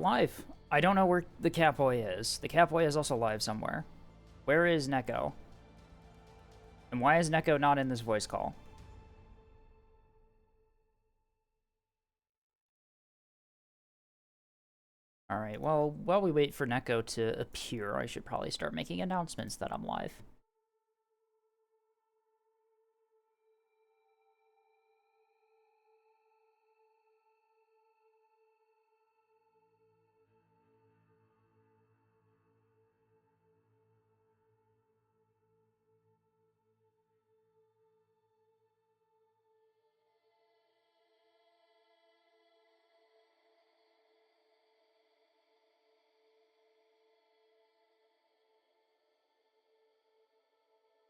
Live. I don't know where the Catboy is. The Catboy is also live somewhere. Where is Neko? And why is Neko not in this voice call? Alright, well, while we wait for Neko to appear, I should probably start making announcements that I'm live.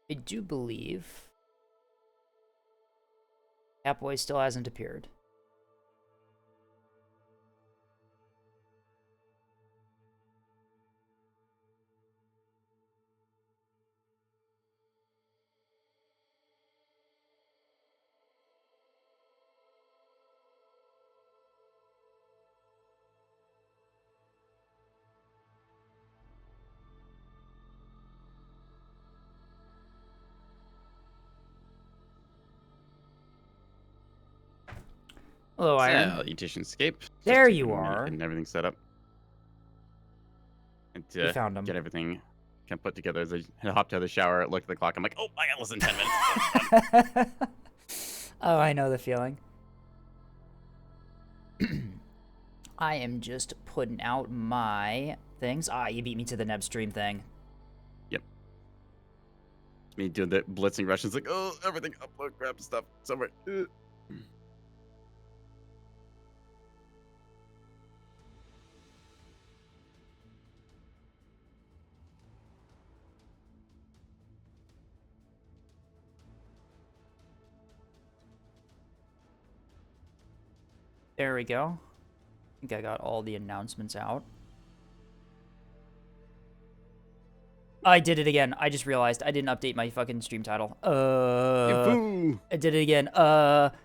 I do believe Catboy still hasn't appeared. Hello, Iron. Salutations, Escape. There you are. And everything set up. And We found him. Get everything kind of put together. As I hopped out of the shower, looked at the clock. I'm like, oh, I got less than 10 minutes. Oh, I know the feeling. I am just putting out my things. Ah, you beat me to the Neb stream thing. Yep. Me doing the blitzing rush. It's like, oh, everything upload, grab stuff somewhere. There we go. I think I got all the announcements out. I did it again. I just realized I didn't update my fucking stream title. I did it again. That's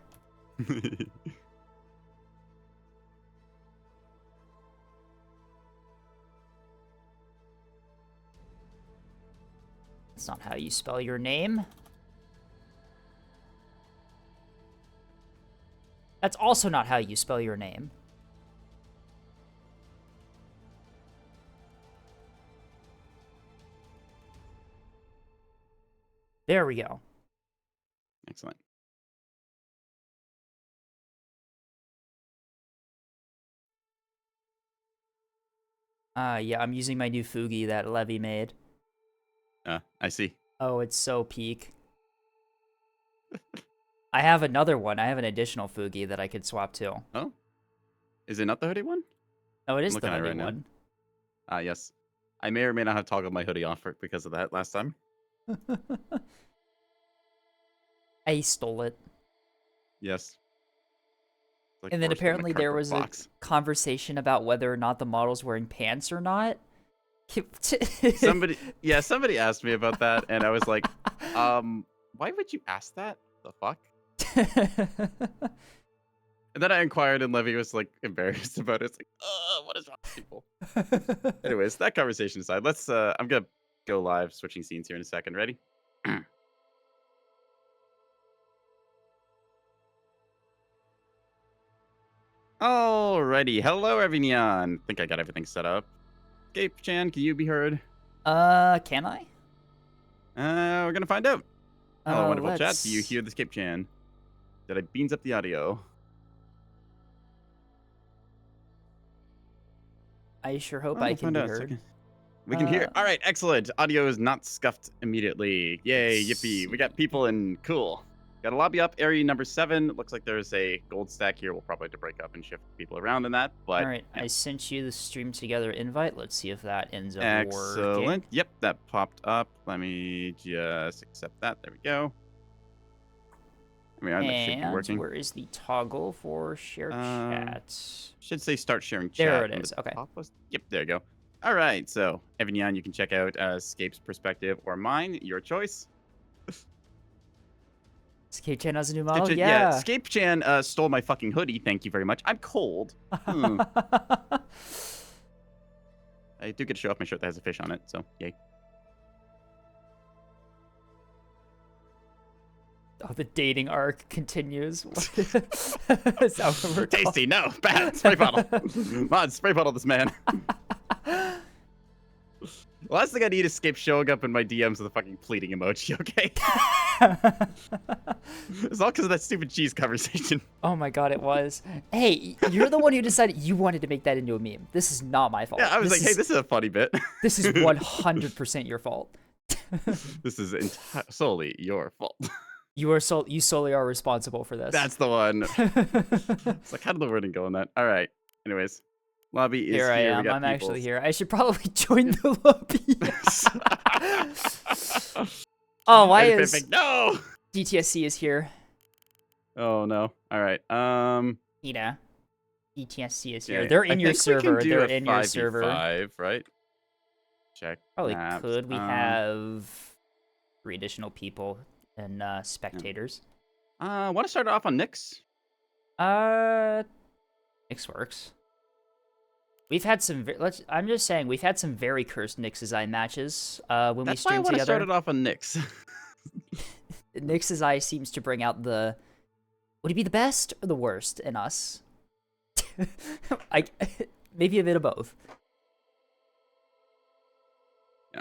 not how you spell your name. That's also not how you spell your name. There we go. Excellent. Yeah, I'm using my new Fugi that Levy made. I see. Oh, it's so peak. I have another one. I have an additional Fugi that I could swap to. Oh? Is it not the hoodie one? Oh, it is the hoodie one. Yes. I may or may not have toggled my hoodie off because of that last time. I stole it. Yes. Like and then apparently there was a conversation about whether or not the model's wearing pants or not. somebody asked me about that, and I was like, why would you ask that? The fuck? And then I inquired, and Levy was like embarrassed about it. It's like, what is wrong with people? Anyways, that conversation aside, let's I'm gonna go live, switching scenes here in a second. Ready? Alrighty, hello everyone. Think I got everything set up. Escape Chan, can you be heard? Can I? We're gonna find out. Hello, wonderful chat. Do you hear the Escape Chan? Did I beans up the audio? I sure hope I can be heard. We can hear. All right, excellent. Audio is not scuffed immediately. Yay, yippee. We got people in. Cool. Got a lobby up, area number 7. Looks like there's a gold stack here. We'll probably have to break up and shift people around in that. But all right, yeah. I sent you the stream together invite. Let's see if that ends up excellent. working. Yep, that popped up. Let me just accept that. There we go. That should be working. Where is the toggle for share chat? Should say start sharing chat. There it is. Okay. Yep, there you go. All right, so Evan Yan, you can check out Escape's perspective or mine, your choice. Escape Chan has a new model? Yeah, Escape Chan stole my fucking hoodie. Thank you very much. I'm cold. I do get to show off my shirt that has a fish on it, so yay. Oh, the dating arc continues. Is that what we're Tasty, no, bad. Spray bottle. Mod, spray bottle this man. The last thing I need is Scape showing up in my DMs with a fucking pleading emoji, okay? It's all because of that stupid cheese conversation. Oh my god, it was. Hey, you're the one who decided you wanted to make that into a meme. This is not my fault. Yeah, I was like, hey, this is a funny bit. This is 100% your fault. This is solely your fault. You solely are responsible for this. That's the one. It's like, how did the wording go on that? All right. Anyways, lobby is here. I am. I'm actually here. I should probably join the lobby. Oh, why is no? DTSC is here? Oh no. All right. Ina. DTSC is here. Yeah, They're in I your think we can server. do They're a in your server. 5v5, right? Check. Probably maps. could. We have 3 additional people and spectators. Want to start off on Nyx? Nyx works. We've had some. I'm just saying we've had some very cursed Nyx's Eye matches when That's we stream why I want to together. start it off on Nyx. Nyx's Eye seems to bring out the. Would it be the best or the worst in us? Maybe a bit of both. Yeah.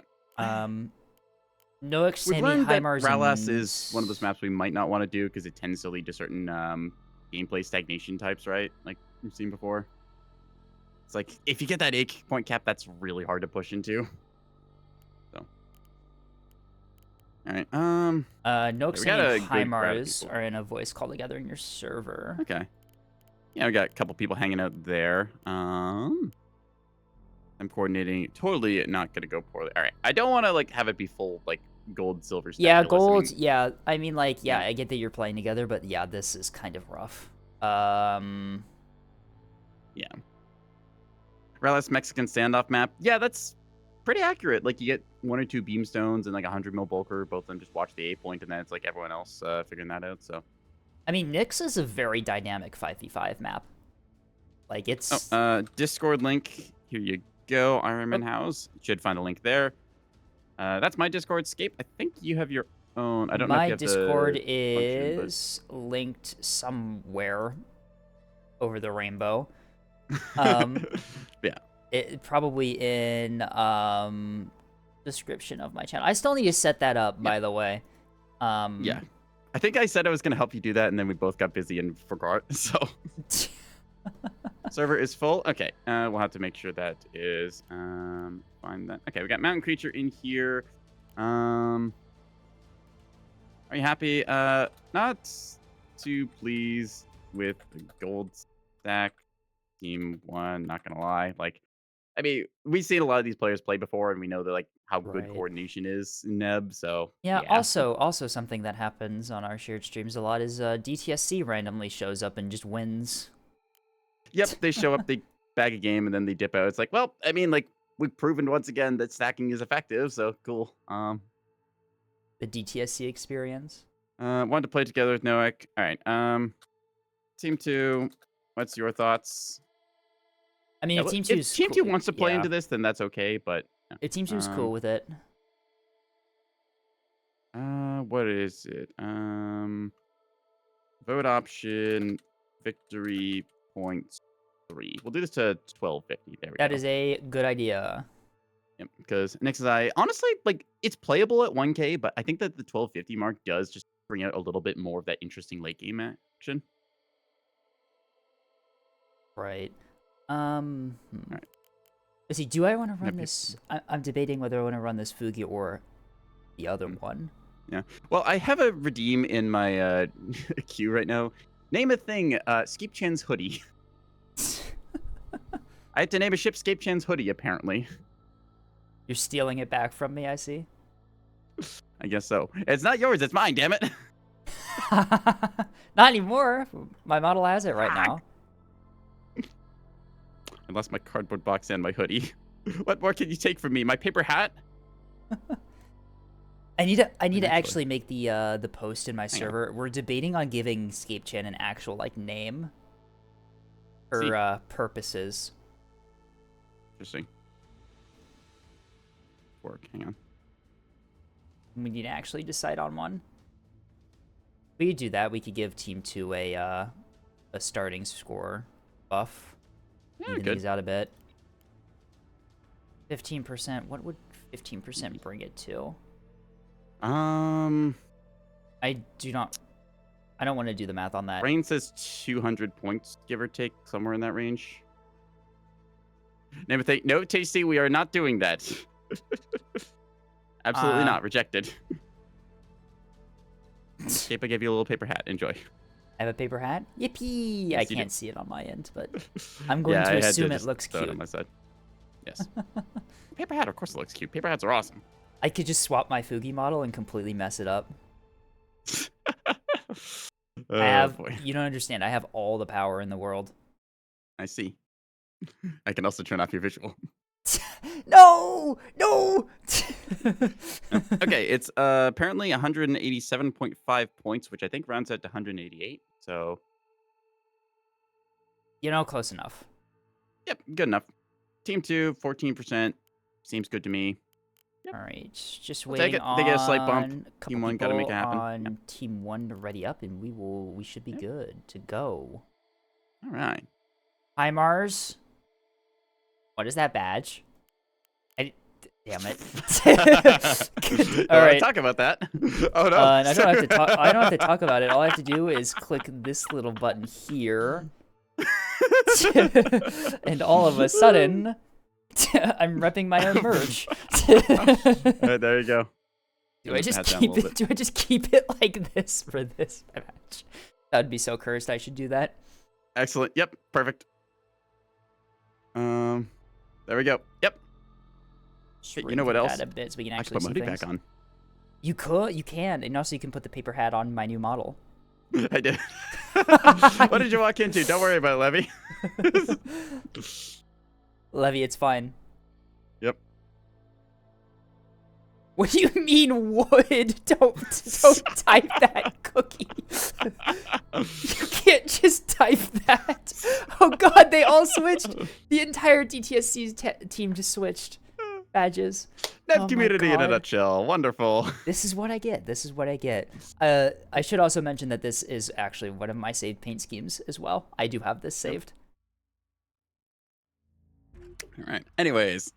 Noak, We've Sammy, learned that Heimars, Ralas and... is one of those maps we might not want to do because it tends to lead to certain gameplay stagnation types, right? Like we've seen before. It's like, if you get that 8 point cap, that's really hard to push into. So. All right. Noak, we Sammy, got a and good crowd of Heimars people. are in a voice call together in your server. Okay. Yeah, we got a couple people hanging out there. I'm coordinating. Totally not gonna go poorly. All right. I don't want to like have it be full like gold, silver. Yeah, statueless. gold. I mean, Yeah, I mean, like, yeah, yeah. I get that you're playing together, but yeah, this is kind of rough. Yeah. Ralas Mexican standoff map. Yeah, that's pretty accurate. Like you get 1 or 2 beamstones and like 100 mil bulker. Both of them just watch the A point, and then it's like everyone else figuring that out. So. I mean, Nyx is a very dynamic 5v5 map. Like it's. Discord link. Here you go. Ironman House. Should find a link there. That's my Discord. Scape. I think you have your own. I don't know if you My have Discord the function, is linked somewhere over the rainbow. Yeah. It probably in description of my channel. I still need to set that up, by the way. Yeah. I think I said I was going to help you do that, and then we both got busy and forgot. So server is full. Okay. We'll have to make sure that is find that. Okay, we got Mountain Creature in here. Are you happy? Not too pleased with the gold stack. Team 1, not gonna lie. Like, I mean, we've seen a lot of these players play before, and we know that like how good Right. coordination is in Neb. So Yeah, also something that happens on our shared streams a lot is DTSC randomly shows up and just wins. Yep, they show up, they bag a game, and then they dip out. It's like, well, I mean, like we've proven once again that stacking is effective. So cool. The DTSC experience. Wanted to play together with Noak. All right. Team 2. What's your thoughts? I mean, if Team 2 if Team 2 wants to play into this, then that's okay. But if Team 2 is cool with it. What is it? Vote option victory points 3. We'll do this to 1250. There we go. That is a good idea. Yep, because Nyx's Eye, honestly, like it's playable at 1K, but I think that the 1250 mark does just bring out a little bit more of that interesting late game action. Right. Alright. Let's see, do I want to run this? I'm debating whether I want to run this Fugi or the other one. Yeah. Well, I have a redeem in my queue right now. Name a thing, Scape Chan's hoodie. I had to name a ship Scape Chan's hoodie, apparently. You're stealing it back from me, I see. I guess so. It's not yours, it's mine, damn it. Not anymore. My model has it right now. I lost my cardboard box and my hoodie. What more can you take from me? My paper hat? I need to actually make the post in my server. We're debating on giving Scape Chan an actual like name for purposes. Interesting. work? Hang on. We need to actually decide on one. We could do that. We could give Team 2 a starting score buff. Yeah, Even good. these out a bit. 15%. What would 15% bring it to? I don't want to do the math on that. Brain says 200 points, give or take, somewhere in that range. No, Tasty, we are not doing that. Absolutely not. Rejected. Escape, I gave you a little paper hat. Enjoy. I have a paper hat? Yippee! Yes, I can't see it on my end, but I'm going yeah, to I had assume to it looks throw it cute. on my side. Yes. Paper hat, of course it looks cute. Paper hats are awesome. I could just swap my Fugi model and completely mess it up. Boy. You don't understand, I have all the power in the world. I see. I can also turn off your visual. No! No! Okay, it's apparently 187.5 points, which I think rounds out to 188. So, Close enough. yep, good enough. Team 2, 14%. Seems good to me. Yep. All right, just We'll waiting take it. They get a slight bump. a couple Team 1 people gotta make it happen. on Yep. Team 1 to ready up, and we should be good to go. All right. Hi, Mars. What is that badge? Damn it. All right. Talk about that. Oh no. I don't have to talk. I don't have to talk about it. All I have to do is click this little button here, and all of a sudden, I'm repping my own merch. All right, there you go. Do I just keep it like this for this match? That would be so cursed. I should do that. Excellent. Yep. Perfect. There we go. Yep. Hey, you know what else? A bit so we can I actually put my see hoodie things. back on. You can, and also you can put the paper hat on my new model. I did. What did you walk into? Don't worry about it, Levy. Levy, it's fine. Yep. What do you mean would? Don't type that, Cookie. You can't just type that. Oh god, they all switched. The entire DTSC team just switched badges. Net community in a nutshell. Wonderful. This is what I get. This is what I get. I should also mention that this is actually one of my saved paint schemes as well. I do have this saved. All right. Anyways.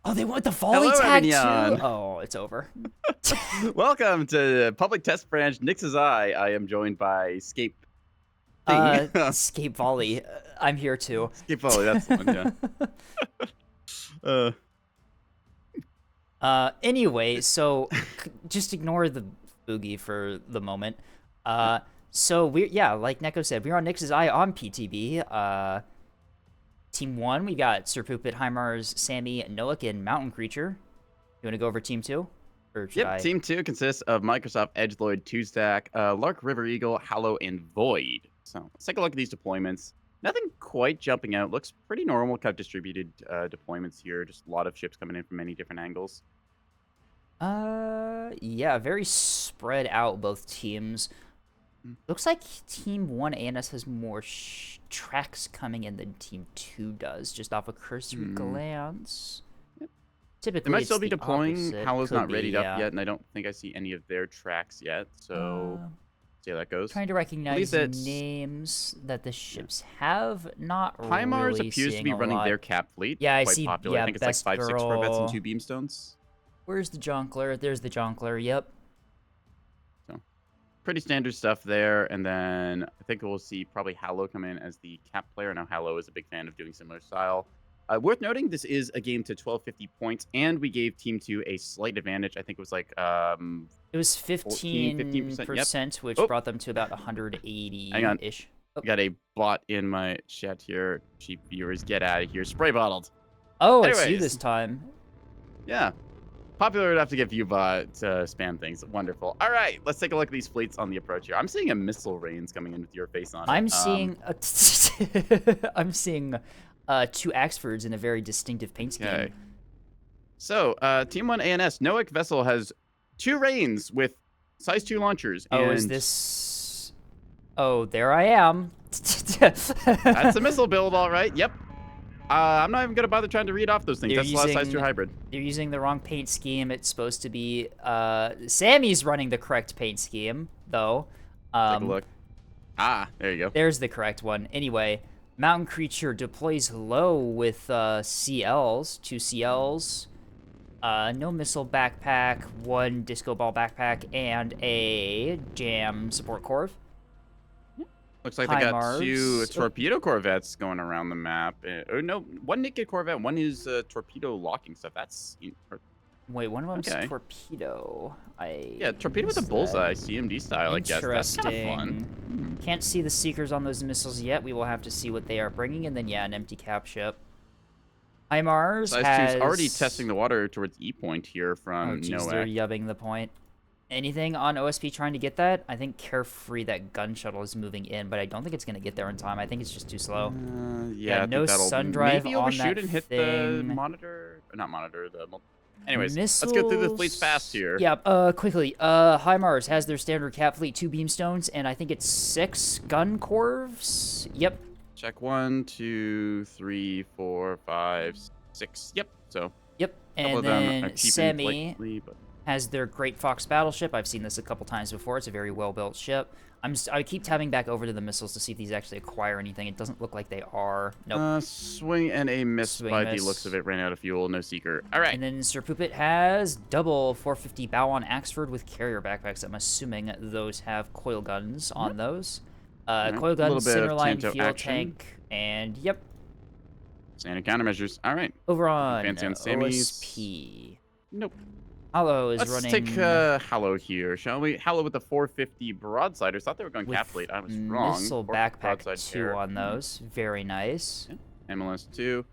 Oh, they want the volley tag too? Oh, it's over. Welcome to Public Test Branch Nix's Eye. I am joined by Scape. Scape Volley. I'm here too. Scape Volley, that's the one, yeah. Anyway, so just ignore the boogie for the moment. So like Neko said, we're on Nix's Eye on PTB. Team 1, we got Sir Poopit, Hymars, Sammy, Noak, and Mountain Creature. You want to go over Team 2? Or should I? Team 2 consists of Microsoft Edgelord, 2-stack, Lark, River Eagle, Hallow, and Void. So let's take a look at these deployments. Nothing quite jumping out. Looks pretty normal, kind of distributed deployments here. Just a lot of ships coming in from many different angles. Yeah, very spread out, both teams. Looks like Team 1 ANS has more tracks coming in than Team 2 does, just off a cursory glance. Yep. Typically, they might still be deploying. opposite. Hallow's Could not be, readied up yet, and I don't think I see any of their tracks yet. So, see how that goes. Trying to recognize names that the ships have. Not Hymars really appears to be running their cap fleet. Yeah, I quite see. Popular. Yeah, I think it's like 5-6 corvettes and 2 beamstones. Where's the Jonkler? There's the Jonkler. Yep. So, pretty standard stuff there. And then I think we'll see probably Hallow come in as the cap player. Now, Hallow is a big fan of doing similar style. Worth noting, this is a game to 1250 points, and we gave Team 2 a slight advantage. I think it was like it was 15%, which brought them to about 180-ish. Hang on. I got a bot in my chat here. Cheap viewers, get out of here. Spray bottled. Oh, it's you this time. Yeah. Popular enough to get Viewbot to spam things. Wonderful. All right, let's take a look at these fleets on the approach here. I'm seeing a missile rains coming in with your face on it. I'm seeing I'm seeing 2 Axfords in a very distinctive paint scheme. Okay. So, Team 1 ANS, Noak Vessel has 2 Rains with size 2 launchers. Oh, is this... Oh, there I am. That's a missile build, all right. Yep. I'm not even gonna bother trying to read off those things. That's a lot of size 2 hybrid. They're using the wrong paint scheme. It's supposed to be Sammy's running the correct paint scheme, though. Take a look. Ah, there you go. There's the correct one. Anyway, Mountain Creature deploys low with CLs, 2 CLs, no missile backpack, 1 disco ball backpack, and a jam support corv. Looks like they got 2 torpedo corvettes going around the map. Oh no, 1 naked corvette, 1 is torpedo locking stuff. That's wait, one of them's torpedo. Yeah, torpedo with a bullseye, CMD style. I guess that's kind of fun. Can't see the seekers on those missiles yet. We will have to see what they are bringing, and then yeah, an empty cap ship. HIMARS Size 2's already testing the water towards E point here from NOAA. They're yubbing the point. Anything on OSP trying to get that? I think Carefree, that gun shuttle, is moving in, but I don't think it's going to get there in time. I think it's just too slow. Yeah, no sun drive maybe on overshoot that and hit thing. the monitor. Or not monitor, anyways, let's go through the fleets fast here. Yeah, quickly. HIMARS has their standard cap fleet, 2 beamstones, and I think it's 6 gun corvs. Yep. Check 1, 2, 3, 4, 5, 6. Yep. So. Yep. And then Semi has their Great Fox battleship. I've seen this a couple times before. It's a very well-built ship. I keep tabbing back over to the missiles to see if these actually acquire anything. It doesn't look like they are. Nope. Swing and a miss by the looks of it. Ran out of fuel. No seeker. All right. And then Sir Poopit has double 450 bow on Axford with carrier backpacks. I'm assuming those have coil guns on those. Coil guns, centerline, fuel tank, and yep. Standard countermeasures. All right. Over on Fancy on Sammy's. OSP. Nope. Hollow is running. Let's take Hollow here, shall we? Hollow with the 450 broadsiders. Thought they were going cap fleet. I was wrong. Missile backpack 2 on those. Very nice. Yeah. MLS 2.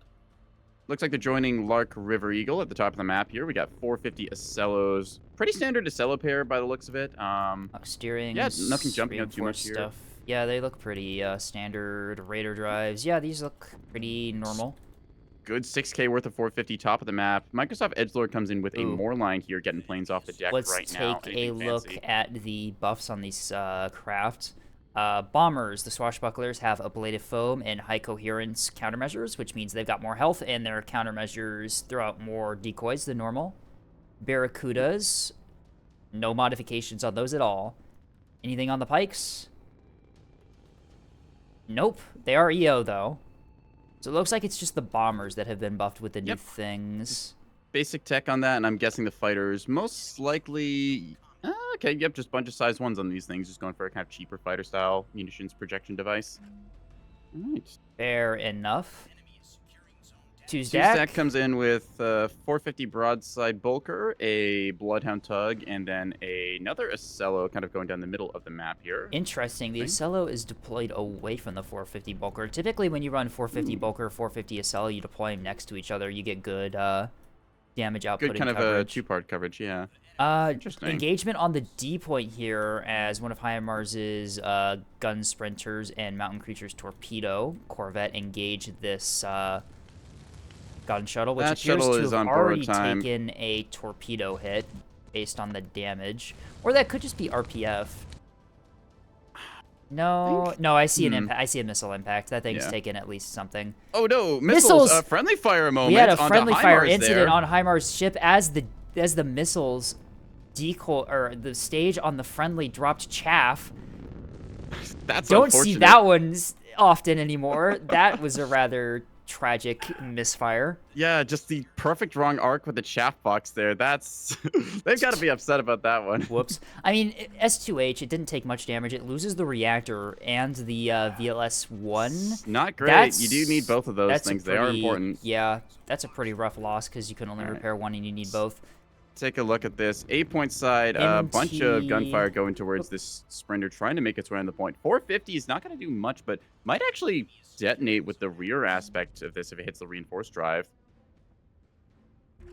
Looks like they're joining Lark River Eagle at the top of the map here. We got 450 Acellos. Pretty standard Acello pair by the looks of it. Steering. Yeah, nothing jumping out too much stuff. here. Yeah, they look pretty standard. Raider drives. Yeah, these look pretty normal. Good 6K worth of 450 top of the map. Microsoft Edgelord comes in with a more line here, getting planes off the deck right now. Let's take a look at the buffs on these craft. Bombers, the swashbucklers, have ablative foam and high coherence countermeasures, which means they've got more health, and their countermeasures throw out more decoys than normal. Barracudas, no modifications on those at all. Anything on the pikes? Nope. They are EO, though. So it looks like it's just the bombers that have been buffed with the new things. Basic tech on that, and I'm guessing the fighters most likely... okay, yep, just a bunch of size 1s on these things. Just going for a kind of cheaper fighter-style munitions projection device. All right. Fair enough. Tuesdack comes in with 450 broadside bulker, a bloodhound tug, and then another Acello kind of going down the middle of the map here. Interesting. The Acello is deployed away from the 450 bulker. Typically, when you run 450 bulker, 450 Acello, you deploy them next to each other. You get good damage output. Good kind of a 2-part coverage, yeah. Interesting. Engagement on the D point here as one of HIMARS's gun sprinters and mountain creatures torpedo corvette engage this gun shuttle, which appears to have already taken a torpedo hit based on the damage. Or that could just be RPF. No, I see an impact. I see a missile impact. That thing's taken at least something. Oh no, missiles! A friendly fire moment. We had a friendly fire incident on HIMARS ship as the missiles decoy, or the stage on the friendly dropped chaff. That's don't see that one often anymore. That was a rather tragic misfire. Yeah, just the perfect wrong arc with the chaff box there. That's they've got to be upset about that one. Whoops. I mean, S2H, it didn't take much damage. It loses the reactor and the VLS-1. Not great. You do need both of those things. They are important. Yeah, that's a pretty rough loss because you can only repair one and you need both. Take a look at this 8-point side. A bunch of gunfire going towards this sprinter, trying to make its way on the point. 450 is not going to do much, but might actually detonate with the rear aspect of this if it hits the reinforced drive.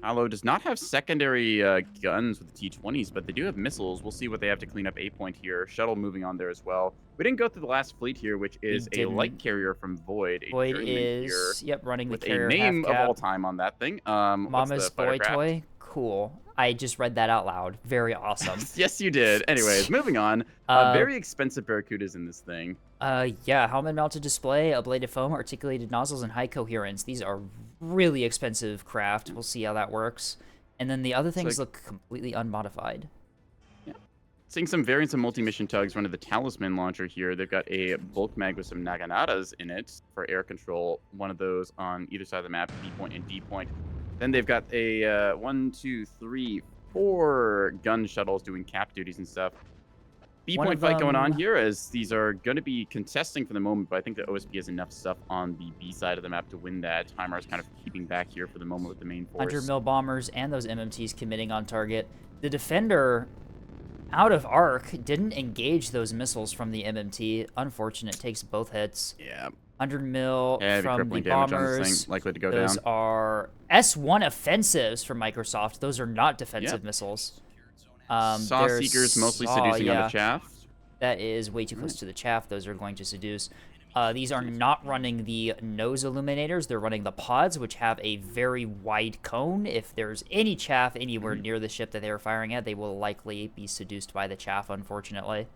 Hollow does not have secondary guns with the T-20s, but they do have missiles. We'll see what they have to clean up 8-point here. Shuttle moving on there as well. We didn't go through the last fleet here, which is a light carrier from Void. Void is, running with the carrier a name of all time on that thing. Mama's Boy Toy. Cool. I just read that out loud. Very awesome. Yes, you did. Anyways, moving on. Very expensive Barracudas in this thing. Yeah, helmet mounted display, ablative foam, articulated nozzles, and high coherence. These are really expensive craft. We'll see how that works. And then the other It's things like, look completely unmodified. yeah. Seeing some variants of multi-mission tugs run to the Talisman launcher here. They've got a bulk mag with some Naganatas in it for air control. One of those on either side of the map, B point and D point. Then they've got a 1, 2, 3, 4 gun shuttles doing cap duties and stuff. B One point of fight going on them, here as these are going to be contesting for the moment, but I think the OSP has enough stuff on the B side of the map to win that. Heimar's kind of keeping back here for the moment with the main force. 100 mil bombers and those MMTs committing on target. The defender, out of arc, didn't engage those missiles from the MMT. Unfortunate, takes both hits. Yeah. 100 mil Heavy from the crippling damage on this bombers. thing, likely to go Those down. are S1 offensives from Microsoft. Those are not defensive Yep. missiles. Saw Seekers mostly seducing on the chaff. That is way too close to the chaff. Those are going to seduce. These are not running the nose illuminators. They're running the pods, which have a very wide cone. If there's any chaff anywhere near the ship that they are firing at, they will likely be seduced by the chaff, unfortunately.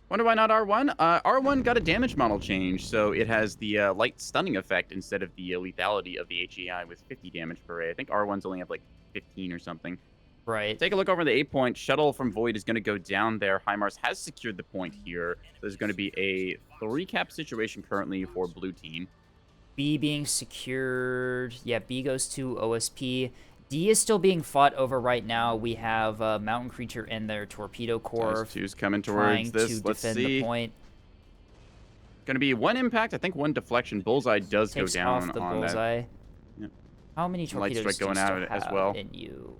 Wonder why not R1? R1 got a damage model change, so it has the light stunning effect instead of the lethality of the HEI with 50 damage per ray. I think R1s only have like 15 or something. Right. Take a look over the 8 point. Shuttle from Void is going to go down there. HIMARS has secured the point here. There's going to be a 3-cap situation currently for blue team. B being secured. Yeah, B goes to OSP. D is still being fought over right now. We have Mountain Creature and their Torpedo Corps Two's coming trying towards this. to Let's defend see. the point. Going to be 1 impact. I think 1 deflection. Bullseye does Takes go down off the on bullseye. that. Yep. How many Light torpedoes strike do you going still out as have well. in you?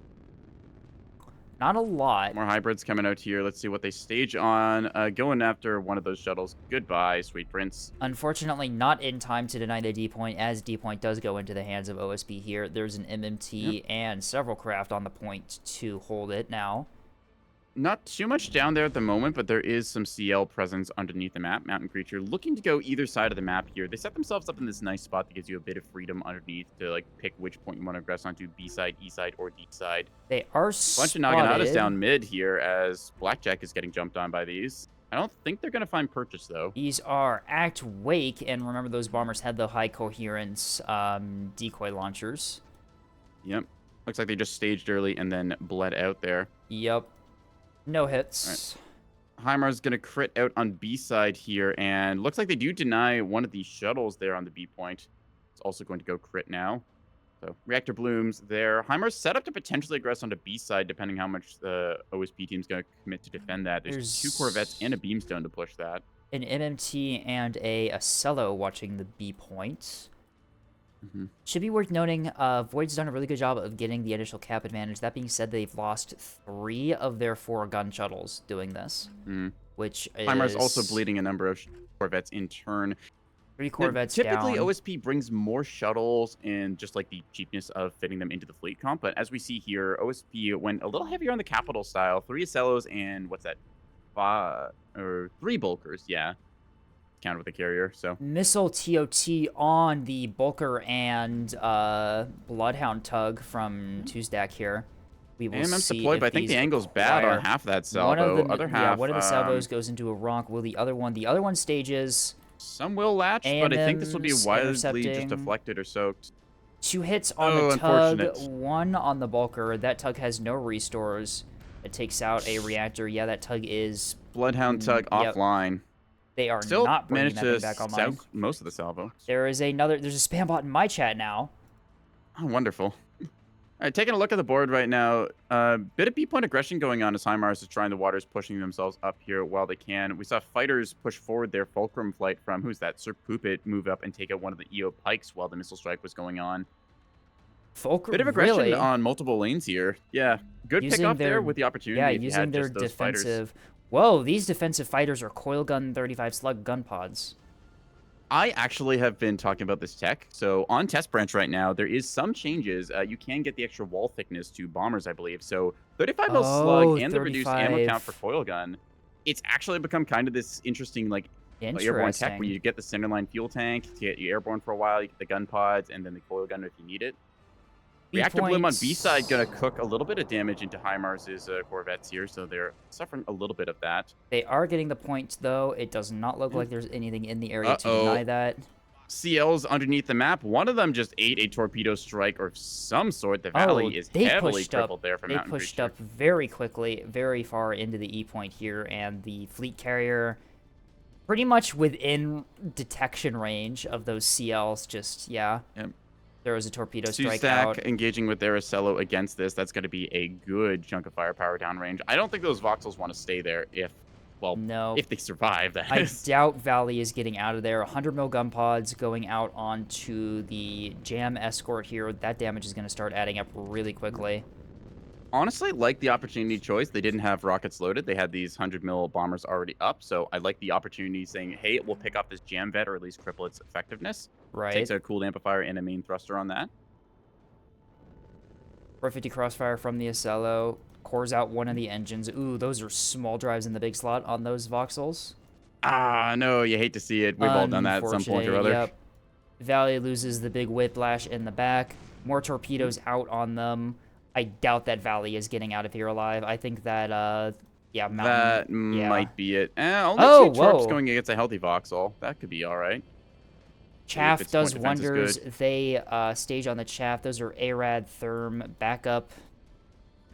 Not a lot. More hybrids coming out here. Let's see what they stage on. Going after one of those shuttles. Goodbye, sweet prince. Unfortunately, not in time to deny the D point, as D point does go into the hands of OSP here. There's an MMT and several craft on the point to hold it now. Not too much down there at the moment, but there is some CL presence underneath the map. Mountain Creature looking to go either side of the map here. They set themselves up in this nice spot that gives you a bit of freedom underneath to like pick which point you want to aggress onto, B side, E side, or D side. They are Bunch of Naganatas down mid here as Blackjack is getting jumped on by these. I don't think they're going to find purchase, though. These are Act Wake, and remember those bombers had the high coherence decoy launchers. Yep. Looks like they just staged early and then bled out there. Yep. No hits. Heimar's going to crit out on B side here, and looks like they do deny one of these shuttles there on the B point. It's also going to go crit now. So reactor blooms there. Heimar's set up to potentially aggress onto B side, depending how much the OSP team's going to commit to defend that. There's 2 Corvettes and a Beamstone to push that. An MMT and a Cello watching the B point. Should be worth noting, Void's done a really good job of getting the initial cap advantage. That being said, they've lost 3 of their 4 gun shuttles doing this, which is... Heimar's also bleeding a number of Corvettes in turn. 3 Corvettes typically, down. OSP brings more shuttles and just like the cheapness of fitting them into the fleet comp. But as we see here, OSP went a little heavier on the capital style. 3 Acellos and what's that? 3 Bulkers, yeah. Counted with the carrier, so. Missile TOT on the Bulker and Bloodhound tug from Tuesdack here. We will AMM's see deployed, if but I think these the angle's bad on require- half that salvo. Other half, one of the salvos goes into a ronk. Will the other one stages? Some will latch, but I think this will be AMM's widely just intercepting. deflected or soaked. 2 hits on Oh, the tug, unfortunate. 1 on the Bulker. That tug has no restores. It takes out a reactor. Yeah, that tug is... Bloodhound tug Yep. offline. They are Still not bringing managed that to thing back online. soak most of the salvo. There's a spam bot in my chat now. Oh, wonderful. All right, taking a look at the board right now. Bit of B-point aggression going on as HIMARS is trying the waters, pushing themselves up here while they can. We saw fighters push forward their Fulcrum flight from, who's that, Sir Poopit, move up and take out one of the EO pikes while the missile strike was going on. Fulcrum, Bit of aggression really? on multiple lanes here. Yeah, good Using pick up there their- with the opportunity. Yeah, if you using had their just those fighters. defensive... Whoa, these defensive fighters are coil gun 35 slug gun pods. I actually have been talking about this tech. So on test branch right now, there is some changes. You can get the extra wall thickness to bombers, I believe. So 35 mil slug and the reduced ammo 35. count for coil gun. It's actually become kind of this interesting like airborne tech where you get the centerline fuel tank to get you airborne for a while. You get the gun pods and then the coil gun if you need it. Reactor Bloom on B points. side gonna cook a little bit of damage into HIMARS's Corvettes here, so they're suffering a little bit of that. They are getting the points, though. It does not look Yeah. like there's anything in the area to Uh-oh. deny that. CLs underneath the map. One of them just ate a torpedo strike of some sort. The Oh, valley is they heavily pushed up. crippled there from They Mountain pushed Creature. up very quickly, very far into the E point here, and the fleet carrier, pretty much within detection range of those CLs. Just yeah, Yep. there was a torpedo Two strike stack out. engaging with their Acello against this. That's going to be a good chunk of firepower downrange. I don't think those voxels want to stay there if, well, No, if they survive. That I is. doubt Valley is getting out of there. 100 mil gun pods going out onto the jam escort here. That damage is going to start adding up really quickly. Honestly, like the opportunity choice. They didn't have rockets loaded. They had these 100 mil bombers already up. So I like the opportunity saying, hey, we'll pick up this jam vet or at least cripple its effectiveness. Right. Takes a cooled amplifier and a main thruster on that. 450 crossfire from the Acello. Cores out one of the engines. Ooh, those are small drives in the big slot on those voxels. Ah, no, you hate to see it. We've all done that at some point or other. Yep. Valley loses the big whiplash in the back. More torpedoes out on them. I doubt that Valley is getting out of here alive. I think that, yeah, Mountain. That yeah. might be it. Only Oh, two torps whoa. going against a healthy voxel. That could be all right. Chaff its does point defense is wonders. good. They stage on the Chaff. Those are ARAD, Therm, backup.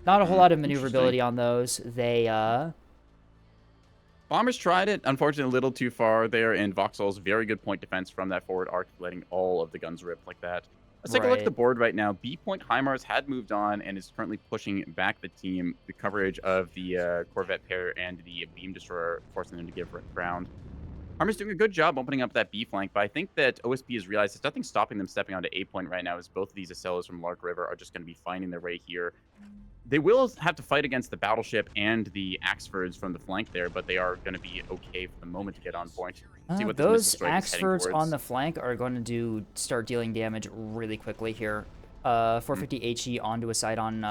Not a whole lot of maneuverability on those. They, Bombers tried it. Unfortunately, a little too far there. And Voxel's very good point defense from that forward arc, letting all of the guns rip like that. Let's take a look at the board right now. B point HIMARS had moved on and is currently pushing back the team. The coverage of the Corvette pair and the beam destroyer, forcing them to give ground. HIMARS doing a good job opening up that B flank, but I think that OSP has realized there's nothing stopping them stepping onto A point right now, as both of these Acellos from Lark River are just going to be finding their way here. They will have to fight against the battleship and the Axfords from the flank there, but they are going to be okay for the moment to get on point. See what this missile those strike is heading Axfords towards. on the flank are going to start dealing damage really quickly here. 450 HE onto a site on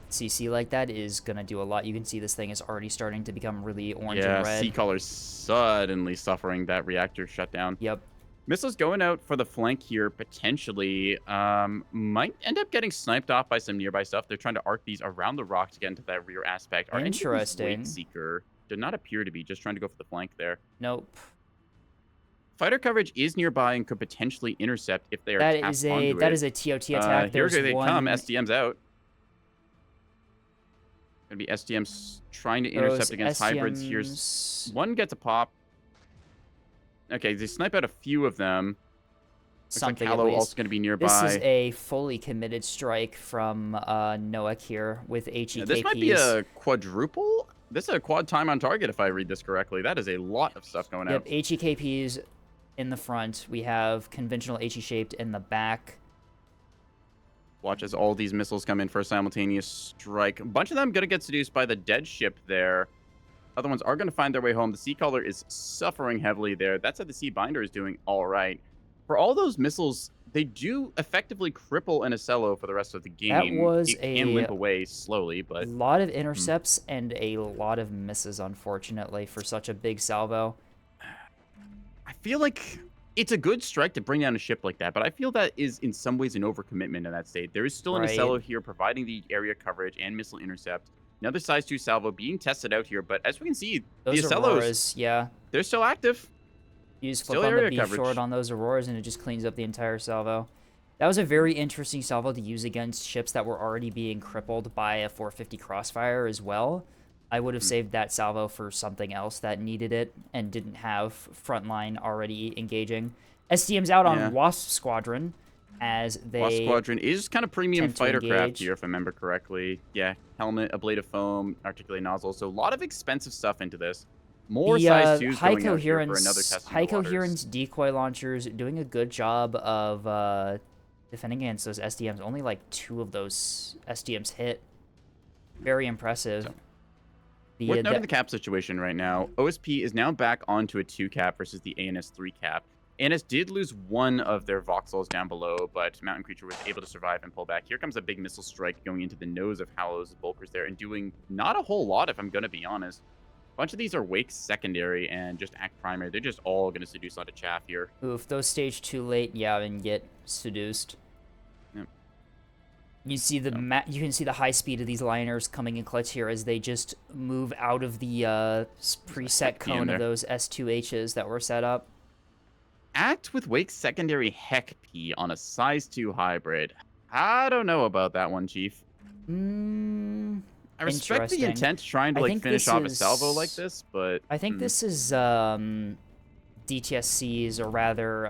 CC like that is going to do a lot. You can see this thing is already starting to become really orange and red. Sea Color's suddenly suffering that reactor shutdown. Yep. Missiles going out for the flank here, potentially. Might end up getting sniped off by some nearby stuff. They're trying to arc these around the rock to get into that rear aspect. Are Interesting. Weight Seeker did not appear to be, just trying to go for the flank there. Nope. Fighter coverage is nearby and could potentially intercept if they are That tapped is onto a it. TOT attack. Here There's they one. come. SDM's out. Gonna be SDM's trying to intercept against hybrids here. One gets a pop. Okay, they snipe out a few of them. Something Looks like at Hallow least. also going to be nearby. This is a fully committed strike from Noak here with HEKPs. This might be a quadruple. This is a quad time on target if I read this correctly. That is a lot of stuff going out. Yep, HEKPs in the front. We have conventional HE shaped in the back. Watch as all these missiles come in for a simultaneous strike. A bunch of them going to get seduced by the dead ship there. Other ones are going to find their way home. The Sea Color is suffering heavily there. That's how the Sea Binder is doing all right. For all those missiles, they do effectively cripple an Acello for the rest of the game. That was it can limp away slowly, but... A lot of intercepts and a lot of misses, unfortunately, for such a big salvo. I feel like it's a good strike to bring down a ship like that, but I feel that is in some ways an overcommitment in that state. There is still an Acello here providing the area coverage and missile intercept. Another size 2 salvo being tested out here, but as we can see, those the Acellos, Auroras, yeah, they're still active. You just flip on the B short on those Auroras and it just cleans up the entire salvo. That was a very interesting salvo to use against ships that were already being crippled by a 450 crossfire as well. I would have saved that salvo for something else that needed it and didn't have frontline already engaging. SDM's out on Wasp Squadron as they... Wasp Squadron is kind of premium fighter craft here, if I remember correctly. Yeah, helmet, ablative foam, articulated nozzle. So a lot of expensive stuff into this. More size 2s high going out here for another coherence, testing high the waters. coherence decoy launchers doing a good job of defending against those SDMs. Only like 2 of those SDMs hit. Very impressive. So, worth noting the cap situation right now. OSP is now back onto a 2 cap versus the ANS 3 cap. ANS did lose one of their voxels down below, but Mountain Creature was able to survive and pull back. Here comes a big missile strike going into the nose of Hallow's bulkers there and doing not a whole lot, if I'm going to be honest. A bunch of these are Wake secondary and just Act primary. They're just all going to seduce onto Chaff here. Oof, those stage too late, yeah, and get seduced. Yep. You see the you can see the high speed of these liners coming in clutch here as they just move out of the preset cone of those S2Hs that were set up. Act with Wake's secondary Heck P on a size 2 hybrid. I don't know about that one, Chief. I respect the intent trying to like finish off a salvo like this, but I think this is DTSC's, or rather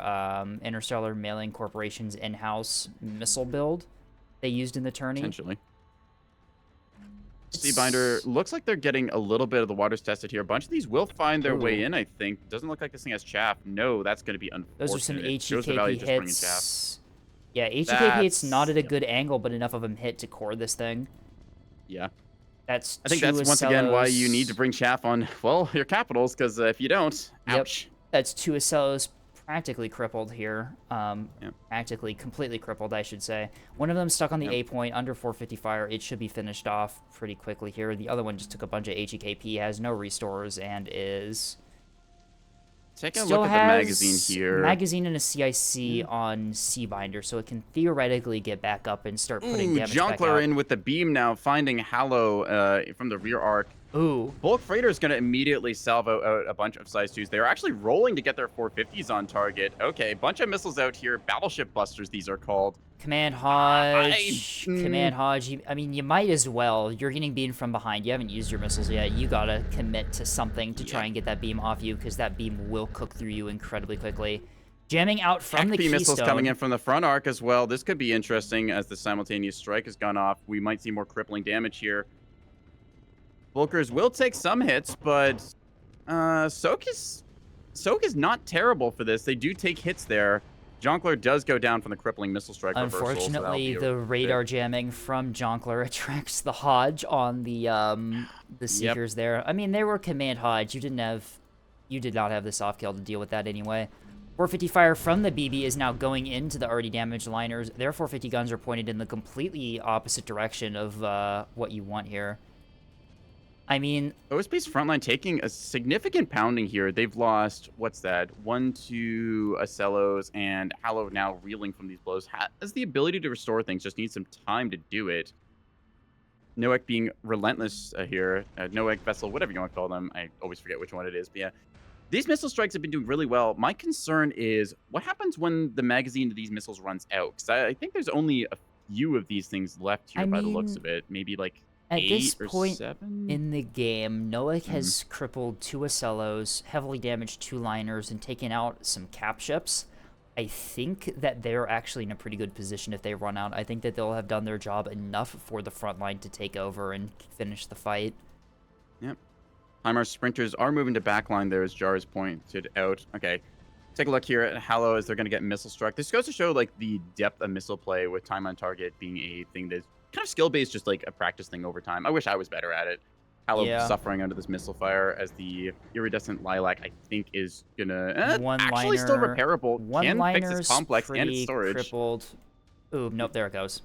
Interstellar Mailing Corporation's in-house missile build they used in the tourney. Potentially. Seabinder looks like they're getting a little bit of the waters tested here. A bunch of these will find their way in, I think. Doesn't look like this thing has chaff. No, that's going to be unfortunate. Those are some HEKP hits. Yeah, HEKP hits not at a good angle, but enough of them hit to core this thing. Yeah. I think that's once again why you need to bring chaff on, well, your capitals, because if you don't, ouch. Yep. That's 2 Acellos practically crippled here. Practically completely crippled, I should say. One of them stuck on the A point, under 450 fire. It should be finished off pretty quickly here. The other one just took a bunch of HEKP, has no restores, and is... Take a look at the magazine here. Magazine and a CIC on Seabinder, so it can theoretically get back up and start putting damage back out. Jonkler in with the beam now, finding Hallow from the rear arc. Ooh. Bulk Freighter is going to immediately salvo out a bunch of size 2s. They're actually rolling to get their 450s on target. Okay, bunch of missiles out here. Battleship busters, these are called. Command Hodge. Command Hodge. I mean, you might as well. You're getting beamed from behind. You haven't used your missiles yet. You got to commit to something to try and get that beam off you, because that beam will cook through you incredibly quickly. Jamming out from the Keystone. Missiles coming in from the front arc as well. This could be interesting as the simultaneous strike has gone off. We might see more crippling damage here. Bulkers will take some hits, but Soak is not terrible for this. They do take hits there. Jonkler does go down from the crippling missile strike reversal. Unfortunately, the radar jamming from Jonkler attracts the Hodge on the Seekers there. I mean, they were Command Hodge. You did not have the soft kill to deal with that anyway. 450 fire from the BB is now going into the already damaged liners. Their 450 guns are pointed in the completely opposite direction of what you want here. I mean, OSP's frontline taking a significant pounding here. They've lost, what's that, 1, 2 Acellos, and Hallow now reeling from these blows. Has the ability to restore things, just needs some time to do it. Noek being relentless here. Noek, Vessel, whatever you want to call them. I always forget which one it is, but yeah. These missile strikes have been doing really well. My concern is, what happens when the magazine of these missiles runs out? Because I think there's only a few of these things left here by the looks of it. Maybe like at this 8 or point 7? In the game, Noek has crippled 2 Acellos, heavily damaged 2 liners, and taken out some cap ships. I think that they're actually in a pretty good position if they run out. I think that they'll have done their job enough for the front line to take over and finish the fight. Yep. Our sprinters are moving to backline there, as Jar is pointed out. Okay. Take a look here at Hallow as they're going to get missile struck. This goes to show like the depth of missile play, with time on target being a thing that's kind of skill-based, just like a practice thing over time. I wish I was better at it. Hallow suffering under this missile fire as the iridescent lilac, I think, is gonna actually still repairable. Can fix its complex and its storage. Crippled. Ooh, nope, there it goes.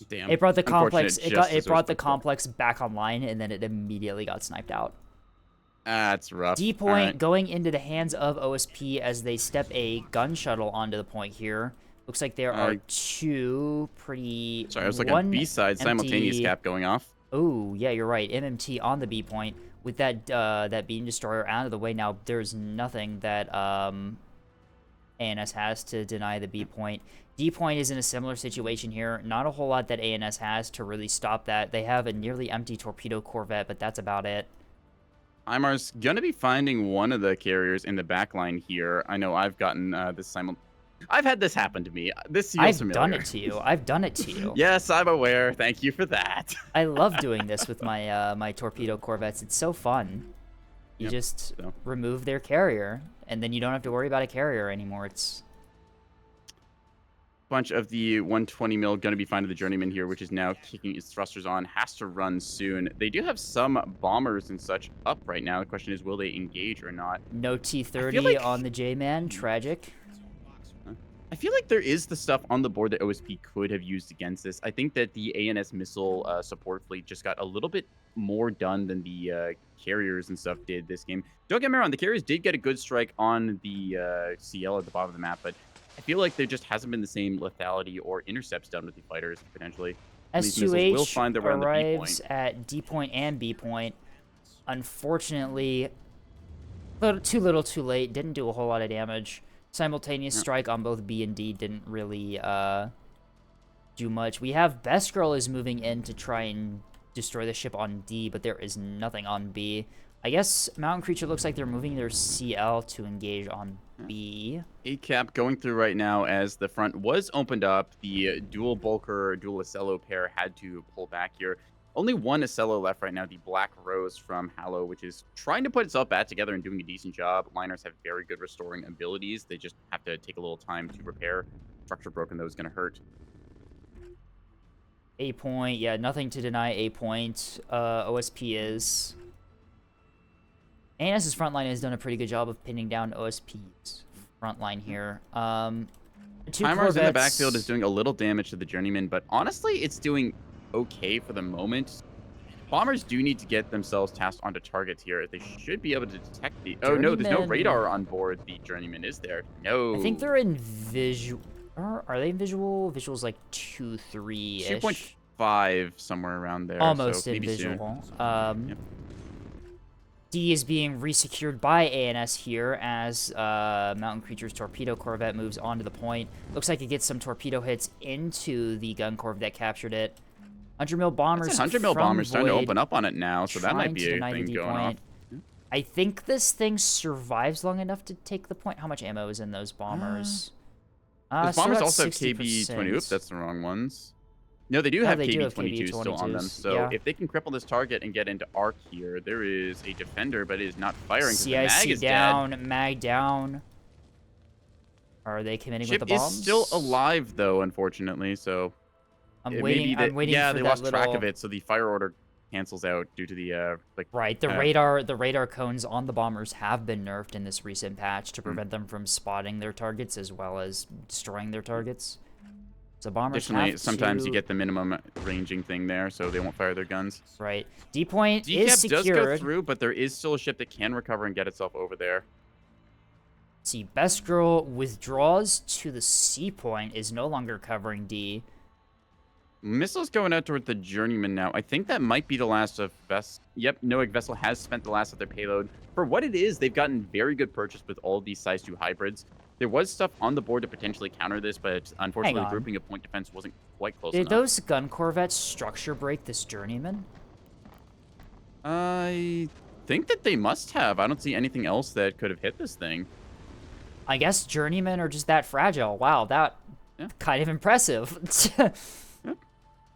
Damn. It brought the complex. It brought the complex back online, and then it immediately got sniped out. That's rough. D point going into the hands of OSP as they step a gun shuttle onto the point here. Looks like there are 2 pretty. Sorry, I was looking at B-side simultaneous cap going off. Oh, yeah, you're right. MMT on the B point with that that beam destroyer out of the way. Now there's nothing that ANS has to deny the B point. D point is in a similar situation here. Not a whole lot that ANS has to really stop that. They have a nearly empty torpedo corvette, but that's about it. Imar's gonna be finding one of the carriers in the back line here. I know I've gotten I've had this happen to me. This feels familiar. I've done it to you. I've done it to you. Yes, I'm aware. Thank you for that. I love doing this with my my torpedo corvettes. It's so fun. You just remove their carrier, and then you don't have to worry about a carrier anymore. It's bunch of the 120 mil going to be finding the journeyman here, which is now kicking its thrusters on, has to run soon. They do have some bombers and such up right now. The question is, will they engage or not? No T-30 on the J-Man. Tragic. I feel like there is the stuff on the board that OSP could have used against this. I think that the ANS missile support fleet just got a little bit more done than the carriers and stuff did this game. Don't get me wrong, the carriers did get a good strike on the CL at the bottom of the map, but I feel like there just hasn't been the same lethality or intercepts done with the fighters, potentially. And these missiles will S2H find their way on the B arrives point. at D point and B point. Unfortunately, too little, too late. Didn't do a whole lot of damage. Simultaneous Yeah. strike on both B and D didn't really do much. We have Best Girl is moving in to try and destroy the ship on D, but there is nothing on B. I guess Mountain Creature looks like they're moving their CL to engage on B. ACAP going through right now as the front was opened up. The dual Bulker, dual Acello pair had to pull back here. Only one Acello left right now, the Black Rose from Hallow, which is trying to put itself back together and doing a decent job. Liners have very good restoring abilities. They just have to take a little time to repair. Structure broken, though, is going to hurt. A point, yeah, nothing to deny A point. OSP is. ANS's front line has done a pretty good job of pinning down OSP's front line here. Timer's in the backfield is doing a little damage to the Journeyman, but honestly, it's doing okay for the moment. Bombers do need to get themselves tasked onto targets here. They should be able to detect the... Oh, no, there's no radar on board the Journeyman, is there? No. I think they're in visual... Are they in visual? Visual's like 2.3-ish. 2.5, somewhere around there. Almost so in maybe visual. Yep. D is being resecured by ANS here as Mountain Creature's Torpedo Corvette moves onto the point. Looks like it gets some torpedo hits into the gun corv that captured it. 100 mil bombers. 100 mil bombers starting to open up on it now, so that might be a thing going off. I think this thing survives long enough to take the point. How much ammo is in those bombers? Those bombers also have KB-20. Oops, that's the wrong ones. No, they do have KB-22 still on them. So yeah. if they can cripple this target and get into arc here, there is a defender, but it is not firing because the mag CIC is down, dead. mag down. Are they committing Ship with the bombs? is still alive, though, unfortunately. So I'm waiting. I'm waiting yeah, for they that lost little... track of it, so the fire order cancels out due to the Right, the radar cones on the bombers have been nerfed in this recent patch to prevent them from spotting their targets as well as destroying their targets. So bombers Additionally, have sometimes to... you get the minimum ranging thing there, so they won't fire their guns. Right. D point is secured. does go through, but there is still a ship that can recover and get itself over there. See, Best Girl withdraws to the C point, is no longer covering D. Missiles going out toward the Journeyman now. I think that might be the last of Vessel. Yep, Noack Vessel has spent the last of their payload. For what it is, they've gotten very good purchase with all of these size 2 hybrids. There was stuff on the board to potentially counter this, but unfortunately, the grouping of point defense wasn't quite close enough. Did those gun corvettes structure break this Journeyman? I think that they must have. I don't see anything else that could have hit this thing. I guess Journeymen are just that fragile. Wow, that kind of impressive.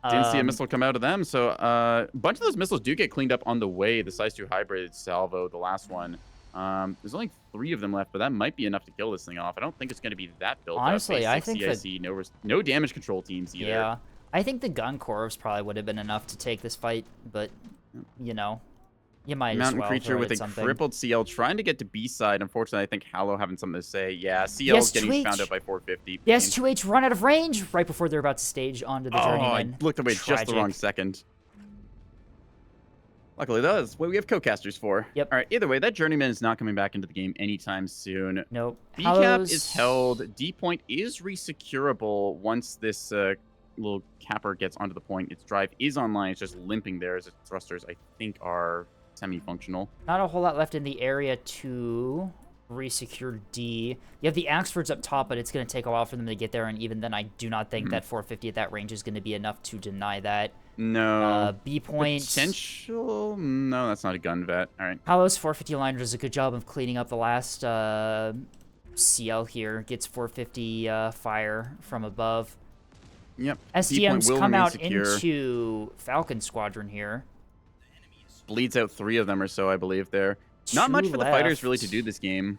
Didn't see a missile come out of them, so a bunch of those missiles do get cleaned up on the way. The size 2 hybrid salvo, the last one. There's only 3 of them left, but that might be enough to kill this thing off. I don't think it's going to be that built Honestly, up. I think CIC, no damage control teams either. Yeah, I think the gun corps probably would have been enough to take this fight, but you know, you might Mountain as well Creature throw with it a something. crippled CL trying to get to B side. Unfortunately, I think Hallow having something to say. Yeah, CL is getting 2H. found out by 450. Yes, 2H run out of range right before they're about to stage onto the Journeyman. I looked away just the wrong second. Luckily, that's what we have co-casters for. Yep. All right, either way, that Journeyman is not coming back into the game anytime soon. Nope. B-cap is held. D-point is resecurable once this little capper gets onto the point. Its drive is online. It's just limping there as its thrusters, I think, are semi-functional. Not a whole lot left in the area to resecure D. You have the Axfords up top, but it's going to take a while for them to get there, and even then, I do not think that 450 at that range is going to be enough to deny that. No. B point. Potential? No, that's not a gun vet. All right. Hallow's 450 liner does a good job of cleaning up the last CL here. Gets 450 fire from above. Yep. SDMs come out into Falcon Squadron here. Bleeds out 3 of them or so, I believe, there. Not much for the fighters really to do this game.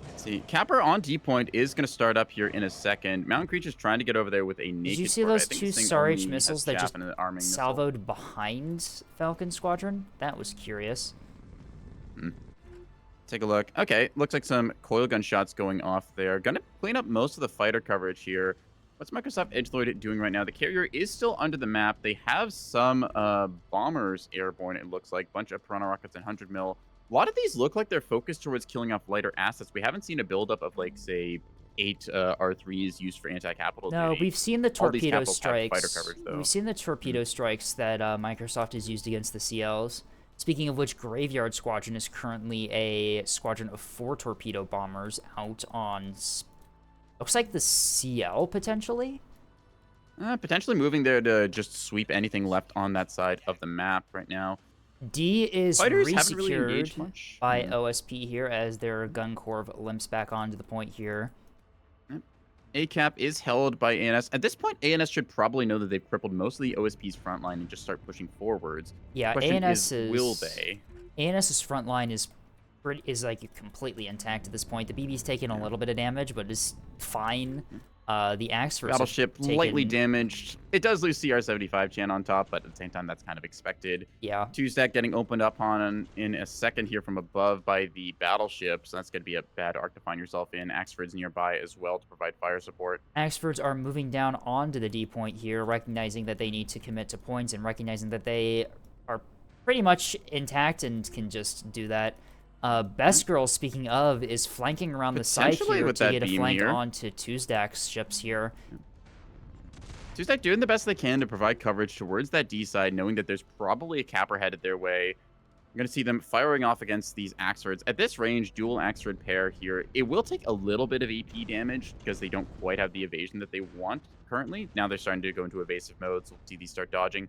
Let's see, Capper on D point is going to start up here in a second. Mountain Creature's trying to get over there with a naked. Did you see those 2 SAR-H missiles that just salvoed behind Falcon Squadron? That was curious. Take a look. Okay, looks like some coil gun shots going off there. Gonna clean up most of the fighter coverage here. What's Microsoft Edgelord doing right now? The carrier is still under the map. They have some bombers airborne, it looks like. Bunch of Piranha rockets and 100 mil A lot of these look like they're focused towards killing off lighter assets. We haven't seen a buildup of, like, say, 8 R3s used for anti-capital No, duty. we've seen the All these torpedo capitals have fighter strikes. coverage, though. We've seen the torpedo strikes that Microsoft has used against the CLs. Speaking of which, Graveyard Squadron is currently a squadron of 4 torpedo bombers out on, looks like the CL, potentially? Potentially moving there to just sweep anything left on that side of the map right now. D is Fighters haven't really resecured engaged much. by OSP here as their gun corps limps back onto the point here. ACAP is held by ANS. At this point, ANS should probably know that they've crippled most of the OSP's front line and just start pushing forwards. Yeah, Question ANS will they? ANS's front line is like completely intact at this point. The BB's taken a little bit of damage, but is fine. The Axfords Battleship lightly damaged. It does lose CR-75 Chan on top, but at the same time, that's kind of expected. Yeah. 2-stack getting opened up on in a second here from above by the battleship, so that's going to be a bad arc to find yourself in. Axford's nearby as well to provide fire support. Axfords are moving down onto the D point here, recognizing that they need to commit to points and recognizing that they are pretty much intact and can just do that. Best Girl, speaking of, is flanking around the side here to get a flank onto 2-stack's ships here. 2-stack doing the best they can to provide coverage towards that D side, knowing that there's probably a capper headed their way. You're going to see them firing off against these Axfords. At this range, dual Axford pair here, it will take a little bit of EP damage because they don't quite have the evasion that they want currently. Now they're starting to go into evasive mode, so we'll see these start dodging.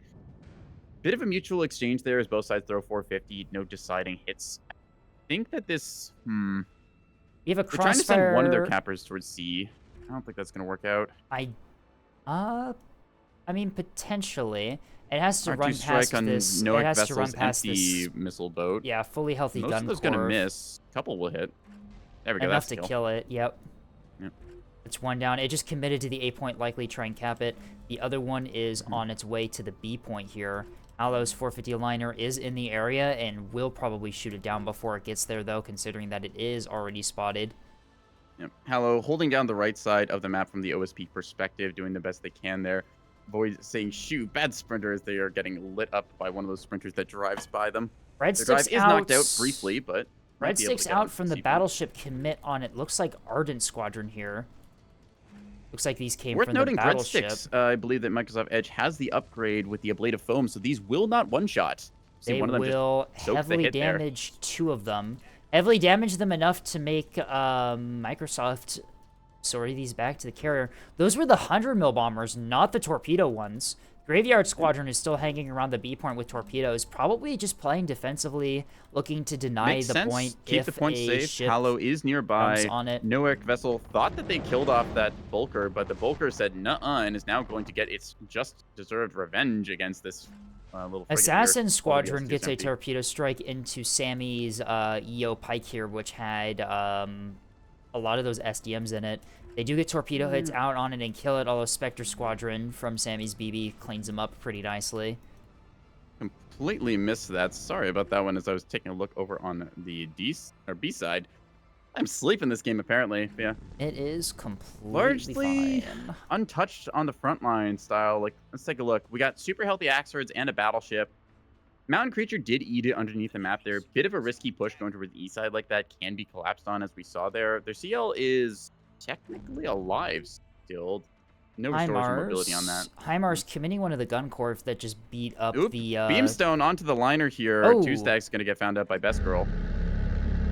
Bit of a mutual exchange there as both sides throw 450, no deciding hits. Think that this You have a crossfire. They're trying to send one of their cappers towards C. I don't think that's gonna work out. I mean potentially. It has to run past this. It has to run past this missile boat. Yeah, fully healthy gun corps. Most of those gonna miss. A couple will hit. There we go. Enough that's to kill it. Yep. It's one down. It just committed to the A point, likely try and cap it. The other one is on its way to the B point here. Halo's 450 liner is in the area and will probably shoot it down before it gets there, though, considering that it is already spotted. Yep. Halo holding down the right side of the map from the OSP perspective, doing the best they can there. Void saying, shoot, bad sprinters. They are getting lit up by one of those sprinters that drives by them. Red Their drive sticks is out. knocked out briefly, but... Red sticks out from the battleship commit on it. Looks like Ardent Squadron here. Looks like these came from the battleship. Worth noting, Red Sticks, I believe that Microsoft Edge has the upgrade with the ablative foam, so these will not one-shot. They will heavily damage 2 of them. Heavily damage them enough to make Microsoft sorry these back to the carrier. Those were the 100mm bombers, not the torpedo ones. Graveyard Squadron is still hanging around the B point with torpedoes, probably just playing defensively, looking to deny the point. Keep the point safe. Halo is nearby. On it. Noack vessel thought that they killed off that Bulker, but the Bulker said nuh-uh and is now going to get its just deserved revenge against this little frigate Assassin here. Squadron gets a torpedo strike into Sammy's EO Pike here, which had a lot of those SDMs in it. They do get torpedo hits out on it and kill it, although Spectre Squadron from Sammy's BB cleans them up pretty nicely. Completely missed that. Sorry about that one as I was taking a look over on the B side. I'm sleeping this game, apparently. Yeah. It is completely largely fine. Untouched on the front line style. Like, let's take a look. We got super healthy Axfords and a battleship. Mountain Creature did eat it underneath the map there. Bit of a risky push going towards the east side like that. Can be collapsed on, as we saw there. Their CL is technically alive still. No restoration mobility on that. HIMARS committing one of the gun corps that just beat up the... Beamstone onto the liner here. Oh. 2-stack's going to get found out by Best Girl.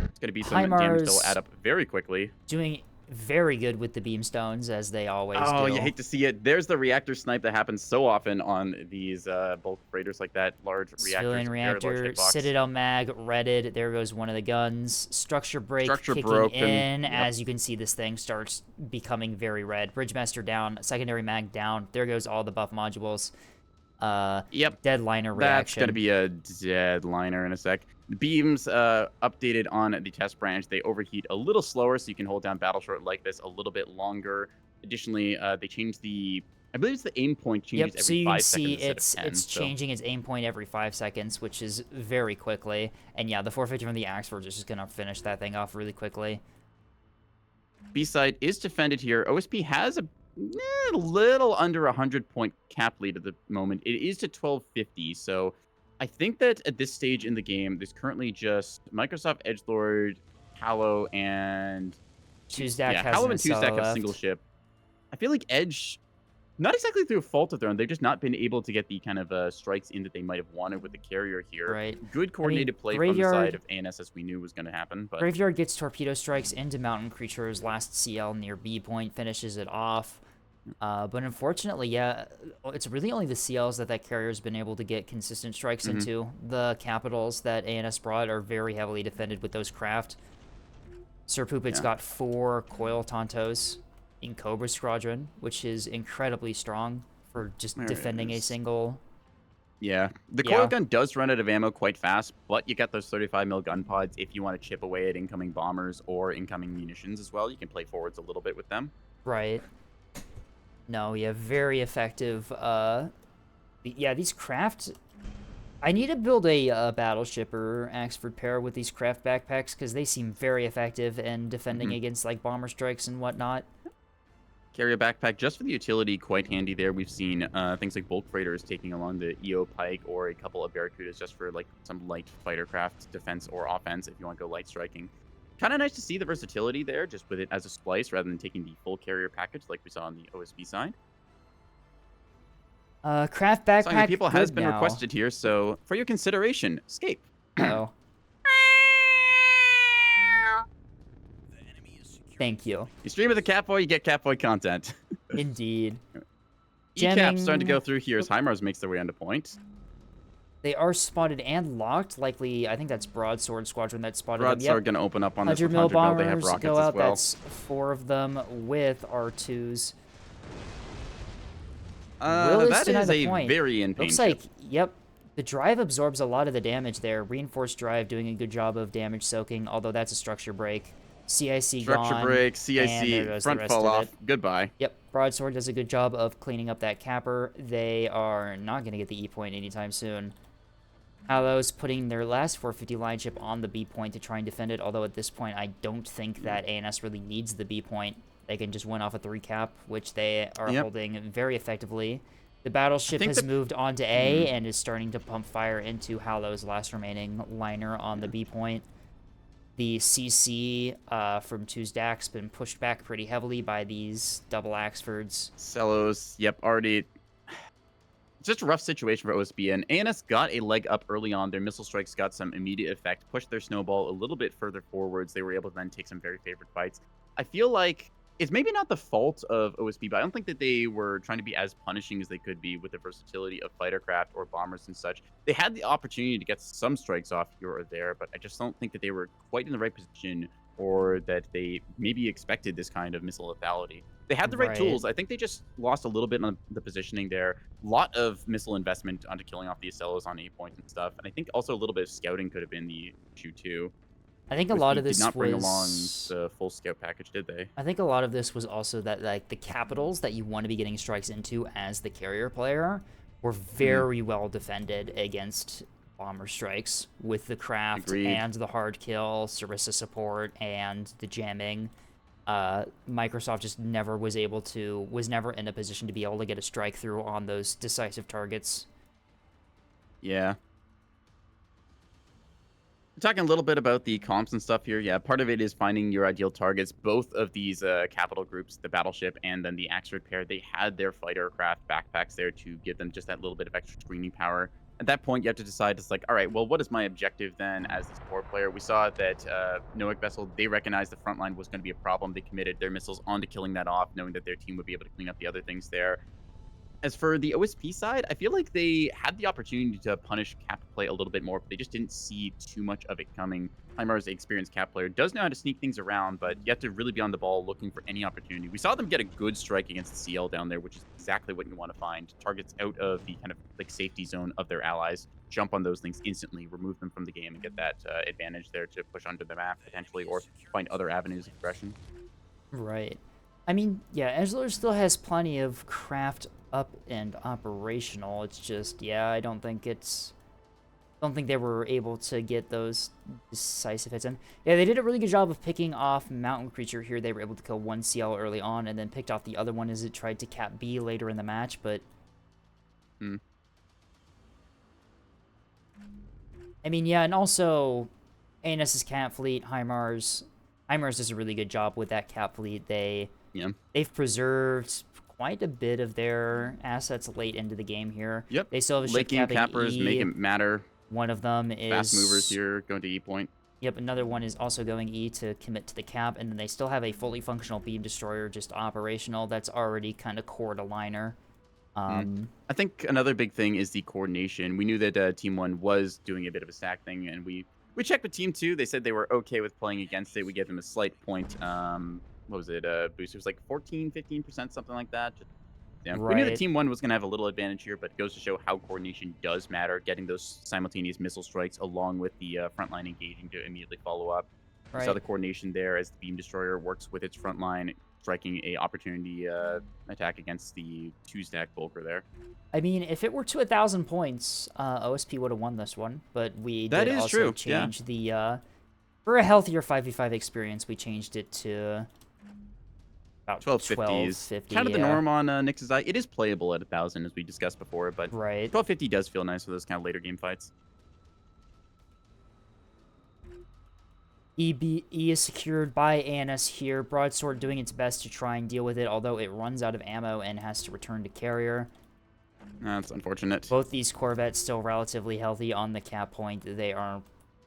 It's going to be some damage that will add up very quickly. Doing very good with the Beamstones, as they always do. Oh, you hate to see it. There's the reactor snipe that happens so often on these bulk freighters like that. Large Civilian reactor, Citadel mag, redded. There goes one of the guns. Structure break kicking in. As you can see, this thing starts becoming very red. Bridgemaster down. Secondary mag down. There goes all the buff modules. Dead liner reaction. That's going to be a dead liner in a sec. The beams updated on the test branch. They overheat a little slower, so you can hold down battle short like this a little bit longer. Additionally, they changed the... I believe it's the aim point changes every 5 seconds. So you can see it's changing its aim point every 5 seconds, which is very quickly. And yeah, the 450 from the Axfords is just going to finish that thing off really quickly. B-side is defended here. OSP has a little under 100-point cap lead at the moment. It is to 1250, so I think that at this stage in the game, there's currently just Microsoft Edgelord, Hallow, and Tuesdack yeah, has Hallow an and Tuesdack Acela have single left. ship. I feel like Edge, not exactly through a fault of their own, they've just not been able to get the kind of strikes in that they might have wanted with the carrier here. Right. Good I mean, coordinated play from the side Graveyard of ANS as we knew was going to happen, but Graveyard gets torpedo strikes into Mountain Creature's last CL near B point, finishes it off. But unfortunately, yeah, it's really only the CLs that carrier's been able to get consistent strikes mhm, into. The capitals that ANS brought are very heavily defended with those craft. Sir Poopit's yeah, got 4 Coil Tontos in Cobra Squadron, which is incredibly strong for just there it defending a is. single. Yeah, the coil Yeah, gun does run out of ammo quite fast, but you got those 35 mil gun pods if you want to chip away at incoming bombers or incoming munitions as well. You can play forwards a little bit with them. right. No, yeah, very effective. Yeah, these craft. I need to build a battleship or Axford pair with these craft backpacks because they seem very effective in defending Mhm. against like bomber strikes and whatnot. Carry a backpack just for the utility, quite handy there. We've seen things like bulk freighters taking along the EO Pike or a couple of Barracudas just for like some light fighter craft defense or offense if you want to go light striking. Kind of nice to see the versatility there, just with it as a splice rather than taking the full carrier package like we saw on the OSB side. Craft Song of the backpack, People has good been now. requested here, so for your consideration, escape. Uh-oh. Thank you. You stream with a Catboy, you get Catboy content. Indeed. ECAP starting to Jamming. go through here as HIMARS makes their way onto point. They are spotted and locked. Likely, I think that's Broadsword Squadron that spotted them. Broadsword Yep. going to open up on this 100 with mil 100 mil. They have bombers rockets go as out. well. That's 4 of them with R2s. Willis That denied is the a point. very in-pain Looks ship. like, yep, the drive absorbs a lot of the damage there. Reinforced drive doing a good job of damage soaking, although that's a structure break. CIC Structure gone, break, and there CIC, goes the front rest fall of off. it. Goodbye. Yep, Broadsword does a good job of cleaning up that capper. They are not going to get the E point anytime soon. Hallows putting their last 450 line chip on the B point to try and defend it, although at this point I don't think that ANS really needs the B point. They can just win off a 3 cap, which they are Yep. holding very effectively. The I battleship think has the moved on to A and is starting to pump fire into Hallow's last remaining liner on the B point. The CC from Tuesdack's been pushed back pretty heavily by these double Axfords. Cellos, yep, already. Just a rough situation for OSB, and ANS got a leg up early on. Their missile strikes got some immediate effect, pushed their snowball a little bit further forwards. They were able to then take some very favored fights. I feel like it's maybe not the fault of OSB, but I don't think that they were trying to be as punishing as they could be with the versatility of fighter craft or bombers and such. They had the opportunity to get some strikes off here or there, but I just don't think that they were quite in the right position or that they maybe expected this kind of missile lethality. They had the right Right. tools. I think they just lost a little bit on the positioning there. Lot of missile investment onto killing off the Acellos on 8 points and stuff. And I think also a little bit of scouting could have been the issue too. I think a lot OSB of did this not bring along was the full scout package, did they? I think a lot of this was also that like the capitals that you want to be getting strikes into as the carrier player were very well defended against bomber strikes with the craft Agreed. and the hard kill, Sarissa support, and the jamming. Microsoft just never was never in a position to be able to get a strike through on those decisive targets. Yeah. Talking a little bit about the comps and stuff here. Yeah, part of it is finding your ideal targets. Both of these capital groups, the battleship and then the Axford pair, they had their fighter craft backpacks there to give them just that little bit of extra screening power. At that point, you have to decide, it's like, all right, well, what is my objective then as the support player? We saw that Noack Vessel, they recognized the front line was going to be a problem. They committed their missiles onto killing that off, knowing that their team would be able to clean up the other things there. As for the OSP side, I feel like they had the opportunity to punish cap play a little bit more, but they just didn't see too much of it coming. Heimar's experienced cap player does know how to sneak things around, but you have to really be on the ball looking for any opportunity. We saw them get a good strike against the CL down there, which is exactly what you want to find. Targets out of the kind of like safety zone of their allies, jump on those things instantly, remove them from the game, and get that advantage there to push onto the map potentially, or find other avenues of progression. Right. I mean, yeah, Edgelord still has plenty of craft up and operational. It's just, yeah, I don't think they were able to get those decisive hits in. Yeah, they did a really good job of picking off Mountain Creature here. They were able to kill one CL early on and then picked off the other one as it tried to cap B later in the match, but... I mean, yeah, and also ANS's cat fleet, HIMARS does a really good job with that cat fleet. Yeah. They've preserved quite a bit of their assets late into the game here. Yep. They still have a ship Late game capping cappers make E. it matter. One of them is Fast movers here going to E point. Yep, another one is also going E to commit to the cap, and then they still have a fully functional beam destroyer just operational that's already kind of core to liner. I think another big thing is the coordination. We knew that Team 1 was doing a bit of a stack thing, and we checked with Team 2. They said they were okay with playing against it. We gave them a slight point. What was it? Boost. It was like 14, 15%, something like that. Yeah. Right. We knew that Team 1 was going to have a little advantage here, but it goes to show how coordination does matter, getting those simultaneous missile strikes along with the front line engaging to immediately follow up. Right. We saw the coordination there as the beam destroyer works with its front line, striking a opportunity attack against the 2-stack Volker there. I mean, if it were to 1,000 points, OSP would have won this one, but we That did is also true. change the, for a healthier 5v5 experience, we changed it to about 1250 is 1250, kind of the norm on Nix's Eye. It is playable at 1,000, as we discussed before, but right. 1250 does feel nice for those kind of later game fights. E is secured by ANS here. Broadsword doing its best to try and deal with it, although it runs out of ammo and has to return to carrier. That's unfortunate. Both these Corvettes still relatively healthy on the cap point. They are,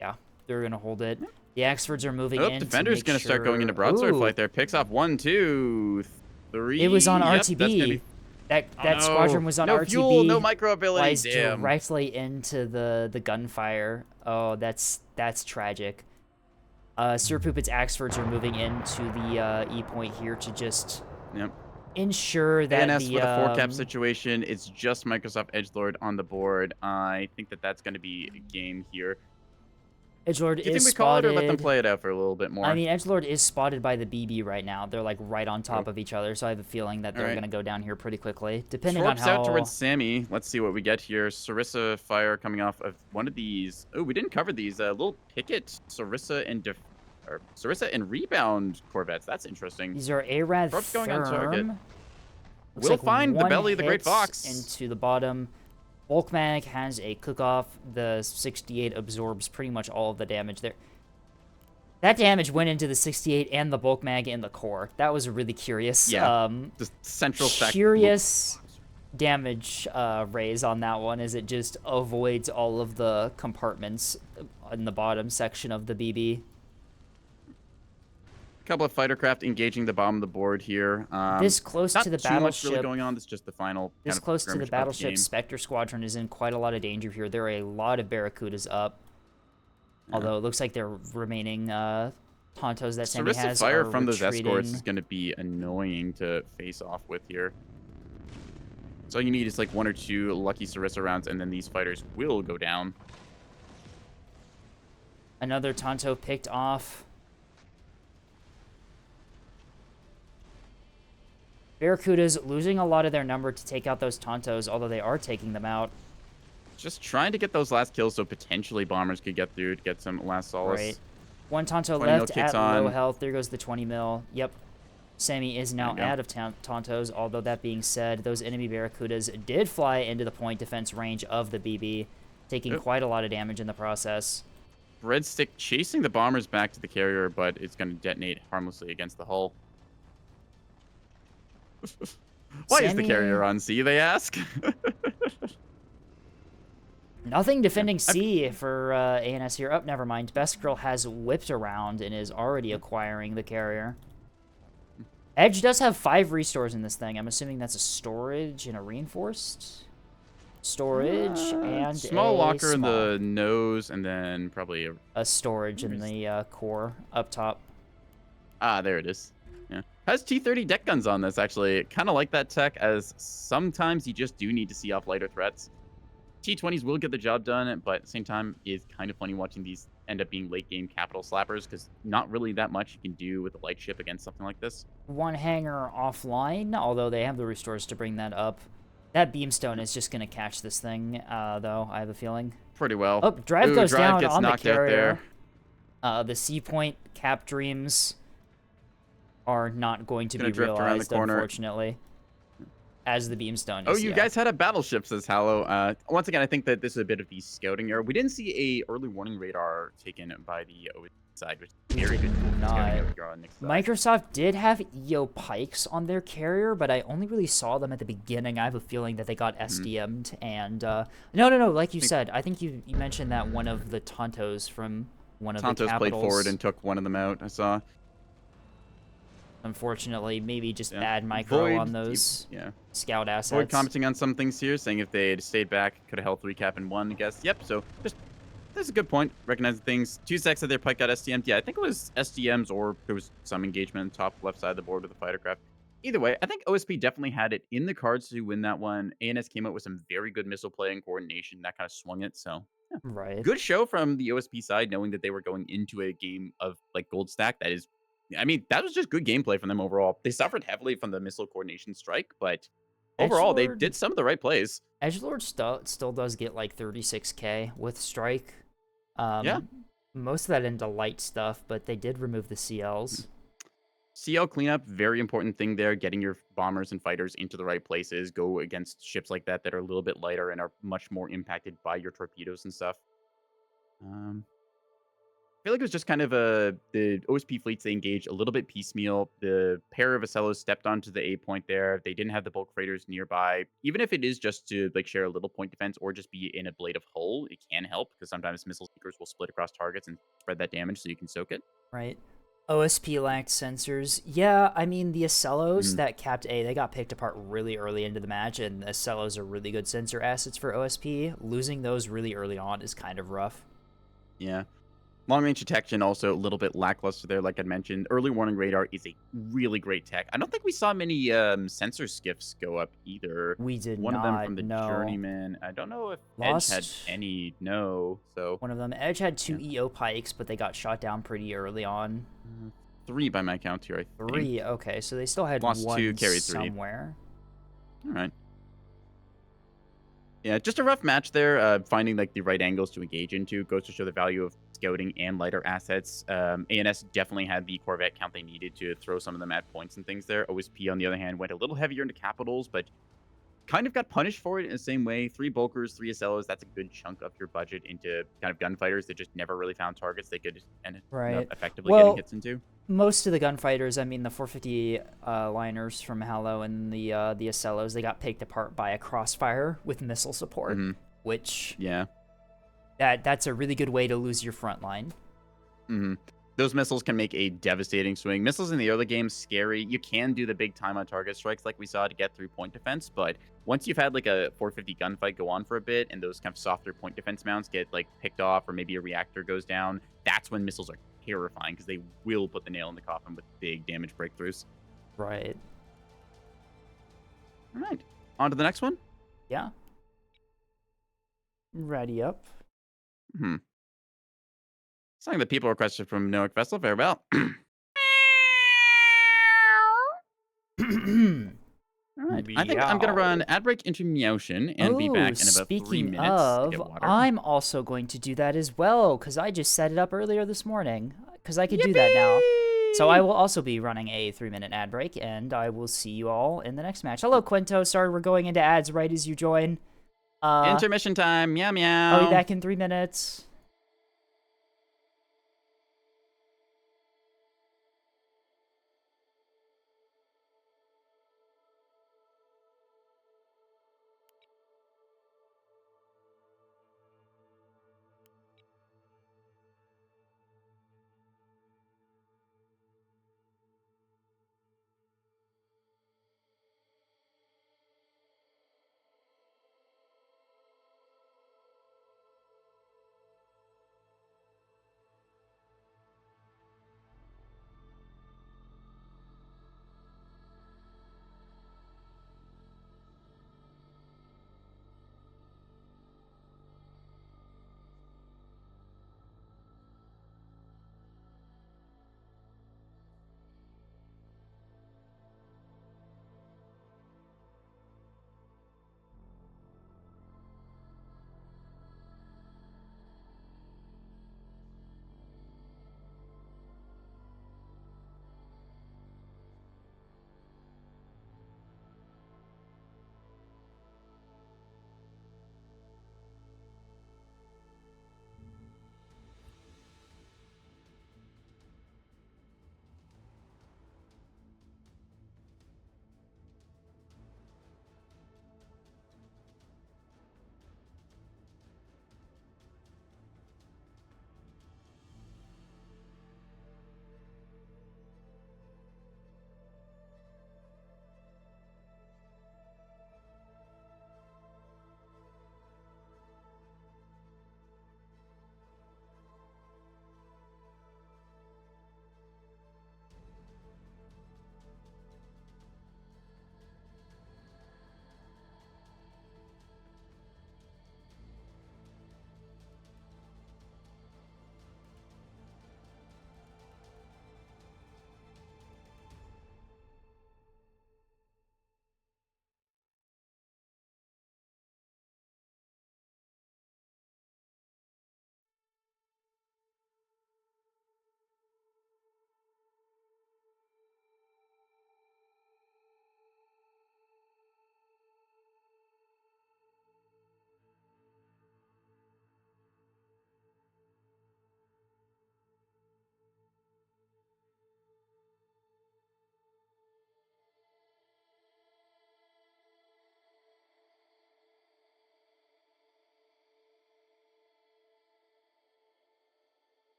yeah, they're going to hold it. The Axfords are moving in. Defender's going to start going into broadsword flight there. Picks off 1, 2, 3. It was on Yep, RTB. That squadron was on no RTB. Fuel, no micro ability. Flies Damn. directly into the gunfire. Oh, that's tragic. Sir Poopit's Axfords are moving into the E point here to just ensure that ANS with a 4-cap situation. It's just Microsoft Edgelord on the board. I think that's going to be a game here. Edgelord Do you is think we call it or let them spotted. play it out for a little bit more? I mean, Edgelord is spotted by the BB right now. They're like right on top of each other, so I have a feeling that they're going to go down here pretty quickly, depending on how. Out towards Sammy. Let's see what we get here. Sarissa fire coming off of one of these. Oh, we didn't cover these. Little Picket, Sarissa, and Rebound Corvettes. That's interesting. These are Arad Thorpe's going on target. Looks We'll like find the one belly of the Great hit Fox. into the bottom. Bulkmag has a cook-off. The 68 absorbs pretty much all of the damage there. That damage went into the 68 and the Bulkmag in the core. That was really curious. Yeah, the central stack. Curious damage raise on that one as it just avoids all of the compartments in the bottom section of the BB. A couple of fighter craft engaging the bottom of the board here. This close to the not too battleship. much really going on. This is just the final. This close to the battleship, Spectre Squadron is in quite a lot of danger here. There are a lot of Barracudas up. Although it looks like their remaining Tontos that Sammy has fire are from those retreating. escorts is going to be annoying to face off with here. So all you need is like 1 or 2 lucky Sarissa rounds, and then these fighters will go down. Another Tonto picked off. Barracudas losing a lot of their number to take out those Tontos, although they are taking them out. Just trying to get those last kills so potentially bombers could get through to get some last solace. Right. One Tonto 20 mil left kicks at low on. health. There goes the 20 mil. Yep. Sammy is now out of Tontos, although that being said, those enemy Barracudas did fly into the point defense range of the BB, taking quite a lot of damage in the process. Breadstick chasing the bombers back to the carrier, but it's going to detonate harmlessly against the hull. Why is the carrier on C, they ask? Nothing defending C for ANS here. Oh, never mind. Best Girl has whipped around and is already acquiring the carrier. Edge does have 5 restores in this thing. I'm assuming that's a storage and a reinforced? Storage and small locker in the nose, and then probably a storage in the core up top. Ah, there it is. Yeah. Has T-30 deck guns on this, actually. Kind of like that tech, as sometimes you just do need to see off lighter threats. T-20s will get the job done, but at the same time, it's kind of funny watching these end up being late-game capital slappers, because not really that much you can do with a light ship against something like this. One hangar offline, although they have the restores to bring that up. That beamstone is just going to catch this thing, though, I have a feeling. Pretty well. Oh, Drive goes down gets on the knocked out carrier. there. The C point cap dreams are not going to be drift around the realized, corner. unfortunately. as the Beamstone Oh, is, you yeah. guys had a battleship, says Hallow. Once again, I think that this is a bit of the scouting error. We didn't see a early warning radar taken by the OSP side, which is very good tool for scouting out here on Nick's side. Microsoft did have EO Pikes on their carrier, but I only really saw them at the beginning. I have a feeling that they got SDM'd, and no, like you said, I think you mentioned that one of the Tontos from one of the Tontos capitals played forward and took one of them out, I saw. Unfortunately, maybe just Yeah. bad micro Void, on those scout assets. Void commenting on some things here, saying if they had stayed back, could have held 3-cap in one, I guess. Yep, so just that's a good point. Recognizing things. 2 secs that their Pike got SDM'd. Yeah, I think it was SDMs or there was some engagement on the top left side of the board with the fighter craft. Either way, I think OSP definitely had it in the cards to win that one. ANS came out with some very good missile play and coordination. That kind of swung it. So, yeah. Right. Good show from the OSP side, knowing that they were going into a game of like gold stack. That is, I mean, that was just good gameplay from them overall. They suffered heavily from the missile coordination strike, but overall, they did some of the right plays. Edgelord still does get like 36k with strike. Yeah. Most of that into light stuff, but they did remove the CLs. CL cleanup, very important thing there. Getting your bombers and fighters into the right places. Go against ships like that that are a little bit lighter and are much more impacted by your torpedoes and stuff. I feel like it was just kind of the OSP fleets, they engaged a little bit piecemeal. The pair of Acellos stepped onto the A point there. They didn't have the bulk freighters nearby. Even if it is just to like share a little point defense or just be in a blade of hull, it can help because sometimes missile seekers will split across targets and spread that damage so you can soak it. Right. OSP lacked sensors. Yeah, I mean, the Acellos that capped A, they got picked apart really early into the match, and the Acellos are really good sensor assets for OSP. Losing those really early on is kind of rough. Yeah. Long-range detection also a little bit lackluster there, like I mentioned. Early warning radar is a really great tech. I don't think we saw many sensor skiffs go up either. We did One not, of them from the no. Journeyman. I don't know if Lost Edge had any. No, so one of them. Edge had 2 EO pikes, but they got shot down pretty early on. 3 by my count here, I think. 3, okay, so they still had Lost one 2, carried 3. somewhere. All right. Yeah, just a rough match there. Finding like the right angles to engage into goes to show the value of scouting and lighter assets. ANS definitely had the Corvette count they needed to throw some of them at points and things there. OSP, on the other hand, went a little heavier into capitals, but kind of got punished for it in the same way. 3 bulkers, 3 Acellos, that's a good chunk of your budget into kind of gunfighters that just never really found targets they could end up effectively getting hits into. Most of the gunfighters, I mean, the 450 liners from Hallow and the Acellos, they got picked apart by a crossfire with missile support, which that's a really good way to lose your front line. Those missiles can make a devastating swing. Missiles in the early game, scary. You can do the big time on target strikes like we saw to get through point defense, but once you've had like a 450 gunfight go on for a bit and those kind of softer point defense mounts get like picked off or maybe a reactor goes down, that's when missiles are terrifying because they will put the nail in the coffin with big damage breakthroughs. Right. All right. On to the next one? Yeah. Ready up. Something that people requested from Noak Vessel. Very well. All right. I think I'm going to run ad break into Meowshin and be back in about 3 minutes to get water. I'm also going to do that as well because I just set it up earlier this morning because I could do that now. So I will also be running a 3-minute ad break, and I will see you all in the next match. Hello, Quinto. Sorry, we're going into ads right as you join. Intermission time. Meow, meow. I'll be back in 3 minutes.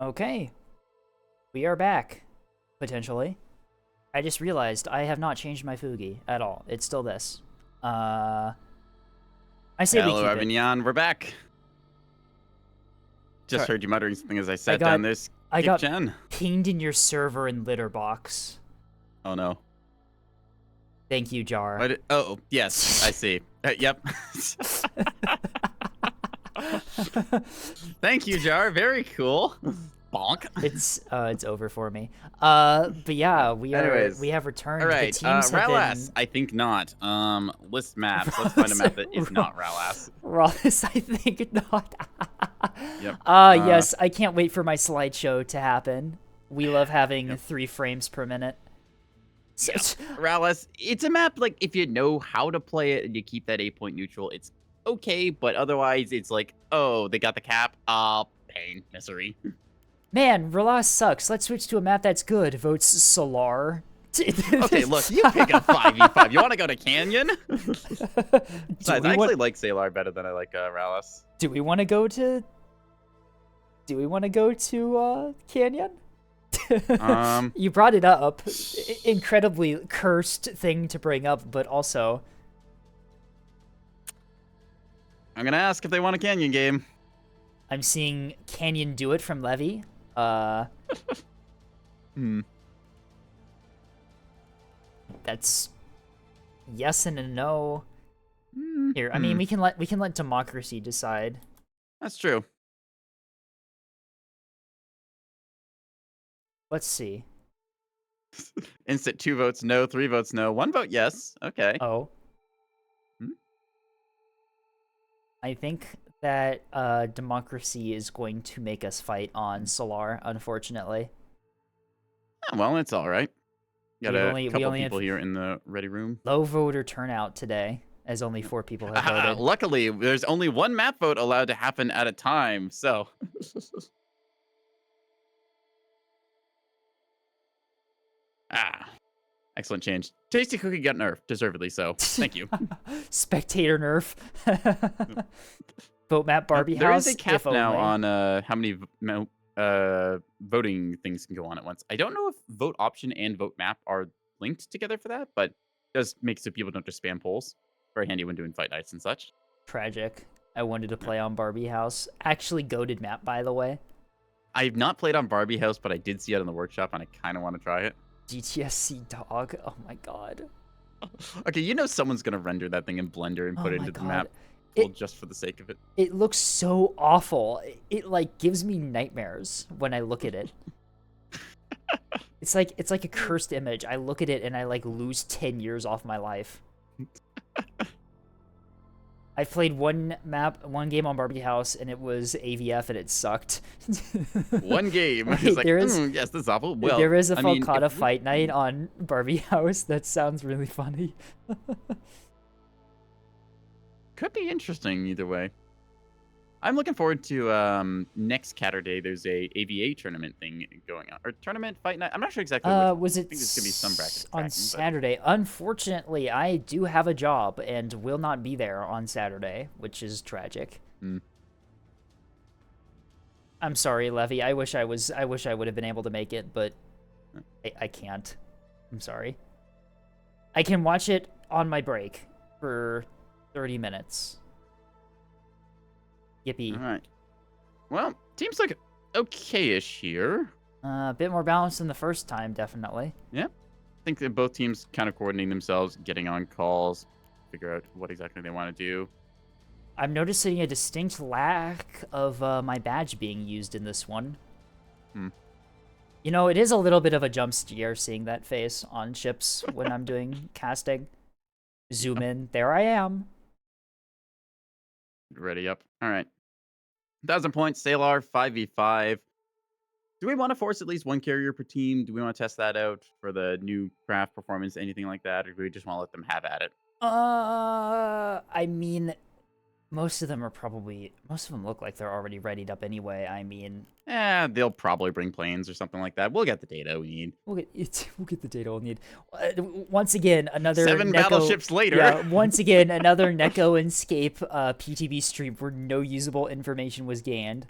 Okay. We are back, potentially. I just realized I have not changed my Fugi at all. It's still this. I say we Hello, keep it. Avignon. We're back. Just Sorry. heard you muttering something as I sat down this. I got Gen. pinged in your server in litter box. Oh no. Thank you, Jar. Oh yes, I see. Yep. Thank you, Jar. Very cool. Bonk. It's over for me. But yeah, we have returned. All right. The teams have Ralas, been... I think not. List maps. Let's find a map that is not Ralas. Ralas, I think not. Yep. Yes, I can't wait for my slideshow to happen. We love having 3 frames per minute. So, Ralas, it's a map, like, if you know how to play it and you keep that 8-point neutral, it's okay, but otherwise it's like, oh, they got the cap. Pain, misery. Man, Ralas sucks. Let's switch to a map that's good. Votes Solar. Okay, look, you pick a 5v5. You want to go to Canyon? Besides, I actually like Salar better than I like Ralas. Do we want to go to... Canyon? You brought it up. Incredibly cursed thing to bring up, but also... I'm going to ask if they want a Canyon game. I'm seeing Canyon do it from Levy. That's yes and a no. Here, I mean, we can let democracy decide. That's true. Let's see. Instant 2 votes no, 3 votes no, 1 vote yes. Okay. Oh. I think that democracy is going to make us fight on Solar, unfortunately. Yeah, well, it's all right. Got a couple have people here in the ready room. Low voter turnout today, as only 4 people have voted. Luckily, there's only 1 map vote allowed to happen at a time, so... Excellent change. Tasty Cookie got nerfed, deservedly so. Thank you. Spectator nerf. Vote map Barbie there house. There is a cap now on how many voting things can go on at once. I don't know if vote option and vote map are linked together for that, but it does make so people don't just spam polls. Very handy when doing fight nights and such. Tragic. I wanted to play on Barbie house. Actually goated map, by the way. I've not played on Barbie house, but I did see it in the workshop, and I kind of want to try it. GTSC dog. Oh my god. Okay, you know someone's gonna render that thing in Blender and put it into the map just for the sake of it. It looks so awful. It like gives me nightmares when I look at it. It's like a cursed image. I look at it and I like lose 10 years off my life. I played one game on Barbie House, and it was AVF, and it sucked. One game. It's like, yes, this is awful. Well, there is a Falcata fight night on Barbie House. That sounds really funny. Could be interesting either way. I'm looking forward to next Saturday. There's a AVA tournament thing going on, or tournament fight night. I'm not sure exactly. Was it? I think there's gonna be some brackets on Saturday. Unfortunately, I do have a job and will not be there on Saturday, which is tragic. I'm sorry, Levy. I wish I would have been able to make it, but I can't. I'm sorry. I can watch it on my break for 30 minutes. Yippee. All right. Well, teams look okay-ish here. A bit more balanced than the first time, definitely. Yeah. I think that both teams kind of coordinating themselves, getting on calls, figure out what exactly they want to do. I'm noticing a distinct lack of my badge being used in this one. You know, it is a little bit of a jump scare seeing that face on ships when I'm doing casting. Zoom in. There I am. Ready up. All right. 1,000 points, Salar, 5v5. Do we want to force at least 1 carrier per team? Do we want to test that out for the new craft performance, anything like that? Or do we just want to let them have at it? I mean, most of them look like they're already readied up anyway. I mean... they'll probably bring planes or something like that. We'll get the data we need. We'll get the data we'll need. Once again, another 7 battleships later. Yeah, once again, another Neko Escape PTB stream where no usable information was gained.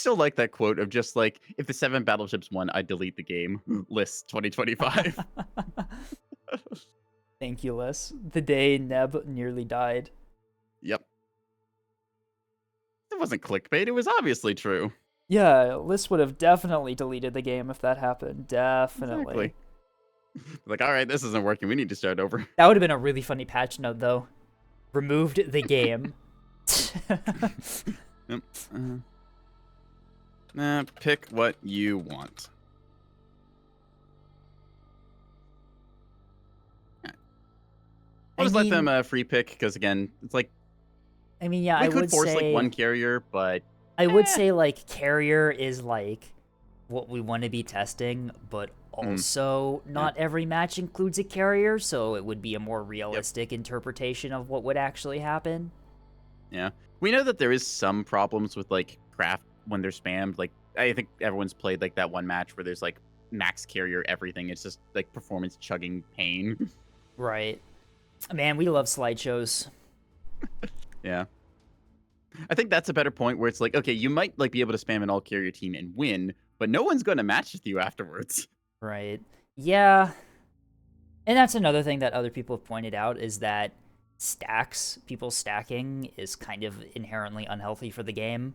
still like that quote of just like, if the 7 battleships won, I'd delete the game. List 2025. Thank you, Liz. The day Neb nearly died. Yep. It wasn't clickbait. It was obviously true. Yeah, Liz would have definitely deleted the game if that happened. Definitely. Exactly. Like, all right, this isn't working. We need to start over. That would have been a really funny patch note, though. Removed the game. Yep. Pick what you want. I'll just let them free pick, because again, it's like, I mean, yeah, we I could would force say like one carrier, but I would say like carrier is like what we want to be testing, but also not every match includes a carrier, so it would be a more realistic interpretation of what would actually happen. Yeah. We know that there is some problems with like craft when they're spammed. Like, I think everyone's played like that one match where there's like max carrier everything. It's just like performance chugging pain. Right. Man, we love slideshows. Yeah. I think that's a better point where it's like, okay, you might like be able to spam an all carrier team and win, but no one's going to match with you afterwards. Right. Yeah. And that's another thing that other people have pointed out is that people stacking is kind of inherently unhealthy for the game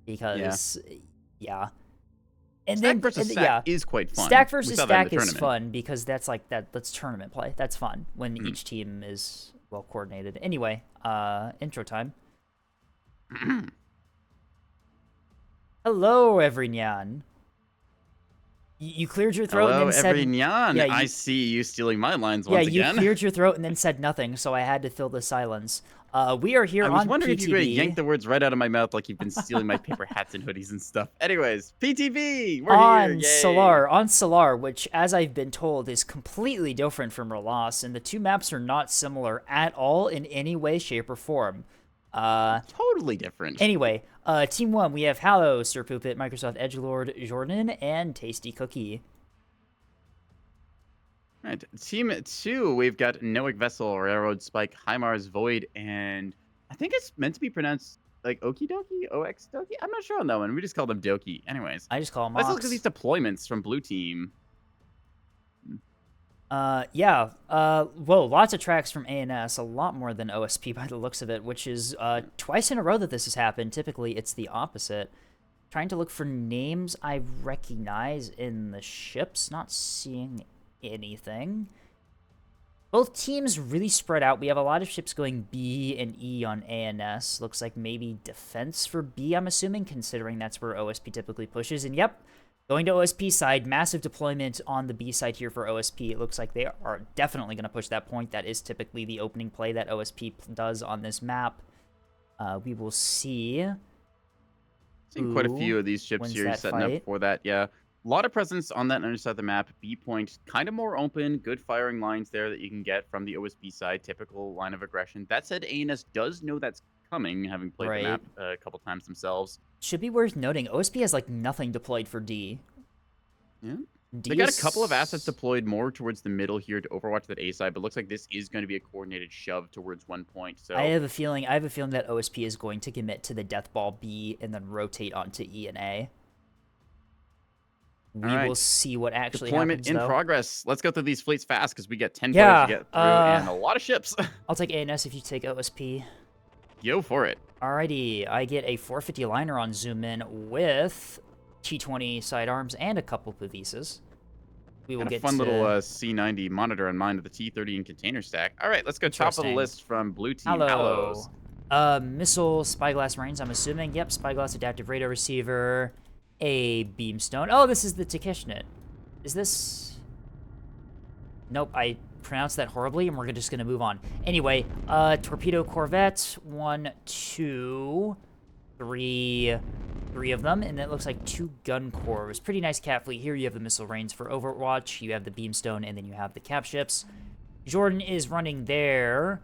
because yeah. And Stack then versus stack is quite fun. Stack versus stack is fun because that's like that's tournament play. That's fun when each team is well coordinated. Anyway, intro time. Hello, Everignan. You cleared your throat and then said... Everignan. Yeah, I see you stealing my lines once again. Yeah, you cleared your throat and then said nothing, so I had to fill the silence. We are here on PTB. I was wondering PTB. if you could yank the words right out of my mouth like you've been stealing my paper hats and hoodies and stuff. Anyways, PTB! We're on here! Solar, on Solar, which, as I've been told, is completely different from Relas, and the two maps are not similar at all in any way, shape, or form. Totally different. Anyway, Team 1, we have Hallow, Sir Poopit, Microsoft Edgelord, Jordan, and Tasty Cookie. All right, Team 2, we've got Noik Vessel, Railroad Spike, Himars Void, and I think it's meant to be pronounced like Okie Dokie, OX Dokie? I'm not sure on that one. We just call them Dokie. Anyways. I just call them Let's look at these deployments from Blue Team. Yeah. Whoa, lots of tracks from ANS, a lot more than OSP by the looks of it, which is twice in a row that this has happened. Typically, it's the opposite. Trying to look for names I recognize in the ships, not seeing anything. Both teams really spread out. We have a lot of ships going B and E on ANS. Looks like maybe defense for B, I'm assuming, considering that's where OSP typically pushes. And yep, going to OSP side, massive deployment on the B side here for OSP. It looks like they are definitely going to push that point. That is typically the opening play that OSP does on this map. We will see. Seen quite a few of these ships here setting up for that. Yeah, a lot of presence on that underside of the map. B point, kind of more open. Good firing lines there that you can get from the OSP side. Typical line of aggression. That said, ANS does know that's coming, having played the map a couple times themselves. Should be worth noting, OSP has like nothing deployed for D. Yeah. They got a couple of assets deployed more towards the middle here to overwatch that A side, but looks like this is going to be a coordinated shove towards one point. So I have a feeling that OSP is going to commit to the death ball B and then rotate onto E and A. We will see what actually happens, Deployment in progress. Let's go through these fleets fast because we get 10 players to get through and a lot of ships. I'll take ANS if you take OSP. Go for it. Alrighty, I get a 450 liner on Zoom In with T20 sidearms and a couple Pavisas. We will get a fun little C90 monitor in mind with the T30 and container stack. All right, let's go top of the list from Blue Team. Hallows. Missile, Spyglass Range, I'm assuming. Yep, Spyglass Adaptive Radar Receiver, a Beamstone. Oh, this is the Takishnet. Is this... Nope, I pronounced that horribly, and we're just going to move on. Anyway, Torpedo Corvette, 1, 2, 3... 3 of them, and it looks like 2 gun cores. Pretty nice cat fleet here. You have the missile range for Overwatch, you have the Beamstone, and then you have the cap ships. Jordan is running there.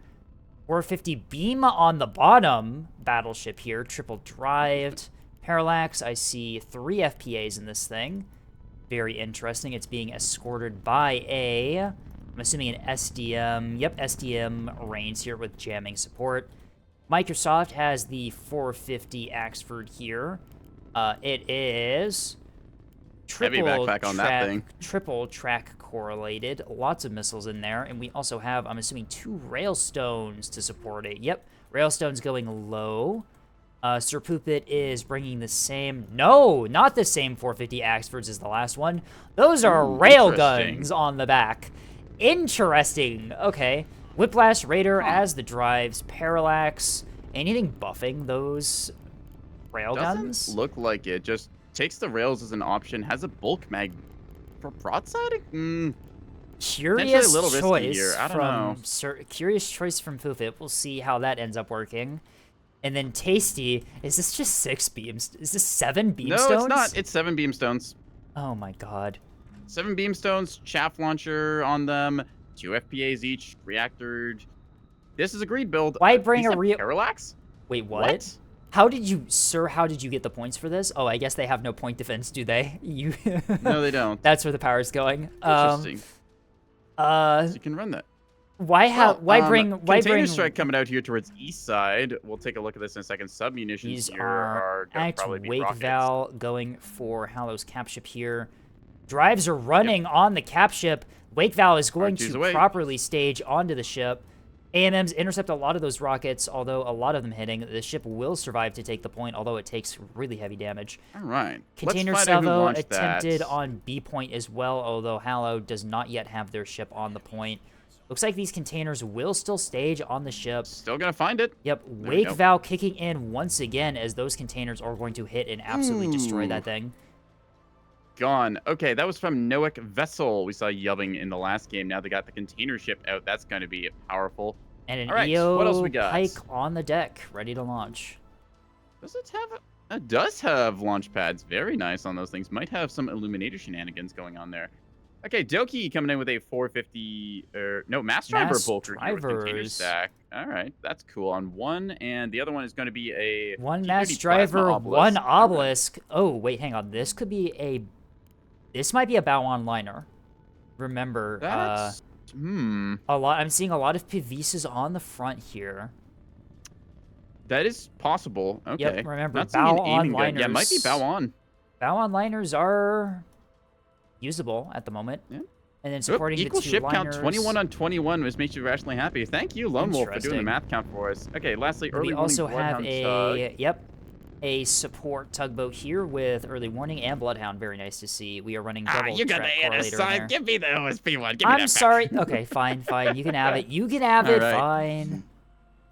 450 beam on the bottom battleship here, triple drived. Parallax, I see 3 FPAs in this thing. Very interesting. It's being escorted by I'm assuming an SDM. Yep, SDM range here with jamming support. Microsoft has the 450 Axford here. It is Heavy backpack on that thing. triple track correlated. Lots of missiles in there. And we also have, I'm assuming, 2 railstones to support it. Yep, railstones going low. Sir Poopit is bringing the same... No, not the same 450 Axfords as the last one. Those are rail guns on the back. Interesting. Okay. Whiplash Raider as the drives. Parallax. Anything buffing those rail guns? Doesn't look like it. Just takes the rails as an option. Has a bulk mag for broadsiding? Curious a little choice risky here. I don't know. Curious choice from Poopit. We'll see how that ends up working. And then Tasty, is this just 6 beams? Is this 7 beamstones? No, it's not. It's 7 beamstones. Oh my god. 7 beamstones, chaff launcher on them, 2 FPAs each, reactored. This is a greed build. Why bring a real parallax? Wait, what? How did you, sir? How did you get the points for this? Oh, I guess they have no point defense, do they? You. No, they don't. That's where the power's going. Interesting. So you can run that. Why bring container strike coming out here towards east side. We'll take a look at this in a second. Submunitions These here are gonna probably be Wake rockets. Val going for Hallow's cap ship here. Drives are running on the cap ship. Wake Val is going to properly stage onto the ship. AMMs intercept a lot of those rockets, although a lot of them hitting. The ship will survive to take the point, although it takes really heavy damage. All right. Container Salvo attempted on B point as well, although Hallow does not yet have their ship on the point. Looks like these containers will still stage on the ship. Still gonna find it. Yep, Wake Val kicking in once again as those containers are going to hit and absolutely destroy that thing. Gone. Okay, that was from Noek Vessel. We saw yubbing in the last game. Now they got the container ship out. That's going to be powerful. And an All right, EO what else we got? Pike on the deck, ready to launch. Does it have... It does have launch pads. Very nice on those things. Might have some Illuminator shenanigans going on there. Okay, Doki coming in with a 450... Mass Driver Bulker here with container stack. All right, that's cool on one. And the other one is going to be a... One Mass Driver, one Obelisk. Oh, wait, hang on. This could be a... This might be a bow-on liner. Remember, that's... a lot. I'm seeing a lot of Pivises on the front here. That is possible. Okay. Yep, remember, bow-on liners. Yeah, might be bow-on. Bow-on liners are usable at the moment. Yeah. And then supporting the 2 equal ship liners. count 21 on 21, which makes you rationally happy. Thank you, Lone Wolf, for doing the math count for us. Okay, lastly, early we also have tug. a support tugboat here with early warning and Bloodhound. Very nice to see. We are running double you got track the correlator in side. there. Give me the OSP one. Give me I'm that sorry. Okay, fine. You can have it. You can have it. Right. Fine.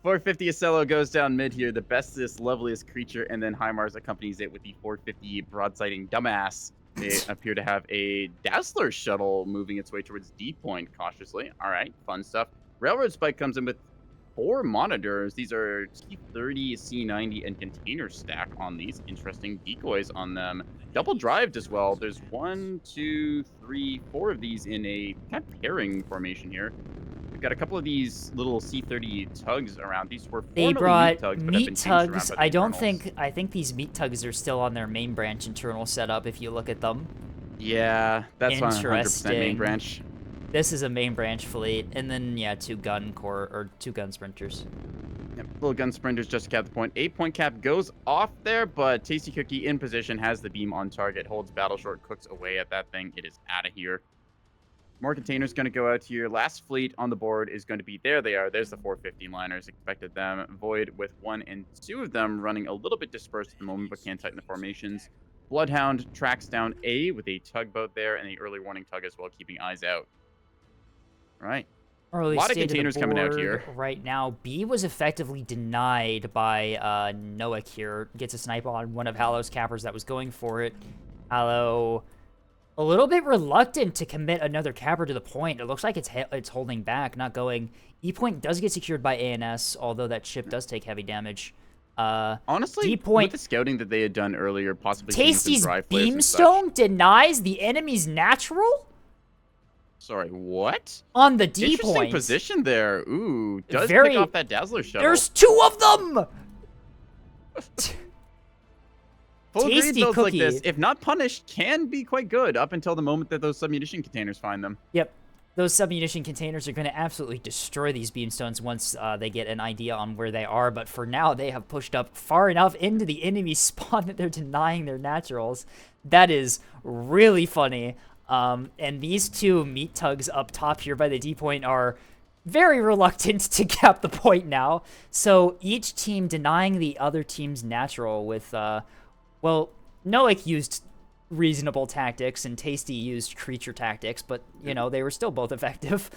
450 Acello goes down mid here. The bestest, loveliest creature, and then HIMARS accompanies it with the 450 broadsiding dumbass. They appear to have a Dazzler shuttle moving its way towards D point cautiously. All right, fun stuff. Railroad Spike comes in with 4 monitors. These are T30, C90, and container stack on these. Interesting decoys on them. Double drived as well. There's 1, 2, 3, 4 of these in a kind of pairing formation here. We've got a couple of these little C30 tugs around. These were they brought meat tugs. I think these meat tugs are still on their main branch internal setup. If you look at them. Yeah, that's 100% main branch. This is a main branch fleet, and then 2 gun sprinters. Yep, little gun sprinters just to cap the point. 8-point cap goes off there, but Tasty Cookie in position, has the beam on target, holds battle short, cooks away at that thing. It is out of here. More containers going to go out here. Last fleet on the board is going to be, there they are. There's the 450 liners. Expected them. Void with 1 and 2 of them running a little bit dispersed at the moment, but can tighten the formations. Bloodhound tracks down A with a tugboat there, and the early warning tug as well, keeping eyes out. Right. A lot of containers coming out here. Right now, B was effectively denied by Noek here. Gets a snipe on one of Hallow's cappers that was going for it. Hallow, a little bit reluctant to commit another capper to the point. It looks like it's holding back, not going. E point does get secured by ANS, although that ship does take heavy damage. Honestly, with the scouting that they had done earlier, possibly Tasty's beamstone denies the enemy's natural. Sorry, what? On the D Interesting point. position there. Ooh, does pick off that Dazzler shuttle. There's 2 of them! Full greed builds like this, if not punished, can be quite good up until the moment that those submunition containers find them. Yep. those submunition containers are going to absolutely destroy these beamstones once they get an idea on where they are. But for now, they have pushed up far enough into the enemy spawn that they're denying their naturals. That is really funny. And these two meat tugs up top here by the D point are very reluctant to cap the point now. So each team denying the other team's natural with, well, Noik used reasonable tactics and Tasty used creature tactics, but, you know, they were still both effective.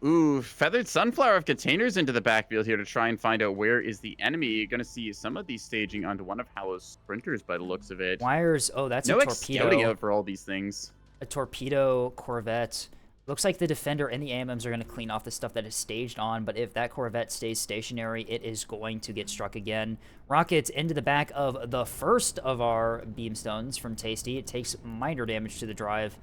Ooh, Feathered Sunflower of containers into the backfield here to try and find out where is the enemy. You're going to see some of these staging onto one of Hallow's sprinters by the looks of it. Wires, oh, that's a Noik torpedo. scouting out for all these things. A torpedo Corvette. Looks like the Defender and the AMMs are going to clean off the stuff that is staged on, but if that Corvette stays stationary, it is going to get struck again. Rockets into the back of the first of our beamstones from Tasty. It takes minor damage to the drive.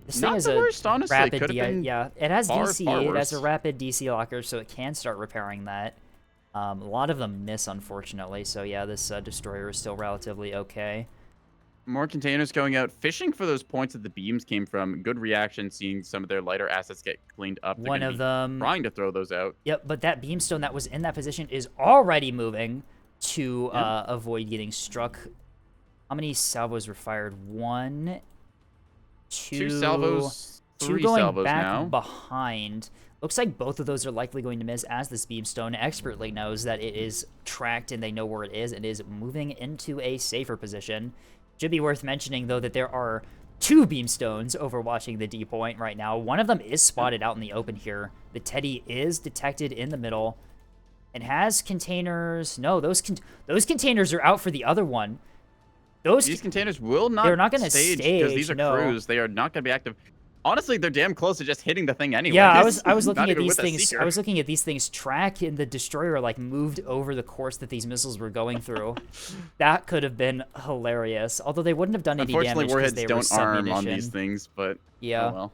This thing is the worst, honestly. rapid Yeah, it has far, DC. far It has a worse. rapid DC locker, so it can start repairing that. A lot of them miss, unfortunately, so yeah, this destroyer is still relatively okay. More containers going out, fishing for those points that the beams came from. Good reaction, seeing some of their lighter assets get cleaned up. They're One of them trying to throw those out. Yep, but that beamstone that was in that position is already moving to avoid getting struck. How many salvos were fired? One, two salvos, two three going salvos back now. behind. Looks like both of those are likely going to miss, as this beamstone expertly knows that it is tracked and they know where it is and is moving into a safer position. Should be worth mentioning, though, that there are two beamstones overwatching the D point right now. One of them is spotted out in the open here. The Teddy is detected in the middle and has containers. No, those containers are out for the other one. These containers will not, they're not gonna stage because these are crews. They are not going to be active. Honestly, they're damn close to just hitting the thing anyway. Yeah, I was looking Not at even these with a things. seeker. I was looking at these things track, and the destroyer like moved over the course that these missiles were going through. That could have been hilarious. Although they wouldn't have done any damage Unfortunately, because warheads they were don't arm on submunition. these things, but Yeah. oh well.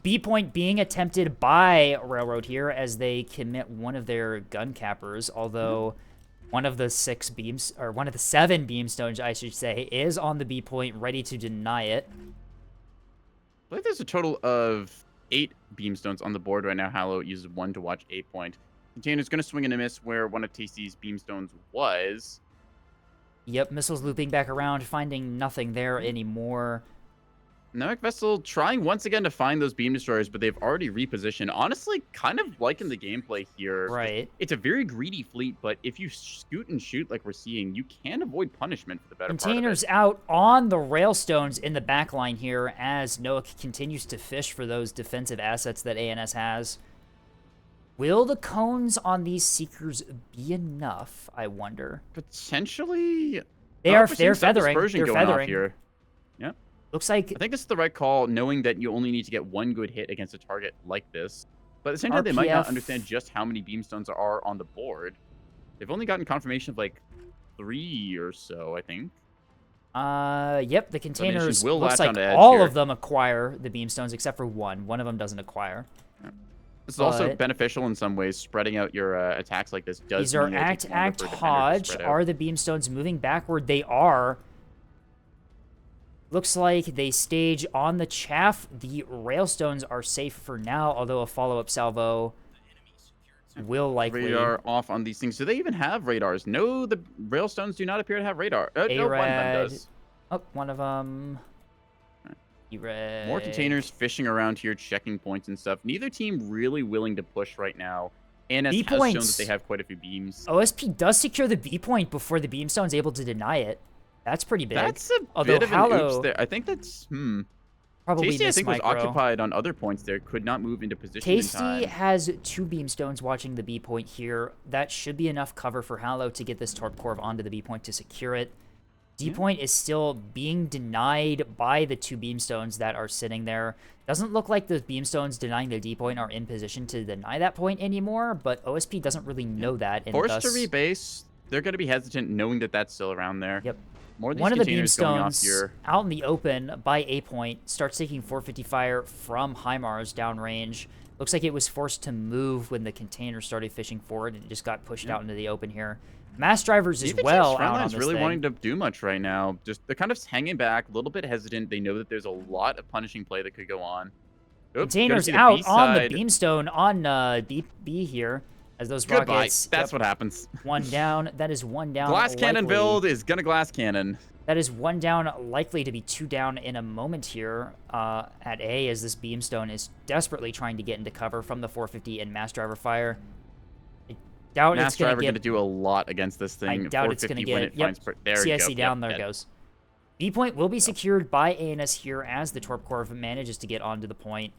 B point being attempted by Railroad here as they commit one of their gun cappers, although one of the 7 beamstones, I should say, is on the B point ready to deny it. I believe there's a total of 8 beamstones on the board right now. Hallow uses 1 to watch 8 point. Container's going to swing and a miss where one of Tasty's beamstones was. Yep, missiles looping back around, finding nothing there anymore. Namek Vessel trying once again to find those beam destroyers, but they've already repositioned. Honestly, kind of liking the gameplay here. Right. It's a very greedy fleet, but if you scoot and shoot like we're seeing, you can avoid punishment for the better Containers part of out on the railstones in the back line here as Noak continues to fish for those defensive assets that ANS has. Will the cones on these Seekers be enough, I wonder? it. Potentially... They're seeing some feathering. dispersion They're going off feathering. here. Yeah. Looks like I think this is the right call, knowing that you only need to get 1 good hit against a target like this. But at the same time, they might not RPF. understand just how many beamstones are on the board. They've only gotten confirmation of like 3 or so, I think. Yep, the containers will looks latch like onto edge all here. of them acquire the beamstones except for one. One of them doesn't acquire. This is also But- beneficial in some ways. Spreading out your attacks like this does These are mean that it takes longer act, for a defender to hodge. spread out. Are the beamstones moving backward? They are. Looks like they stage on the chaff. The railstones are safe for now, although a follow-up salvo will likely... Radar off on these things. Do they even have radars? No, the railstones do not appear to have radar. No, one of them A-Rad. does. Oh, one of them. E-Rad. More containers fishing around here, checking points and stuff. Neither team really willing to push right now. ANS B has shown points. that they have quite a few beams. OSP does secure the B point before the beamstone's able to deny it. That's pretty big. That's a Although bit of an Hallow oops there. I think that's probably Tasty, I missed think, was micro. occupied on other points there. Could not move into position in Tasty time. has 2 beamstones watching the B point here. That should be enough cover for Hallow to get this Torp Corv onto the B point to secure it. D point is still being denied by the 2 beamstones that are sitting there. Doesn't look like the beamstones denying the D point are in position to deny that point anymore, but OSP doesn't really know that. And Forced to thus, rebase. They're going to be hesitant knowing that that's still around there. Yep. More of these One of the containers going off beamstones here. out in the open by A point starts taking 450 fire from HIMARS downrange. Looks like it was forced to move when the container started fishing forward and it just got pushed out into the open here. Mass drivers as Neither well team's out on frontline's this really thing. wanting to do much right now. Just they're kind of hanging back, a little bit hesitant. They know that there's a lot of punishing play that could go on. Oops, Containers out on the beamstone on B here. As those rockets. That's what happens. One down. That is one down. Glass cannon build is gonna glass cannon. That is one down, likely to be two down in a moment here at A, as this beamstone is desperately trying to get into cover from the 450 and mass driver fire. I doubt it's going to get... gonna do a lot against this thing. I doubt it's going to get... Yep, CSC down, there it goes. B point will be secured by ANS here as the Torp Corps manages to get onto the point.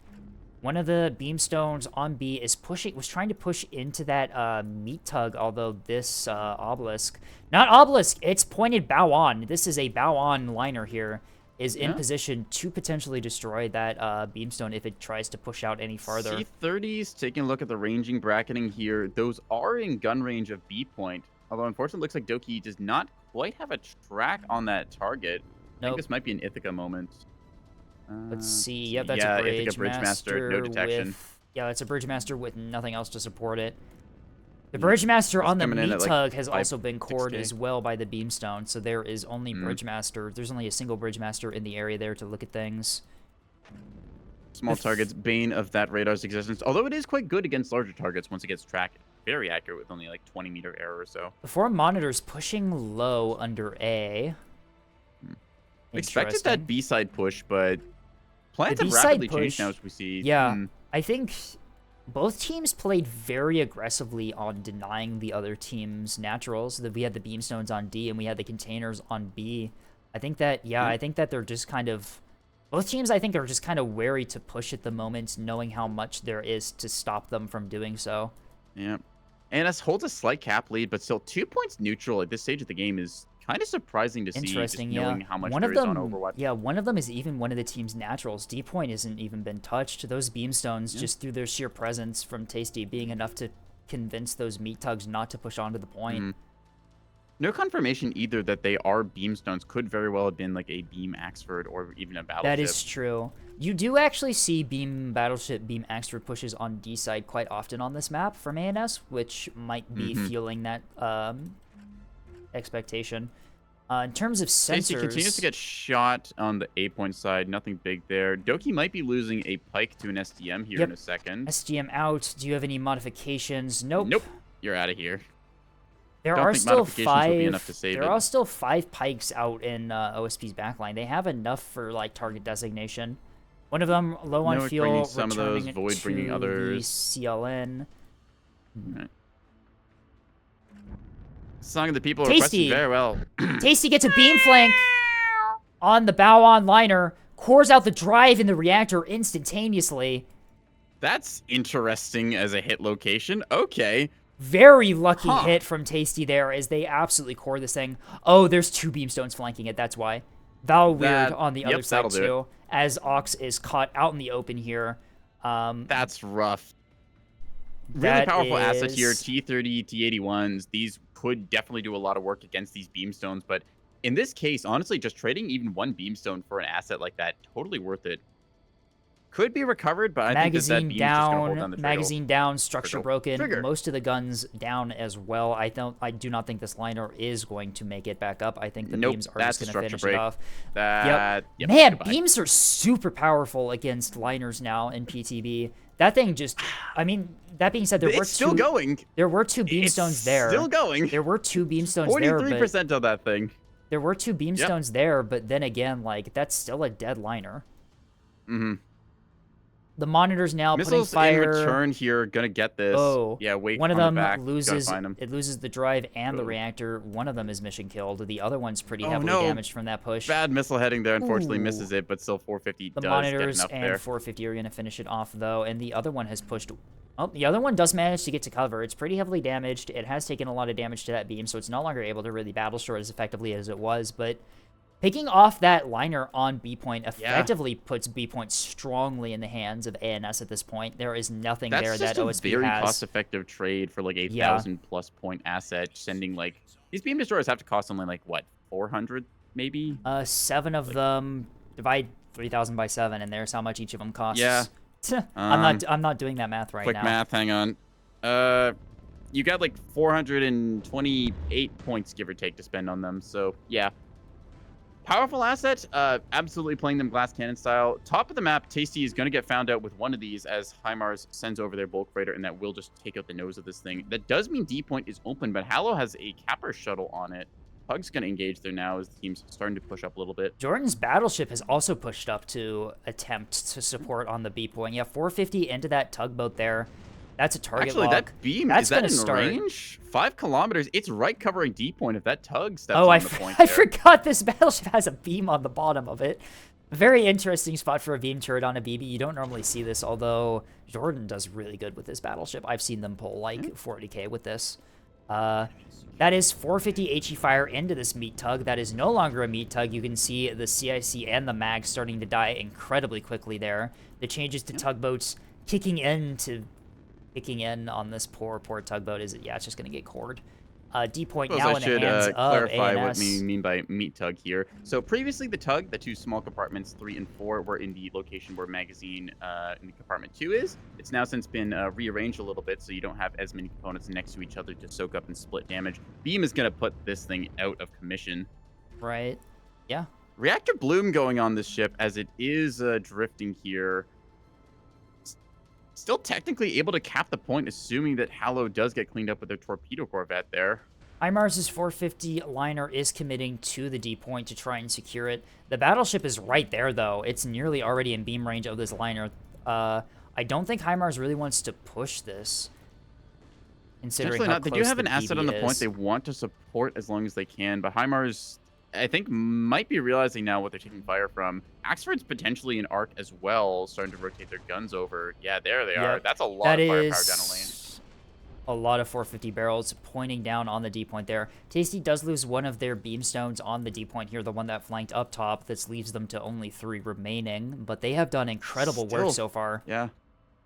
One of the beamstones on B was trying to push into that meat tug, although this obelisk, not obelisk, it's pointed bow on. This is a bow on liner here, is in position to potentially destroy that beamstone if it tries to push out any farther. C-30s, taking a look at the ranging bracketing here, those are in gun range of B point, although unfortunately it looks like Doki does not quite have a track on that target. I think this might be an Ithaca moment. Let's see. Yep, that's a bridge master. No detection. That's a bridge master with nothing else to support it. The bridge master on the meat tug has also been cored as well by the beamstone, so there is only bridge master. There's only a single bridge master in the area there to look at things. Small targets, bane of that radar's existence, although it is quite good against larger targets once it gets tracked. Very accurate with only like 20-meter error or so. The 4 monitors pushing low under A. Expected that B-side push, but plans have rapidly changed now as we see. Yeah, I think both teams played very aggressively on denying the other team's naturals. That we had the beamstones on D and we had the containers on B. I think that, I think that they're just kind of... Both teams, I think, are just kind of wary to push at the moment, knowing how much there is to stop them from doing so. Yeah. ANS holds a slight cap lead, but still 2 points neutral at this stage of the game is kind of surprising to see, just knowing how much there is on Overwatch. Yeah, one of them is even one of the team's naturals. D point hasn't even been touched. Those beamstones, just through their sheer presence from Tasty, being enough to convince those meat tugs not to push onto the point. No confirmation either that they are beamstones. Could very well have been like a beam Axford or even a battleship. That is true. You do actually see beam battleship, beam Axford pushes on D side quite often on this map from ANS, which might be fueling that expectation. In terms of sensors... Tasty continues to get shot on the A point side. Nothing big there. Doki might be losing a pike to an SDM here in a second. SDM out. Do you have any modifications? Nope. Nope. You're out of here. There are still 5. There are still 5 pikes out in OSP's backline. They have enough for like target designation. One of them low on fuel, some of those, Void bringing others. CLN. Right. Song of the people requested very well. Tasty gets a beam flank on the bow on liner, cores out the drive in the reactor instantaneously. That's interesting as a hit location. Okay. Very lucky hit from Tasty there as they absolutely core this thing. Oh, there's 2 beamstones flanking it. That's why. Val Weird on the other side too, as Ox is caught out in the open here. That's rough. Really powerful assets here. T30, T81s. These could definitely do a lot of work against these beamstones, but in this case, honestly, just trading even 1 beamstone for an asset like that, totally worth it. Could be recovered, but I think that beam's just gonna hold down the magazine down, structure broken, most of the guns down as well. I do not think this liner is going to make it back up. I think the beams are just going to finish it off. Man, beams are super powerful against liners now in PTB. That thing just, I mean, that being said, there were still going. There were 2 beamstones there. Still going. There were 2 beamstones there. 43% of that thing. There were 2 beamstones there, but then again, like, that's still a dead liner. The monitors now putting fire. Missiles in return here, gonna get this. Oh, yeah, wait. One of them loses. It loses the drive and the reactor. One of them is mission killed. The other one's pretty heavily damaged from that push. Bad missile heading there. Unfortunately, misses it, but still 450 the does monitors get enough and there. 450 are gonna finish it off though, and the other one has pushed. Oh, the other one does manage to get to cover. It's pretty heavily damaged. It has taken a lot of damage to that beam, so it's no longer able to really battle short as effectively as it was, but. Picking off that liner on B point effectively puts B point strongly in the hands of ANS at this point. There is nothing there that OSP has. That's a very cost-effective trade for like a 1,000+ point asset. Sending like these beam destroyers have to cost only like what 400 maybe. 7 of them divide 3,000 by 7, and there's how much each of them costs. Yeah. I'm not doing that math right now. Quick math. Hang on. You got like 428 points give or take to spend on them. So yeah. Powerful asset, absolutely playing them glass cannon style. Top of the map, Tasty is going to get found out with one of these as HIMARS sends over their bulk freighter, and that will just take out the nose of this thing. That does mean D point is open, but Hallow has a capper shuttle on it. Pug's going to engage there now as the team's starting to push up a little bit. Jordan's battleship has also pushed up to attempt to support on the B point. Yeah, 450 into that tugboat there. That's a target Actually, lock. that beam, That's is that in start. range? 5 kilometers. It's right covering D point if that tug steps Oh, on the point I there. forgot this battleship has a beam on the bottom of it. Very interesting spot for a beam turret on a BB. You don't normally see this, although Jordan does really good with this battleship. I've seen them pull like 40k with this. That is 450 HE fire into this meat tug. That is no longer a meat tug. You can see the CIC and the mag starting to die incredibly quickly there. The changes to tugboats kicking in on this poor tugboat is, yeah, it's just going to get cored. D point now in the hands of clarify ANS. what we mean by meat tug here. So previously the tug, the two small compartments 3 and 4 were in the location where magazine in compartment 2 is. It's now since been rearranged a little bit so you don't have as many components next to each other to soak up and split damage. Beam is going to put this thing out of commission. Right. Yeah. Reactor bloom going on this ship as it is drifting here. Still technically able to cap the point, assuming that Hallow does get cleaned up with their torpedo corvette there. HIMARS' 450 liner is committing to the D point to try and secure it. The battleship is right there, though. It's nearly already in beam range of this liner. I don't think HIMARS really wants to push this, considering how not. They do close have the an asset BB on the point is. they want to support as long as they can, but HIMARS, I think, might be realizing now what they're taking fire from. Axford's potentially an arc as well, starting to rotate their guns over. Yeah, there they are. That's a lot of firepower down the lane. A lot of 450 barrels pointing down on the D point there. Tasty does lose one of their beamstones on the D point here, the one that flanked up top. This leaves them to only 3 remaining, but they have done incredible work so far. Yeah.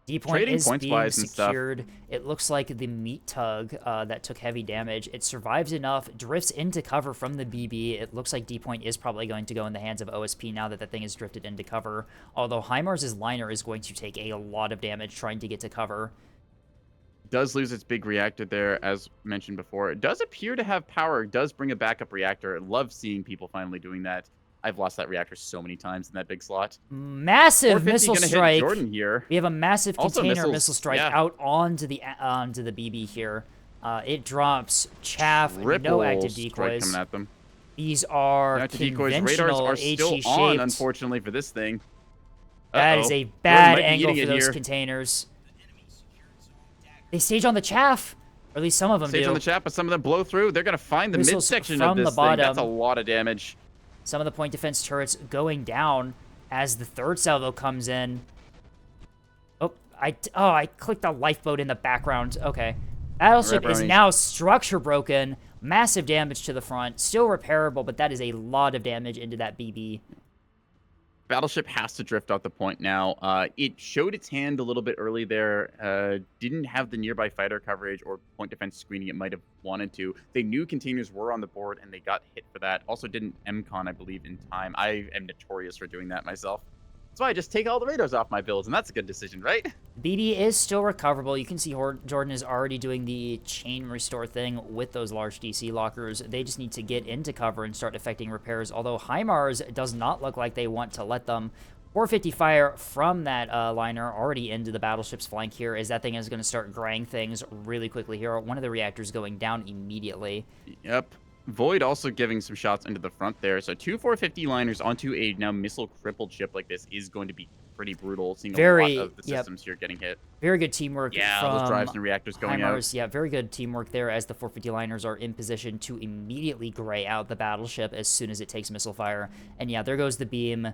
D point is being and stuff. secured. It looks like the meat tug that took heavy damage. It survives enough, drifts into cover from the BB. It looks like D point is probably going to go in the hands of OSP now that the thing is drifted into cover. Although HIMARS' liner is going to take a lot of damage trying to get to cover. Does lose its big reactor there, as mentioned before. It does appear to have power. It does bring a backup reactor. Love seeing people finally doing that. I've lost that reactor so many times in that big slot. Massive missile strike. Jordan here. We have a massive Also container missile strike out onto the BB here. It drops chaff, no active decoys. Coming at them. These are conventional radars are still HE-shaped. on, unfortunately, for this thing. That is a bad angle for those containers. They stage on the chaff, or at least some of them Stage do. on the chaff, but some of them blow through. They're going to find the midsection of this thing. That's a lot of damage. Some of the point defense turrets going down as the third salvo comes in. Oh, I clicked the lifeboat in the background. Okay. Battleship is now structure broken. Massive damage to the front. Still repairable, but that is a lot of damage into that BB. Battleship has to drift off the point now. It showed its hand a little bit early there. Didn't have the nearby fighter coverage or point defense screening it might have wanted to. They knew containers were on the board, and they got hit for that. Also didn't MCON, I believe, in time. I am notorious for doing that myself. That's why I just take all the radars off my builds, and that's a good decision, right? BB is still recoverable. You can see Jordan is already doing the chain restore thing with those large DC lockers. They just need to get into cover and start effecting repairs, although HIMARS does not look like they want to let them. 450 fire from that liner already into the battleship's flank here, as that thing is going to start graying things really quickly here. One of the reactors going down immediately. Yep. Void also giving some shots into the front there. So 2 450 liners onto a now missile crippled ship like this is going to be pretty brutal. Seeing a lot of the systems here getting hit. Very good teamwork. Yeah, from those drives and reactors going out. Yeah, very good teamwork there as the 450 liners are in position to immediately gray out the battleship as soon as it takes missile fire. And yeah, there goes the beam.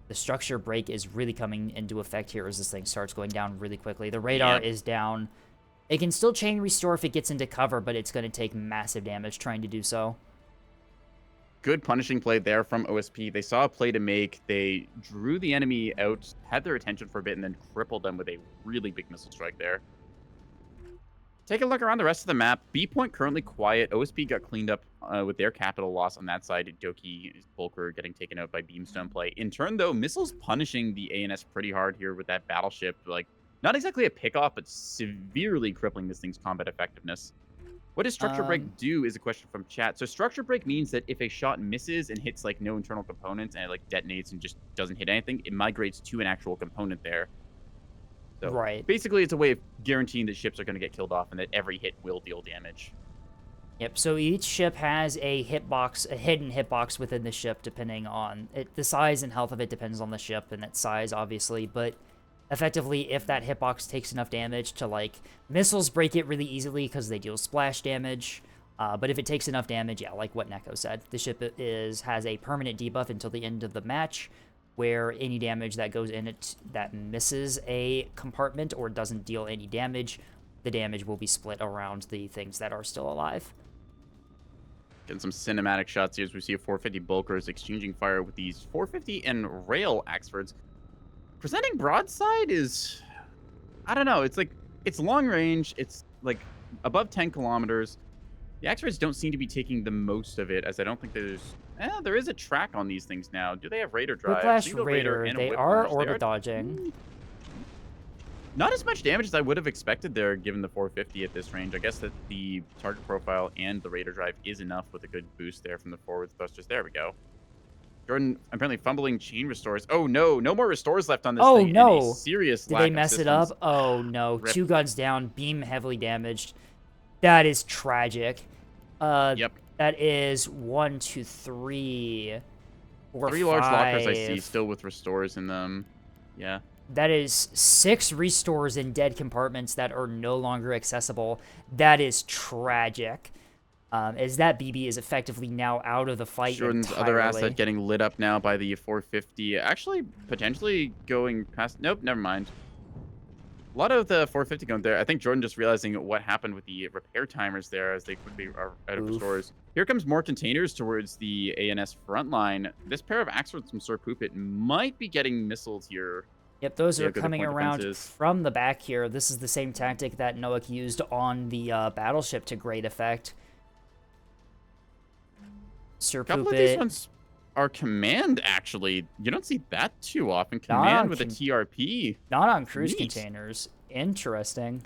The structure break is really coming into effect here as this thing starts going down really quickly. The radar is down. It can still chain restore if it gets into cover, but it's going to take massive damage trying to do so. Good punishing play there from OSP. They saw a play to make. They drew the enemy out, had their attention for a bit, and then crippled them with a really big missile strike there. Take a look around the rest of the map. B point currently quiet. OSP got cleaned up with their capital loss on that side. Doki, Volker getting taken out by Beamstone play. In turn, though, missiles punishing the ANS pretty hard here with that battleship. Like, not exactly a pick-off, but severely crippling this thing's combat effectiveness. What does structure break do is a question from chat. So structure break means that if a shot misses and hits like no internal components and it like detonates and just doesn't hit anything, it migrates to an actual component there. So Right. basically it's a way of guaranteeing that ships are going to get killed off and that every hit will deal damage. Yep, so each ship has a hitbox, a hidden hitbox within the ship, depending on it. The size and health of it depends on the ship and its size, obviously, but effectively, if that hitbox takes enough damage to, like, missiles break it really easily because they deal splash damage, but if it takes enough damage, yeah, like what Neko said, the ship has a permanent debuff until the end of the match, where any damage that goes in it that misses a compartment or doesn't deal any damage, the damage will be split around the things that are still alive. Getting some cinematic shots here as we see a 450 Bulkers exchanging fire with these 450 and rail Axfords. Presenting broadside is, I don't know, it's like, it's long range, it's like above 10 kilometers. The Axfords don't seem to be taking the most of it, as I don't think there is a track on these things now. Do they have radar drive? Whiplash Raider, they are orbit dodging. Not as much damage as I would have expected there, given the 450 at this range. I guess that the target profile and the radar drive is enough with a good boost there from the forward thrusters. There we go. Jordan apparently fumbling chain restores. Oh no, no more restores left on this thing. No. And a serious Did lack they of mess it up? systems. Oh no, Rip. 2 guns down, beam heavily damaged. That is tragic. Yep. That is 1, 2, 3, 4, 3 large lockers I see 5. still with restores in them. Yeah. That is 6 restores in dead compartments that are no longer accessible. That is tragic. As that BB is effectively now out of the fight Jordan's entirely. other asset getting lit up now by the 450. Actually, potentially going past... Nope, never mind. A lot of the 450 going there. I think Jordan just realizing what happened with the repair timers there as they quickly are out of restores. Here comes more containers towards the ANS front line. This pair of Axfords from Sir Poopit might be getting missiles here. Yep, those Yeah, are good coming point around defenses. from the back here. This is the same tactic that Noak used on the battleship to great effect. Sir A couple of these Poopit. ones are command, actually. You don't see that too often. Not Command on with a TRP. Not on cruise Neat. containers. Interesting.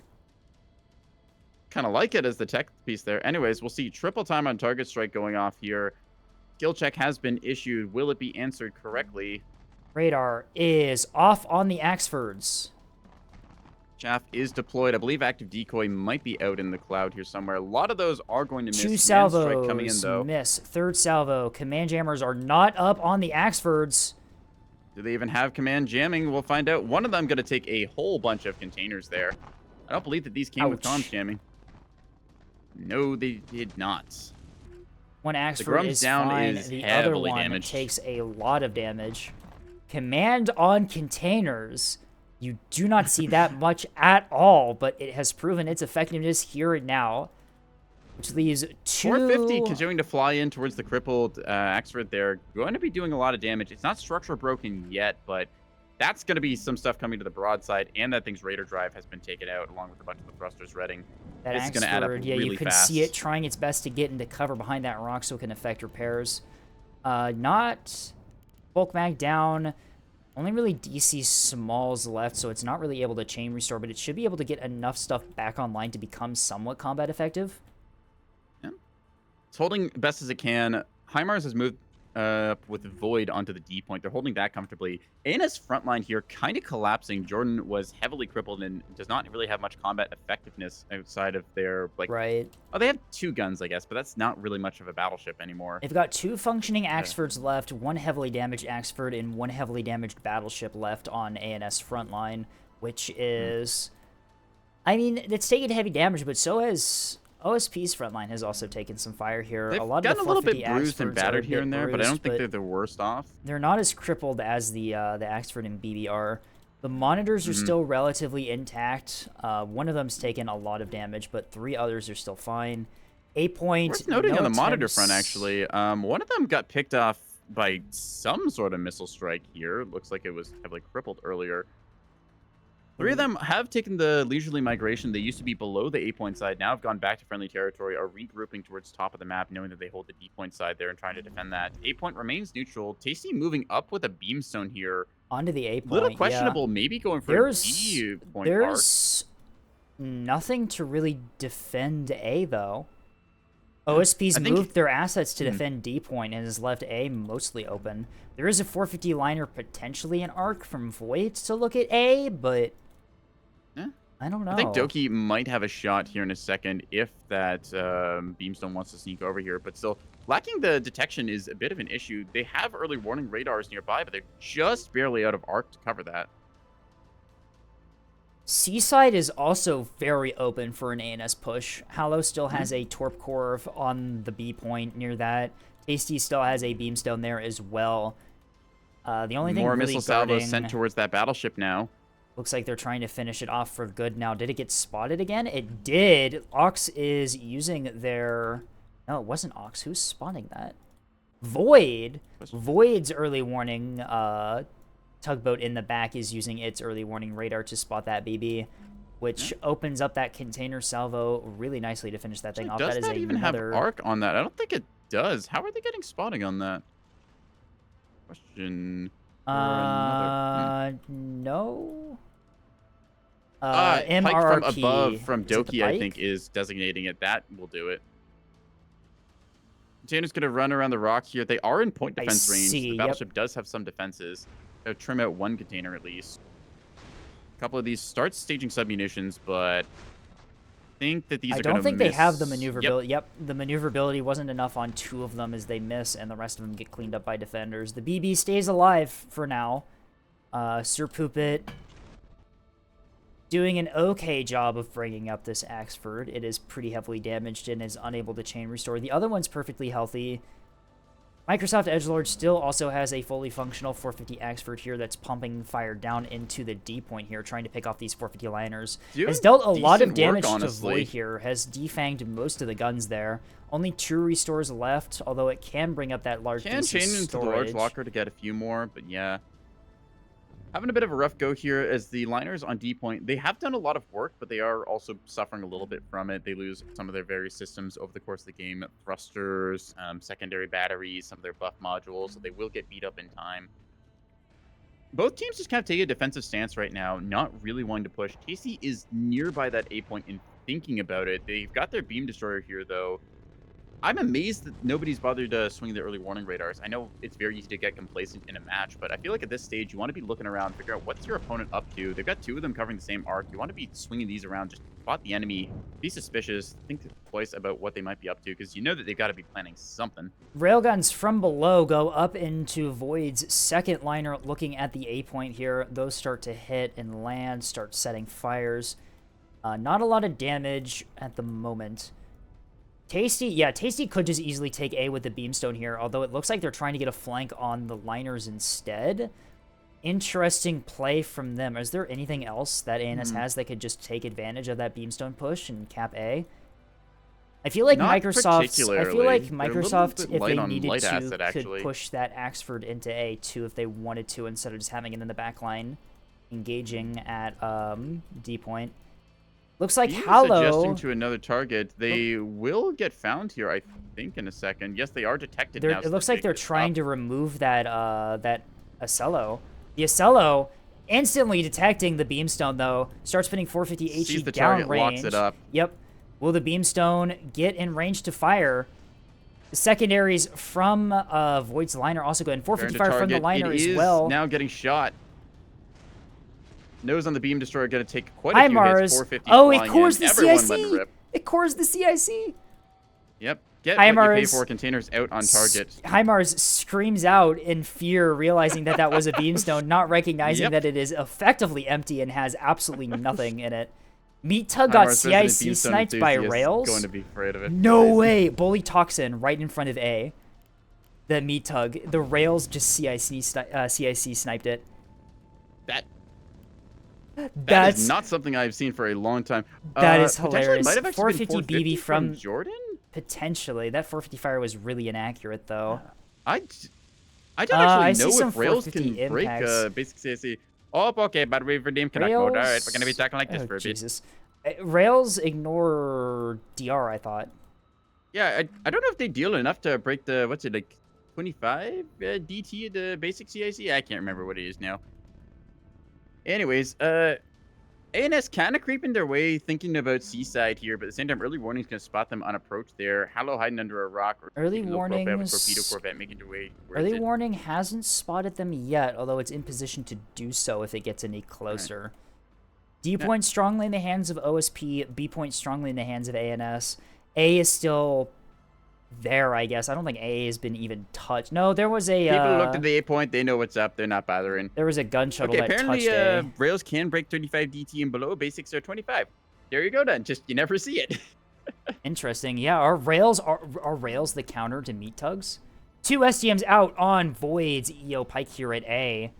Kind of like it as the tech piece there. Anyways, we'll see triple time on target strike going off here. Skill check has been issued. Will it be answered correctly? Radar is off on the Axfords. Chaff is deployed. I believe active decoy might be out in the cloud here somewhere. A lot of those are going to miss. 2 Command salvos strike coming in, though. miss. 3rd salvo. Command jammers are not up on the Axfords. Do they even have command jamming? We'll find out. One of them going to take a whole bunch of containers there. I don't believe that these came with Ouch. comms jamming. No, they did not. One Axford Grum's is down fine. is The other heavily one damaged. takes a lot of damage. Command on containers. You do not see that much at all, but it has proven its effectiveness here and now. Which leaves 2... 450 continuing to fly in towards the crippled Axford there. Going to be doing a lot of damage. It's not structure broken yet, but that's going to be some stuff coming to the broadside, and that thing's radar drive has been taken out along with a bunch of the thrusters reading. That It's going to add up Axford, yeah, really you can fast. see it trying its best to get into cover behind that rock so it can affect repairs. Not bulk mag down. Only really DC smalls left, so it's not really able to chain restore, but it should be able to get enough stuff back online to become somewhat combat effective. Yeah. It's holding best as it can. HIMARS has moved with Void onto the D point. They're holding that comfortably. ANS front line here kind of collapsing. Jordan was heavily crippled and does not really have much combat effectiveness outside of their, like... Right. Oh, they have 2 guns, I guess, but that's not really much of a battleship anymore. They've got 2 functioning Axfords left, 1 heavily damaged Axford, and 1 heavily damaged battleship left on ANS front line, which is... I mean, it's taken heavy damage, but so has... OSP's front line has also taken some fire here. They've a lot gotten of a the little bit 450 bruised and Axfords are a battered here bit and there, but I don't bruised, think they're the worst off. They're not as crippled as the Axford and BB. The monitors are still relatively intact. One of them's taken a lot of damage, but 3 others are still fine. Worth noting on the monitor front, actually, one of them got picked off by some sort of missile strike here. Looks like it was heavily crippled earlier. 3 of them have taken the leisurely migration. They used to be below the A-point side, now have gone back to friendly territory, are regrouping towards top of the map, knowing that they hold the D-point side there and trying to defend that. A-point remains neutral. Tasty moving up with a beamstone here. Onto the A-point, Little questionable, maybe going for a D-point arc. There's nothing to really defend A, though. OSP's I think- moved their assets to defend D point and has left A mostly open. There is a 450 liner, potentially an arc from Void to look at A, but I don't know. I think Doki might have a shot here in a second if that Beamstone wants to sneak over here, but still, lacking the detection is a bit of an issue. They have early warning radars nearby, but they're just barely out of arc to cover that. Seaside is also very open for an ANS push. Hallow still has a Torp Core on the B point near that. Tasty still has a Beamstone there as well. The only thing More really missile salvos guarding... sent towards that battleship now. Looks like they're trying to finish it off for good now. Did it get spotted again? It did. Ox is using their... No, it wasn't Ox. Who's spotting that? Void. Void's early warning tugboat in the back is using its early warning radar to spot that BB, which opens up that container salvo really nicely to finish that thing off. Does That is that even have another... arc on that? I don't think it does. How are they getting spotting on that? Question. No. Pike from MRP. above from Is it the Doki, I Pike? think, is designating it. That will do it. Container's going to run around the rock here. They are in point defense range. see, The yep. battleship does have some defenses. They'll trim out one container at least. A couple of these start staging submunitions, but I think that these I are going to don't think they have the miss. maneuverability. Yep, the maneuverability wasn't enough on 2 of them as they miss, and the rest of them get cleaned up by defenders. The BB stays alive for now. Sir Poopit doing an okay job of bringing up this Axford. It is pretty heavily damaged and is unable to chain restore. The other one's perfectly healthy. Microsoft Edgelord still also has a fully functional 450 Axford here that's pumping fire down into the D point here, trying to pick off these 450 liners. Has dealt a lot of damage to Void here, has defanged most of the guns there. Only 2 restores left, although it can bring up that large Can chain into the large locker to get a few more, but yeah. Having a bit of a rough go here as the liners on D point. They have done a lot of work, but they are also suffering a little bit from it. They lose some of their various systems over the course of the game. Thrusters, secondary batteries, some of their buff modules, so they will get beat up in time. Both teams just kind of take a defensive stance right now, not really wanting to push. Casey is nearby that A point and thinking about it. They've got their beam destroyer here, though. I'm amazed that nobody's bothered to swing the early warning radars. I know it's very easy to get complacent in a match, but I feel like at this stage, you want to be looking around, figure out what's your opponent up to. They've got 2 of them covering the same arc. You want to be swinging these around, just spot the enemy, be suspicious, think twice about what they might be up to, because you know that they've got to be planning something. Railguns from below go up into Void's second liner looking at the A point here. Those start to hit and land, start setting fires. Not a lot of damage at the moment. Tasty could just easily take A with the Beamstone here, although it looks like they're trying to get a flank on the liners instead. Interesting play from them. Is there anything else that ANS has that could just take advantage of that Beamstone push and cap A? I feel like Microsoft, if they needed to, could push that Axford into A too if they wanted to, instead of just having it in the back line, engaging at D point. Looks like Hallow... suggesting to another target. They will get found here, I think, in a second. Yes, they are detected now. It looks like they're trying to remove that that Acello. The Acello, instantly detecting the Beamstone, though, starts putting 450 HE Sees the down target, range. locks it up. Yep. Will the Beamstone get in range to fire? The secondaries from Void's liner also go in. 450 fire from the liner as well. Now getting shot. Nose on the beam destroyer going to take quite a few hits. 450 oh, it cores the Everyone let it CIC. rip. It cores the CIC. Yep. Get what you pay for. Containers out on target. Himars screams out in fear, realizing that that was a Beamstone, not recognizing that it is effectively empty and has absolutely nothing in it. Meat Tug got CIC sniped by Rails. Going to be afraid of it. No way. Bully Toxin right in front of A. The Meat Tug. The Rails just CIC sniped it. That is not something I've seen for a long time. That is hilarious. Might have actually 450 been BB from Jordan? Potentially. That 450 fire was really inaccurate, though. I don't actually know some if Rails can 450 break basic CIC. Oh, okay, but we've redeemed connect mode. All right, we're going to be talking like this for a bit. Rails ignore DR, I thought. Yeah, I don't know if they deal enough to break the, what's it, like 25 DT at the basic CIC? I can't remember what it is now. Anyways, ANS kind of creeping their way, thinking about Seaside here, but at the same time, early warning's going to spot them on approach there. Hallow hiding under a rock. Or Early even though Corvette with warnings. Torpedo Corvette making their way. Early warning hasn't spotted them yet, although it's in position to do so if it gets any closer. Right. D point strongly in the hands of OSP. B point strongly in the hands of ANS. A is still there, I guess. I don't think A has been even touched. No, there was a... People who looked at the A point, they know what's up. They're not bothering. There was a gun shuttle that apparently, touched A. rails can break 35 DT and below. Basics are 25. There you go, then. Just, you never see it. Interesting. Yeah, are rails the counter to meat tugs? 2 SDMs out on Void's EO Pike here at A.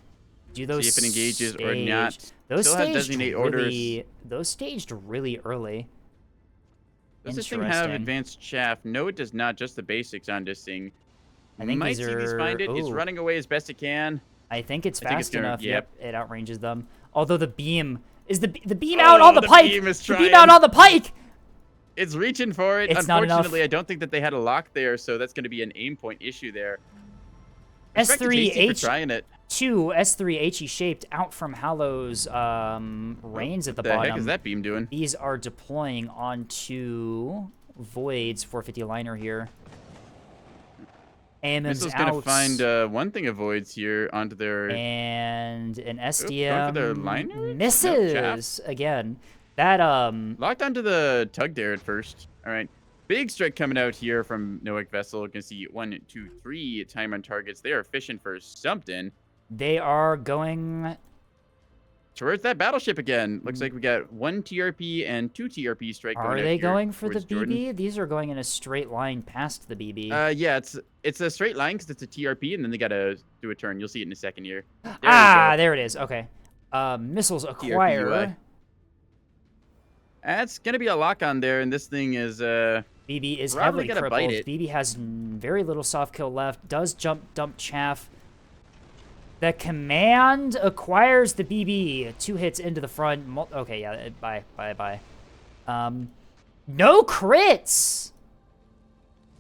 Do those see if it engages or not. Those Still have designate orders. Those staged really early. Does this thing have advanced chaff? No, it does not. Just the basics on this thing. I think might see these find it. It's running away as best it can. I think it's fast enough. Yep, it outranges them. Although the beam is the beam out on the pike. The beam out on the pike. It's reaching for it. It's Unfortunately, I don't think that they had a lock there, so that's going to be an aim point issue there. S3H trying it. 2 S3HE shaped out from Hallow's reins at the bottom. What the heck is that beam doing? These are deploying onto Void's 450 liner here. AMM's Missile's gonna find one thing of Void's here onto their... And an SDM their liner? misses again. That locked onto the tug there at first. All right. Big strike coming out here from Noack Vessel. You can see 1, 2, 3 time on targets. They are fishing for something. They are going towards that battleship again. Looks like we got 1 TRP and 2 TRP strike going out here. Are they going for the BB? Jordan. These are going in a straight line past the BB. Yeah, it's a straight line because it's a TRP, and then they got to do a turn. You'll see it in a second here. There it is. Okay. Missiles acquire. TRP-UI. That's going to be a lock on there, and this thing is... BB is heavily crippled. BB has very little soft kill left. Does dump chaff. The command acquires the BB. 2 hits into the front. Okay, yeah, bye. No crits.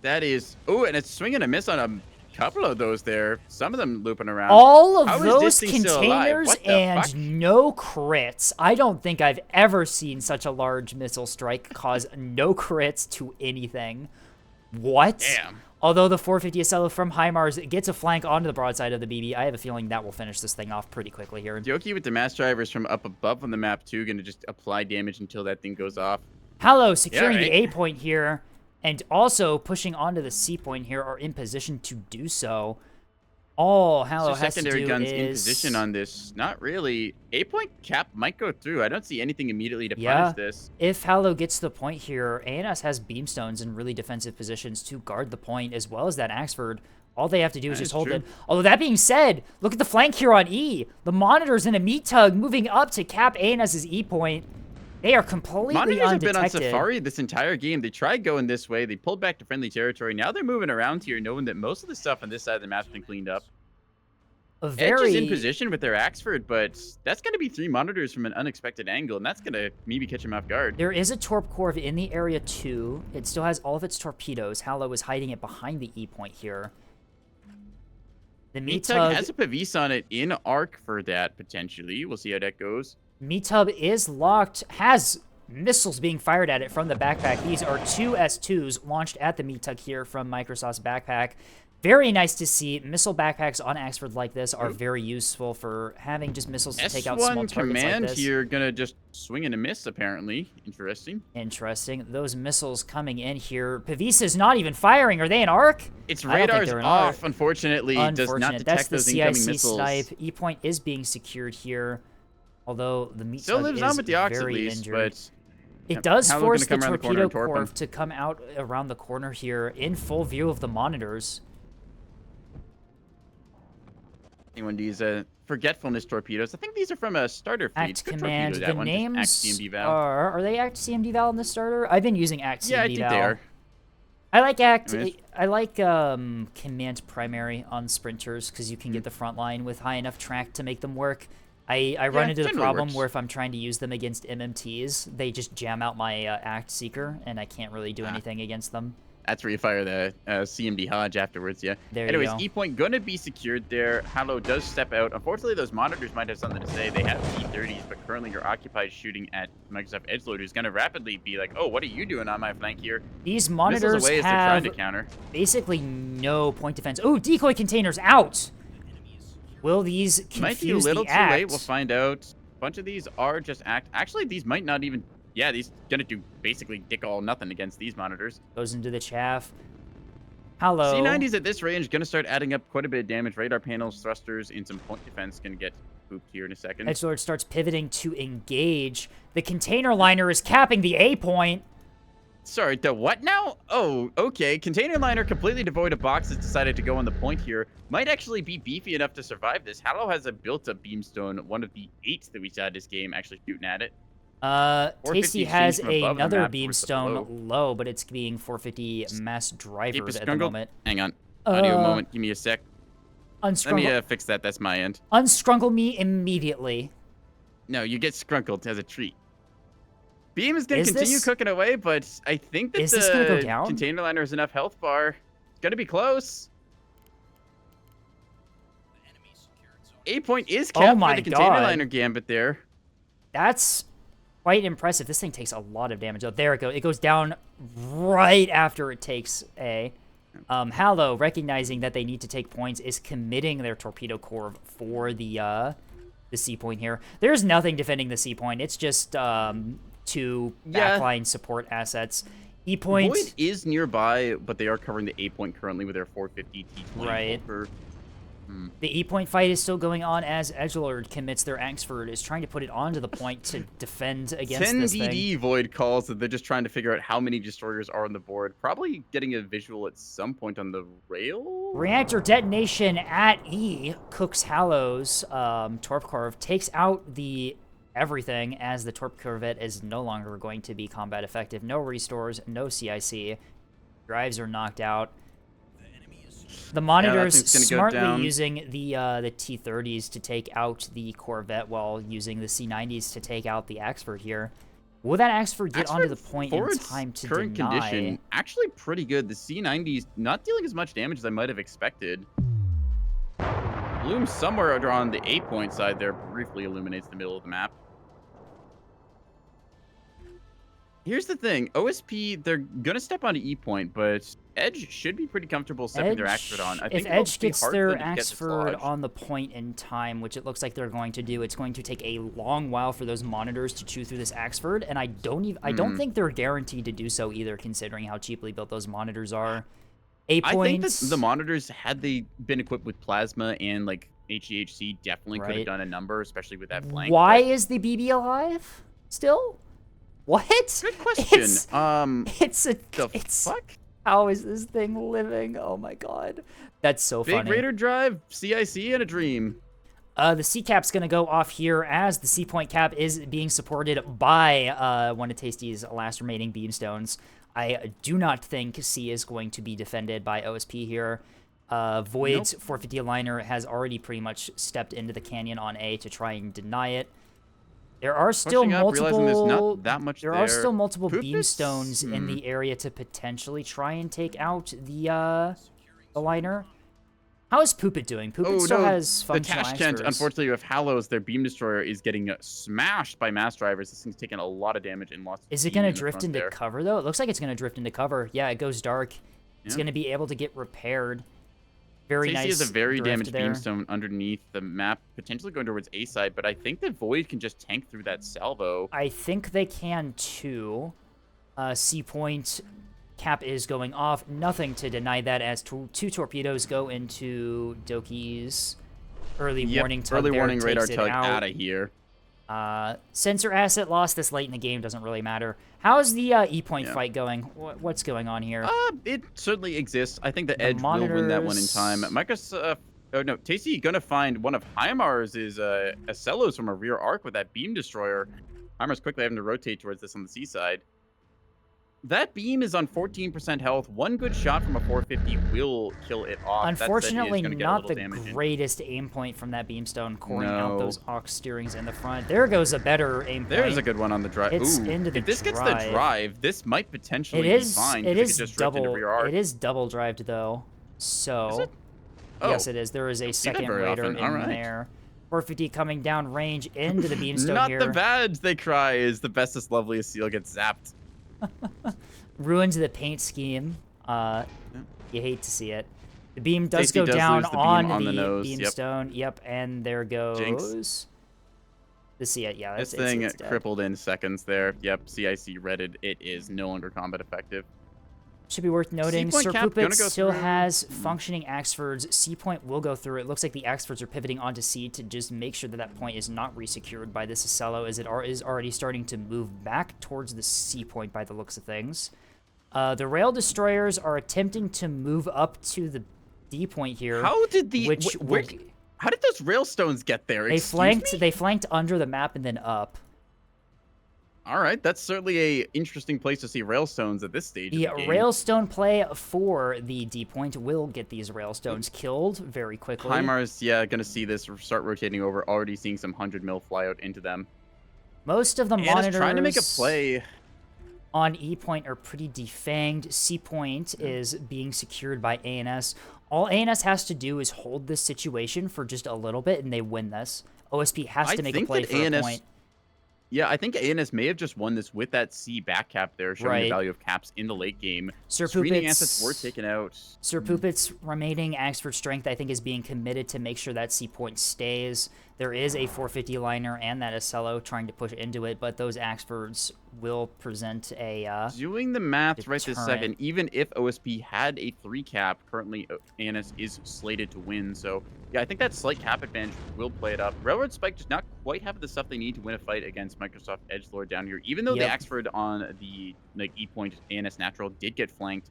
That is... Oh, and it's swinging a miss on a couple of those there. Some of them looping around. All of those containers and no crits. I don't think I've ever seen such a large missile strike cause no crits to anything. What? Damn. Although the 450 Acelo from HIMARS gets a flank onto the broadside of the BB, I have a feeling that will finish this thing off pretty quickly here. Yoki with the mass drivers from up above on the map too, going to just apply damage until that thing goes off. Hallow securing the A point here, and also pushing onto the C point here, are in position to do so. All Hallow has to do secondary guns is... in position on this. Not really. A point cap might go through. I don't see anything immediately to punish this. If Hallow gets to the point here, ANS has beamstones in really defensive positions to guard the point, as well as that Axford. All they have to do is just hold it. Although that being said, look at the flank here on E. The monitors in a meat tug moving up to cap ANS's E point. They are completely Monitors undetected. have been on Safari this entire game. They tried going this way. They pulled back to friendly territory. Now they're moving around here, knowing that most of the stuff on this side of the map's been cleaned up. Edge is in position with their Axford, but that's going to be 3 monitors from an unexpected angle, and that's going to maybe catch him off guard. There is a Torp Corv in the area, too. It still has all of its torpedoes. Hallow is hiding it behind the E point here. The meat tug has a Pavise on it in arc for that, potentially. We'll see how that goes. Meat-tub is locked, has missiles being fired at it from the backpack. These are 2 S2s launched at the meat-tug here from Microsoft's backpack. Very nice to see. Missile backpacks on Axford like this are very useful for having just missiles to take out small targets like this. S1 command here, gonna just swing and a miss, apparently. Interesting. Interesting. Those missiles coming in here. Pavise is not even firing. Are they in arc? Its radar's off, unfortunately. Does not detect those incoming missiles. Snipe. E-point is being secured here. Although the meat still lives on with the Ox at least, but it does force the torpedo corv to come out around the corner here in full view of the monitors. Anyone these forgetfulness torpedoes? I think these are from a starter fleet. Act Command. The names are they Act CMD Val in the starter? I've been using Act CMD Val. Yeah, I think they are. I like Act. I like Command Primary on sprinters because you can get the front line with high enough track to make them work. I run into the problem where if I'm trying to use them against MMTs, they just jam out my Act Seeker, and I can't really do anything against them. That's where you fire the CMD Hodge afterwards, yeah. There Anyways, you go. E-point going to be secured there. Hallow does step out. Unfortunately, those monitors might have something to say. They have T-30s, but currently you're occupied shooting at Microsoft Edgelord, who's going to rapidly be like, oh, what are you doing on my flank here? These monitors Missiles away as they're trying to counter. basically no point defense. Oh, decoy containers out! Will these confuse Might be a little the too act? late. We'll find out. A bunch of these are just Actually, these might not even... Yeah, these gonna do basically dick all nothing against these monitors. Goes into the chaff. Hello. C90s at this range gonna start adding up quite a bit of damage. Radar panels, thrusters, and some point defense gonna get pooped here in a second. Edgelord starts pivoting to engage. The container liner is capping the A point. Sorry, the what now? Oh, okay. Container liner completely devoid of boxes decided to go on the point here. Might actually be beefy enough to survive this. Hallow has a built-up beamstone, one of the 8s that we saw this game, actually shooting at it. Tasty has another beamstone below. low, but it's being 450 mass driver at the moment. Hang on. Audio moment. Give me a sec. Let me fix that. That's my end. Unstrungle me immediately. No, you get scrunkled as a treat. Beam is going to continue cooking away, but I think that the container liner has enough health bar. It's going to be close. A-point is capped by the container liner gambit there. That's quite impressive. This thing takes a lot of damage. Oh, there it goes. It goes down right after it takes A. Hallow, recognizing that they need to take points, is committing their torpedo core for the C point here. There's nothing defending the C point. It's just two backline support assets. E point Void is nearby, but they are covering the A point currently with their 450 T20. Right. The E point fight is still going on as Edgelord commits their Axford, is trying to put it onto the point to defend against this thing. 10 DD Void calls that they're just trying to figure out how many destroyers are on the board. Probably getting a visual at some point on the rail. Reactor detonation at E cooks Hallow's Torp Corv, takes out the everything as the Torp Corvette is no longer going to be combat effective. No restores, no CIC. Drives are knocked out. The monitors smartly using the T-30s to take out the Corvette while using the C-90s to take out the Axford here. Will that Axford get onto the point in time to current deny? Condition, actually pretty good. The C-90s not dealing as much damage as I might have expected. Bloom somewhere on the A-point side there briefly illuminates the middle of the map. Here's the thing. OSP, they're going to step onto E-point, but Edge should be pretty comfortable stepping their Axford on. I think if Edge gets their Axford on the point in time, which it looks like they're going to do, it's going to take a long while for those monitors to chew through this Axford, and I don't think they're guaranteed to do so either, considering how cheaply built those monitors are. I think that the monitors, had they been equipped with plasma and like HEHC, definitely could have done a number, especially with that flank. Why is the BB alive still? What? Good question. Fuck? How is this thing living? Oh my god. That's so funny. Big Raider drive, CIC, and a dream. The C cap's gonna go off here as the C point cap is being supported by one of Tasty's last remaining beamstones. I do not think C is going to be defended by OSP here. Void's 450 liner has already pretty much stepped into the canyon on A to try and deny it. There are still multiple beamstones in the area to potentially try and take out the liner. How is Poopit doing? Poopit still has functional the Tash tent, unfortunately, with Hallows, their beam destroyer is getting smashed by mass drivers. This thing's taking a lot of damage and lost. Is it going to drift into cover, though? It looks like it's going to drift into cover. Yeah, it goes dark. It's going to be able to get repaired. Very nice. Tasty has a very damaged beamstone underneath the map, potentially going towards A side, but I think that Void can just tank through that salvo. I think they can too. C point cap is going off. Nothing to deny that as two torpedoes go into Doki's early warning tug. Early warning radar tug out of here. Sensor asset lost this late in the game, doesn't really matter. How's the E-point fight going? What's going on here? It certainly exists. I think the Edge will win that one in time. Microsoft, oh no, Tasty gonna find one of Heimar's Acellos from a rear arc with that beam destroyer. Heimar's quickly having to rotate towards this on the C side. That beam is on 14% health. One good shot from a 450 will kill it off. That said, it is Unfortunately, going to get a not little the damage in. greatest aim point from that beamstone, coring out No. those aux steerings in the front. There goes a better aim point. There's a good one on the drive. It's Ooh, into the if this gets the drive. drive, this might It potentially be is. fine. It It could is just drift into double. rear arc. It is double drived though. Is So. it? Oh, Yes, it is. There is a don't see that second very raider often. in All right. there. 450 coming down range into the beamstone Not here. the bad, they cry, is the bestest, loveliest seal gets zapped. Ruins the paint scheme. Yeah. You hate to see it. The beam does Tasty go does down lose the beam on on the the nose. beamstone. Yep, and there goes. Jinx. The CIC, yeah, This it's thing dead. crippled in seconds there. Yep, CIC redded. It is no longer combat effective. Should be worth noting, C-point Sir cap gonna Poopit go still through. has functioning Axfords. C-point will go through. It looks like the Axfords are pivoting onto C to just make sure that that point is not resecured by this Acello, as it is already starting to move back towards the C-point by the looks of things. The Rail Destroyers are attempting to move up to the D-point here. How did the... Which how did those railstones get there? They Excuse me? They flanked under the map and then up. All right, that's certainly a interesting place to see railstones at this stage. The of the game. railstone play for the D point will get these railstones killed very quickly. Heimar's, yeah, gonna see this start rotating over. Already seeing some 100 mil fly out into them. Most of the And monitors is trying to make a play. on E point are pretty defanged. C point is being secured by ANS. All ANS has to do is hold this situation for just a little bit, and they win this. OSP has to make a play for a point. Yeah, I think ANS may have just won this with that C back cap there, showing the Right. value of caps in the late game. Sir Screening Poopit's assets were taken out. Sir Poopit's remaining Axford strength, I think, is being committed to make sure that C point stays. There is a 450 liner and that Acello trying to push into it, but those Axfords will present a Doing the math right this deterrent. second, even if OSP had a 3 cap, currently ANS is slated to win. So, yeah, I think that slight cap advantage will play it up. Railroad Spike does not quite have the stuff they need to win a fight against Microsoft Edgelord down here. Even though the Axford on the E point ANS natural did get flanked,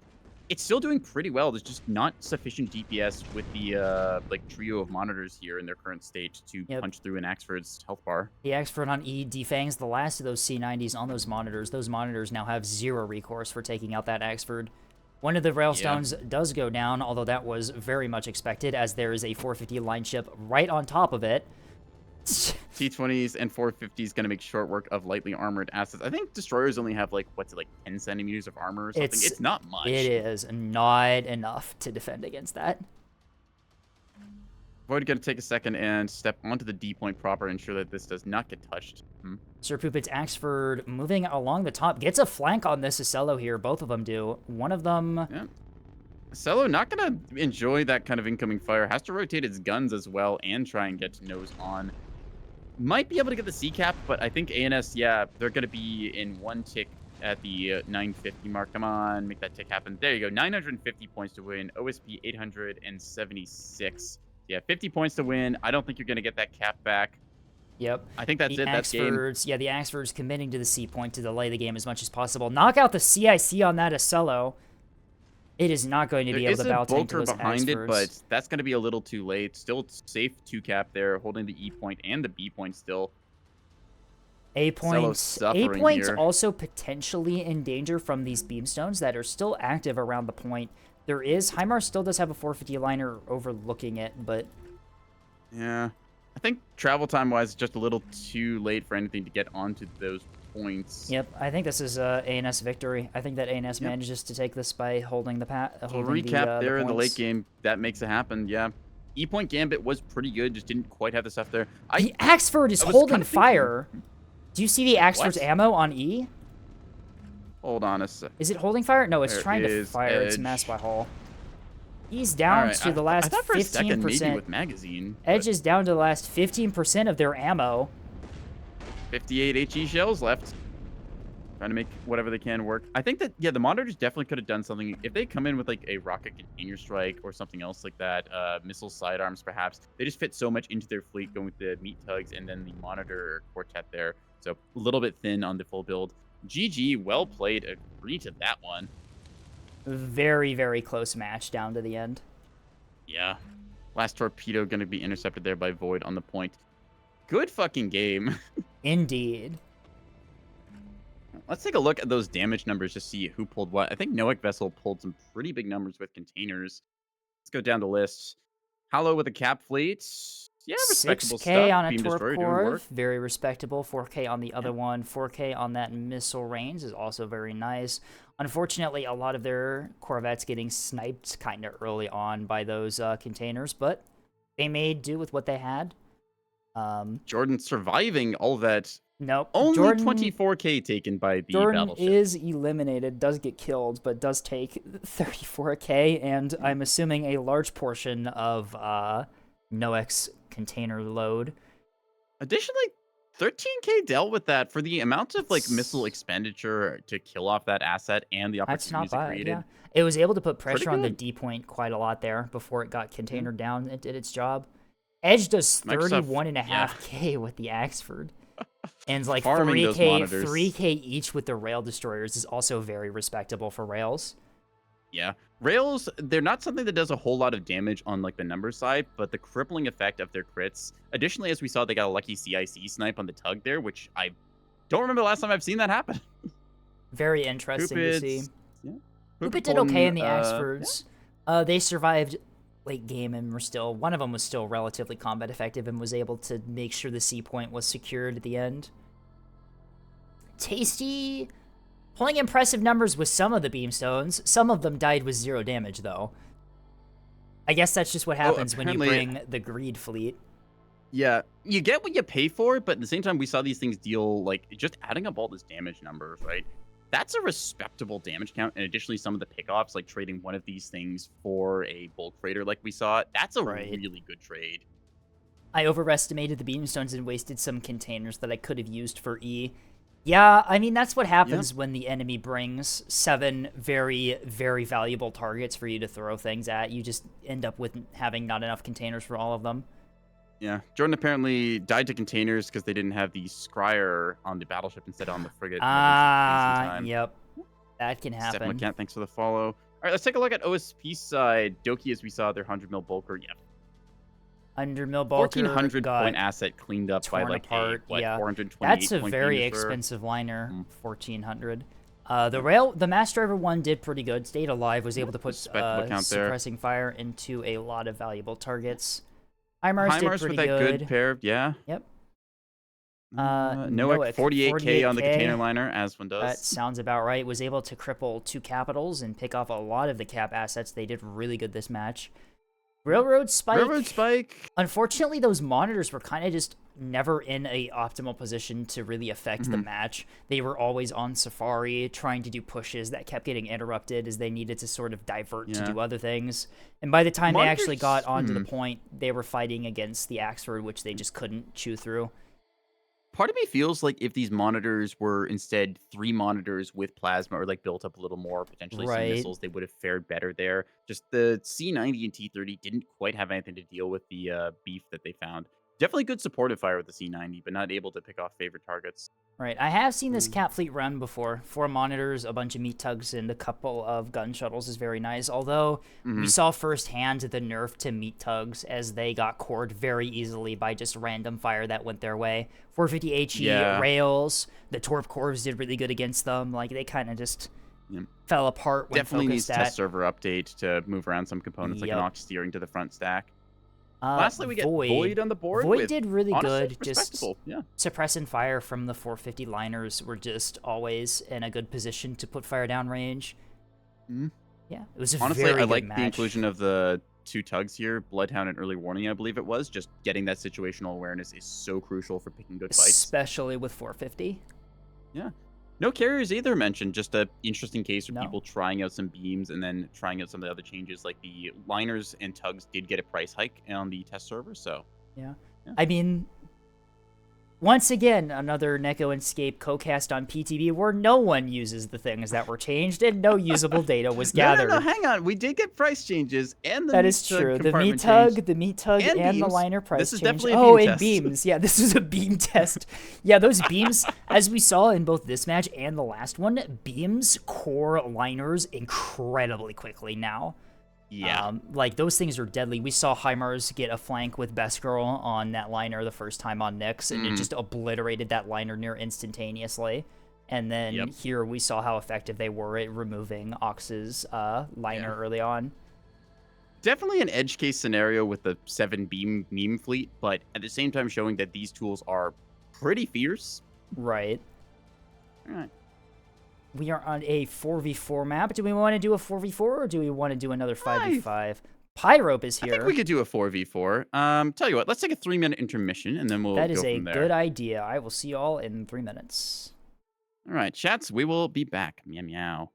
it's still doing pretty well. There's just not sufficient DPS with the trio of monitors here in their current state to punch through an Axford's health bar. The Axford on E defangs the last of those C90s on those monitors. Those monitors now have zero recourse for taking out that Axford. One of the railstones does go down, although that was very much expected, as there is a 450 line ship right on top of it. T20s and 450s going to make short work of lightly armored assets. I think destroyers only have, like, what's it, like 10 centimeters of armor or something? It's not much. It is not enough to defend against that. Void going to take a second and step onto the D point proper, ensure that this does not get touched. Sir Poopit's Axford moving along the top. Gets a flank on this Acello here. Both of them do. One of them... Yeah. Acello not going to enjoy that kind of incoming fire. Has to rotate its guns as well and try and get nose on. Might be able to get the C cap, but I think ANS, yeah, they're going to be in one tick at the 950 mark. Come on, make that tick happen. There you go. 950 points to win. OSP 876. Yeah, 50 points to win. I don't think you're going to get that cap back. Yep. I think that's it. That's game. Yeah, the Axfords committing to the C point to delay the game as much as possible. Knock out the CIC on that Acello. It is not going to be able to bow tank to those behind Axfords. it, but that's going to be a little too late. Still safe 2 cap there, holding the E point and the B point still. A point's also potentially in danger from these beamstones that are still active around the point. There is Heimar still does have a 450 liner overlooking it, but yeah, I think travel time wise, it's just a little too late for anything to get onto those points. Yep, I think this is ANS victory. I think that ANS manages to take this by holding the recap there in the late game. That makes it happen. Yeah, E point Gambit was pretty good, just didn't quite have the stuff there. The Axford is holding fire. Do you see the Axford's ammo on E? Hold on a sec. Is it holding fire? No, it's there trying to fire. It's mass by hull. He's down to the last 15%. I thought for a second maybe with magazine. Edge is down to the last 15% of their ammo. 58 HE shells left. Trying to make whatever they can work. I think that, yeah, the monitors definitely could have done something. If they come in with, like, a rocket container strike or something else like that, missile sidearms perhaps, they just fit so much into their fleet going with the meat tugs and then the monitor quartet there. So a little bit thin on the full build. GG, well played. Agree to that one. Very, very close match down to the end. Yeah. Last torpedo going to be intercepted there by Void on the point. Good fucking game. Indeed. Let's take a look at those damage numbers to see who pulled what. I think Noack Vessel pulled some pretty big numbers with containers. Let's go down the list. Hollow with a cap fleet. Yeah, respectable 6K stuff. on a Beam Torp Destroyer doing Core, work. very respectable. 4K on the other Yeah. one. 4K on that missile range is also very nice. Unfortunately, a lot of their Corvettes getting sniped kind of early on by those containers, but they made do with what they had. Jordan surviving all that. Nope. Only Jordan, 24K taken by the Jordan battleship. is eliminated, does get killed, but does take 34K, and I'm assuming a large portion of Noack's container load. Additionally, 13K dealt with that for the amount of like missile expenditure to kill off that asset and the That's not opportunities it bad, created. yeah. It was able to put Pretty pressure on the good. D point quite a lot there before it got containered down. It did its job. Edge does Microsoft, 31.5K with the Axford. And like Farming those 3K, monitors. 3K each with the rail destroyers is also very respectable for rails. Yeah. Rails, they're not something that does a whole lot of damage on like the number side, but the crippling effect of their crits. Additionally, as we saw, they got a lucky CIC snipe on the tug there, which I don't remember the last time I've seen that happen. Very interesting to see. Yeah. Hoopit did okay in the Axfords. They survived late game and were still, one of them was still relatively combat effective and was able to make sure the C point was secured at the end. Tasty, pulling impressive numbers with some of the beamstones. Some of them died with 0 damage, though. I guess that's just what happens when you bring the Greed fleet. Yeah, you get what you pay for, but at the same time, we saw these things deal, like, just adding up all this damage numbers, right? That's a respectable damage count, and additionally, some of the pickoffs, like trading one of these things for a bulk freighter like we saw, that's a really good trade. I overestimated the beamstones and wasted some containers that I could have used for E. Yeah, I mean, that's what happens when the enemy brings 7 very, very valuable targets for you to throw things at. You just end up with having not enough containers for all of them. Yeah, Jordan apparently died to containers because they didn't have the scryer on the battleship instead on the frigate. Yep. That can happen. Steph McCant, thanks for the follow. All right, let's take a look at OSP side. Doki, as we saw, their 100 mil bulker. Yeah. 100 mil bulker 1,400 got point asset cleaned up by like apart. a, what, yeah. 428 That's a point very finisher. expensive liner, 1,400. The Mass Driver one did pretty good. Stayed alive, was able to put suppressing fire into a lot of valuable targets. HIMARS did pretty with that good pair, yeah. Yep. Noack 48K on the container liner, as one does. That sounds about right. Was able to cripple 2 capitals and pick off a lot of the cap assets. They did really good this match. Railroad Spike. Unfortunately, those monitors were kind of just never in a optimal position to really affect the match. They were always on Safari, trying to do pushes that kept getting interrupted as they needed to sort of divert to do other things. And by the time they actually got onto the point, they were fighting against the Axford, which they just couldn't chew through. Part of me feels like if these monitors were instead 3 monitors with plasma or like built up a little more, potentially some missiles, they would have fared better there. Just the C90 and T30 didn't quite have anything to deal with the beef that they found. Definitely good supportive fire with the C90, but not able to pick off favorite targets. Right, I have seen this cap fleet run before. 4 monitors, a bunch of meat tugs, and a couple of gun shuttles is very nice. Although, we saw firsthand the nerf to meat tugs as they got cored very easily by just random fire that went their way. 450 HE rails, the Torp cores did really good against them. Like, they kind of just fell apart when Definitely needs focused at. test server update to move around some components like an aux steering to the front stack. Lastly, we get Void. Void on the board. Void did really honestly, good. Just suppress and fire from the 450 liners were just always in a good position to put fire down range. Yeah, it was a honestly, very I good like match. the inclusion of the 2 tugs here, Bloodhound and Early Warning, I believe it was. Just getting that situational awareness is so crucial for picking good fights. Especially with 450. Yeah. No carriers either mentioned, just an interesting case of people trying out some beams and then trying out some of the other changes. Like the liners and tugs did get a price hike on the test server, so. Yeah. I mean, once again, another Neko and Scape co-cast on PTB where no one uses the things that were changed and no usable data was gathered. No, hang on. We did get price changes and the That is true. The meat tug and the liner price This is change. definitely a beam test. And beams. Yeah, this is a beam test. Yeah, those beams, as we saw in both this match and the last one, beams core liners incredibly quickly now. Yeah. Like, those things are deadly. We saw HIMARS get a flank with Best Girl on that liner the first time on Nyx, and it just obliterated that liner near instantaneously. And then Yep. here we saw how effective they were at removing Ox's liner early on. Definitely an edge case scenario with the 7 beam meme fleet, but at the same time showing that these tools are pretty fierce. Right. All right. We are on a 4v4 map. Do we want to do a 4v4 or do we want to do another 5v5? Pyrope is here. I think we could do a 4v4. Tell you what, let's take a 3-minute intermission and then we'll That go is a from there. good idea. I will see y'all in 3 minutes. All right, chats, we will be back. Meow meow.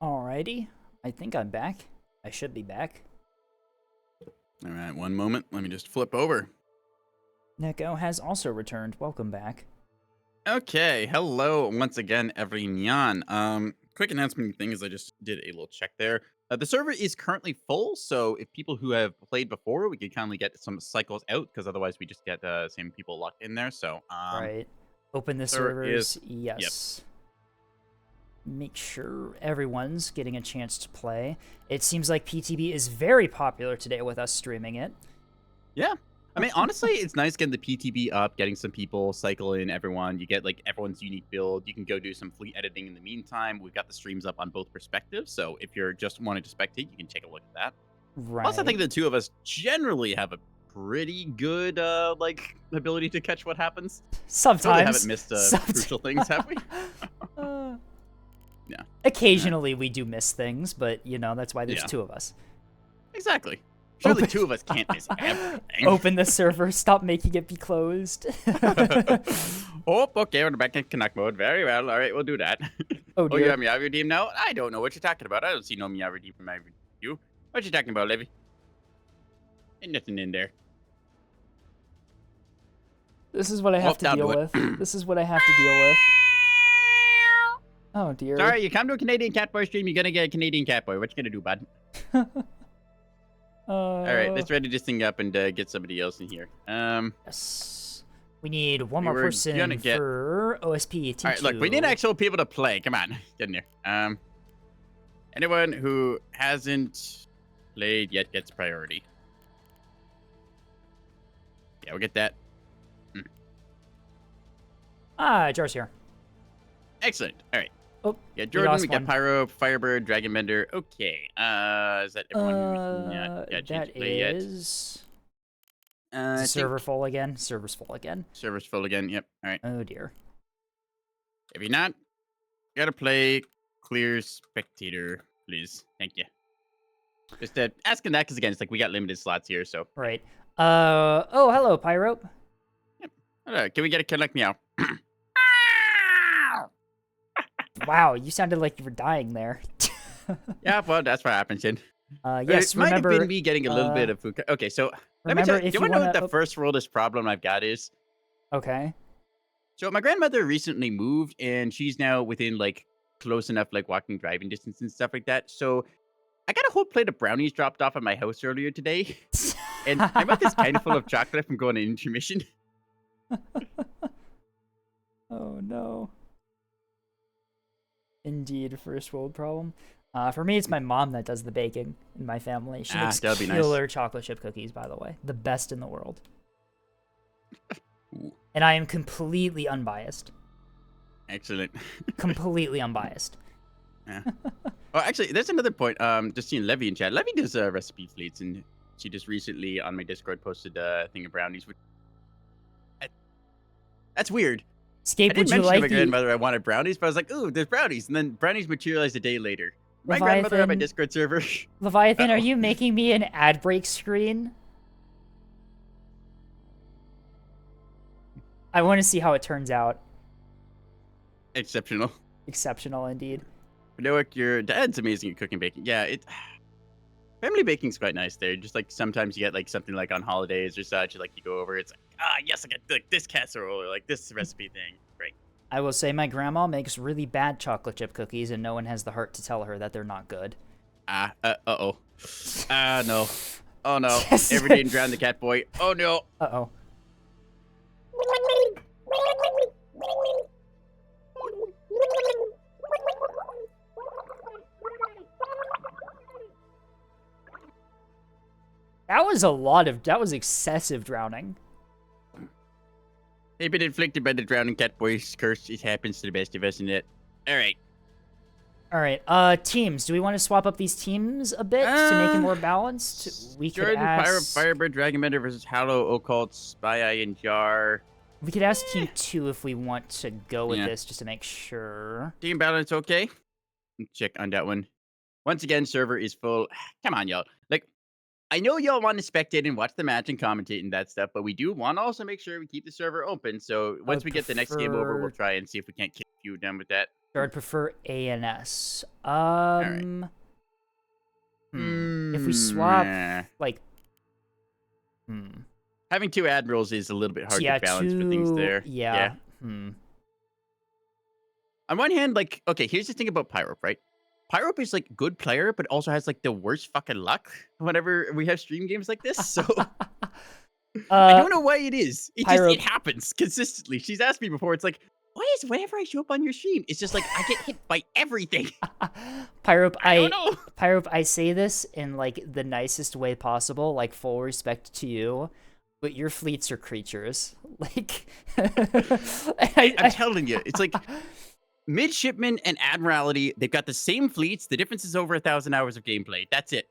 Alrighty. I think I'm back. I should be back. All right, one moment. Let me just flip over. Neko has also returned. Welcome back. Okay, hello once again, everyone. Quick announcement thing is I just did a little check there. The server is currently full, so if people who have played before, we could kindly get some cycles out, because otherwise we just get the same people locked in there. So, Right. Open the server servers. is- Yes. Make sure everyone's getting a chance to play. It seems like PTB is very popular today with us streaming it. Yeah. I mean, honestly, it's nice getting the PTB up, getting some people cycle in everyone. You get like everyone's unique build. You can go do some fleet editing in the meantime. We've got the streams up on both perspectives, so if you're just wanting to spectate, you can take a look at that. Right. Plus, I think the two of us generally have a pretty good like ability to catch what happens. Sometimes. Totally haven't missed crucial things, have we? Yeah. Occasionally we do miss things, but you know, that's why there's Yeah. two of us. Exactly. Surely Open- two of us can't miss everything. Open the server, stop making it be closed. Oh, okay, we're back in Canuck mode. Very well. All right, we'll do that. Oh, Oh, you dear. have Meow Redeem now? I don't know what you're talking about. I don't see no Meow Redeem in my review. What you talking about, Levy? Ain't nothing in there. This is what I have to down deal to with. it. This is what I have to deal with. Oh dear. Sorry, you come to a Canadian Catboy stream, you're gonna get a Canadian Catboy. What you gonna do, bud? All right, let's ready this thing up and get somebody else in here. Yes. We need one more We're person gonna get- for OSP Team All right, look, we need actual people to play. Come on, get in here. Anyone who hasn't played yet gets priority. Yeah, we'll get that. Jar's here. Excellent. All right. Oh, Yeah, Jordan, lost we got one. Pyro, Firebird, Dragon Bender. Okay. Is that everyone who's not got a chance That to play yet? is... I Is the server think full again? Server's full again. server's full again. Yep. All right. Oh dear. If you're not, gotta play clear spectator, please. Thank you. Just asking that because again, it's like we got limited slots here, so. Right. Oh, hello, Pyro. Can we get a connect meow? Wow, you sounded like you were dying there. Yeah, well, that's what happens, Jin. Yes, It might have remember... been me getting a little bit of food. Okay, so let me remember tell you. if Do you you want to know what wanna- the first worldist problem I've got is? Okay. So my grandmother recently moved, and she's now within like close enough like walking driving distance and stuff like that. So I got a whole plate of brownies dropped off at my house earlier today, and my mouth is kind of full of chocolate from going to intermission. Oh no. Indeed, first world problem. For me, it's my mom that does the baking in my family. She makes that'd be nice. killer chocolate chip cookies, by the way. The best in the world. Ooh, And I am completely unbiased. excellent. Completely unbiased. Yeah. Oh, actually, there's another point. Just seeing Levy in chat. Levy does recipe fleets, and she just recently on my Discord posted a thing of brownies. That's weird. Scape, I didn't would you mention to like my the grandmother I wanted brownies, but I was like, ooh, there's brownies. And then brownies materialized a day later. My grandmother on my Leviathan? Discord server. Leviathan, are Uh-oh. you making me an ad break screen? I want to see how it turns out. Exceptional. Exceptional indeed. Noak, your dad's amazing at cooking and baking. Yeah, family baking's quite nice there. Just like sometimes you get like something like on holidays or such, like you go over, it's like, yes, I got like this casserole or like this recipe thing. Great. I will say my grandma makes really bad chocolate chip cookies, and no one has the heart to tell her that they're not good. Uh-oh. No. Oh no. Yes. Every day and drown the cat boy. Oh no. Uh-oh. That was excessive drowning. They've been inflicted by the drowning cat boy's curse. It happens to the best of us, isn't it? All right. All right, teams. Do we want to swap up these teams a bit to make it more balanced? We could Jordan, ask... Firebird, Dragon Bender versus Hallow, Occult, Spy Eye, and Jar. We could ask Team 2 if we want to go with Yeah. this, just to make sure. Team balance okay? Check on that one. Once again, server is full. Come on, y'all. Like, I know y'all want to spectate and watch the match and commentate and that stuff, but we do want to also make sure we keep the server open. So once we get the next game over, we'll try and see if we can't kick you down with that. Or I'd prefer ANS. right. If we swap, Nah. like... Having two admirals is a little bit hard yeah, to balance for things there. Yeah. On one hand, like, okay, here's the thing about Pyrope, right? Pyrope is like good player, but also has like the worst fucking luck whenever we have stream games like this. So I don't know why it is. It just it happens consistently. She's asked me before. It's like, why is whenever I show up on your stream, it's just like I get hit by everything. Pyrope, I don't know. Pyrope, I say this in like the nicest way possible, like full respect to you. But your fleets are creatures. Like, I'm telling you, it's like midshipman and admiralty. They've got the same fleets. The difference is over 1,000 hours of gameplay. That's it.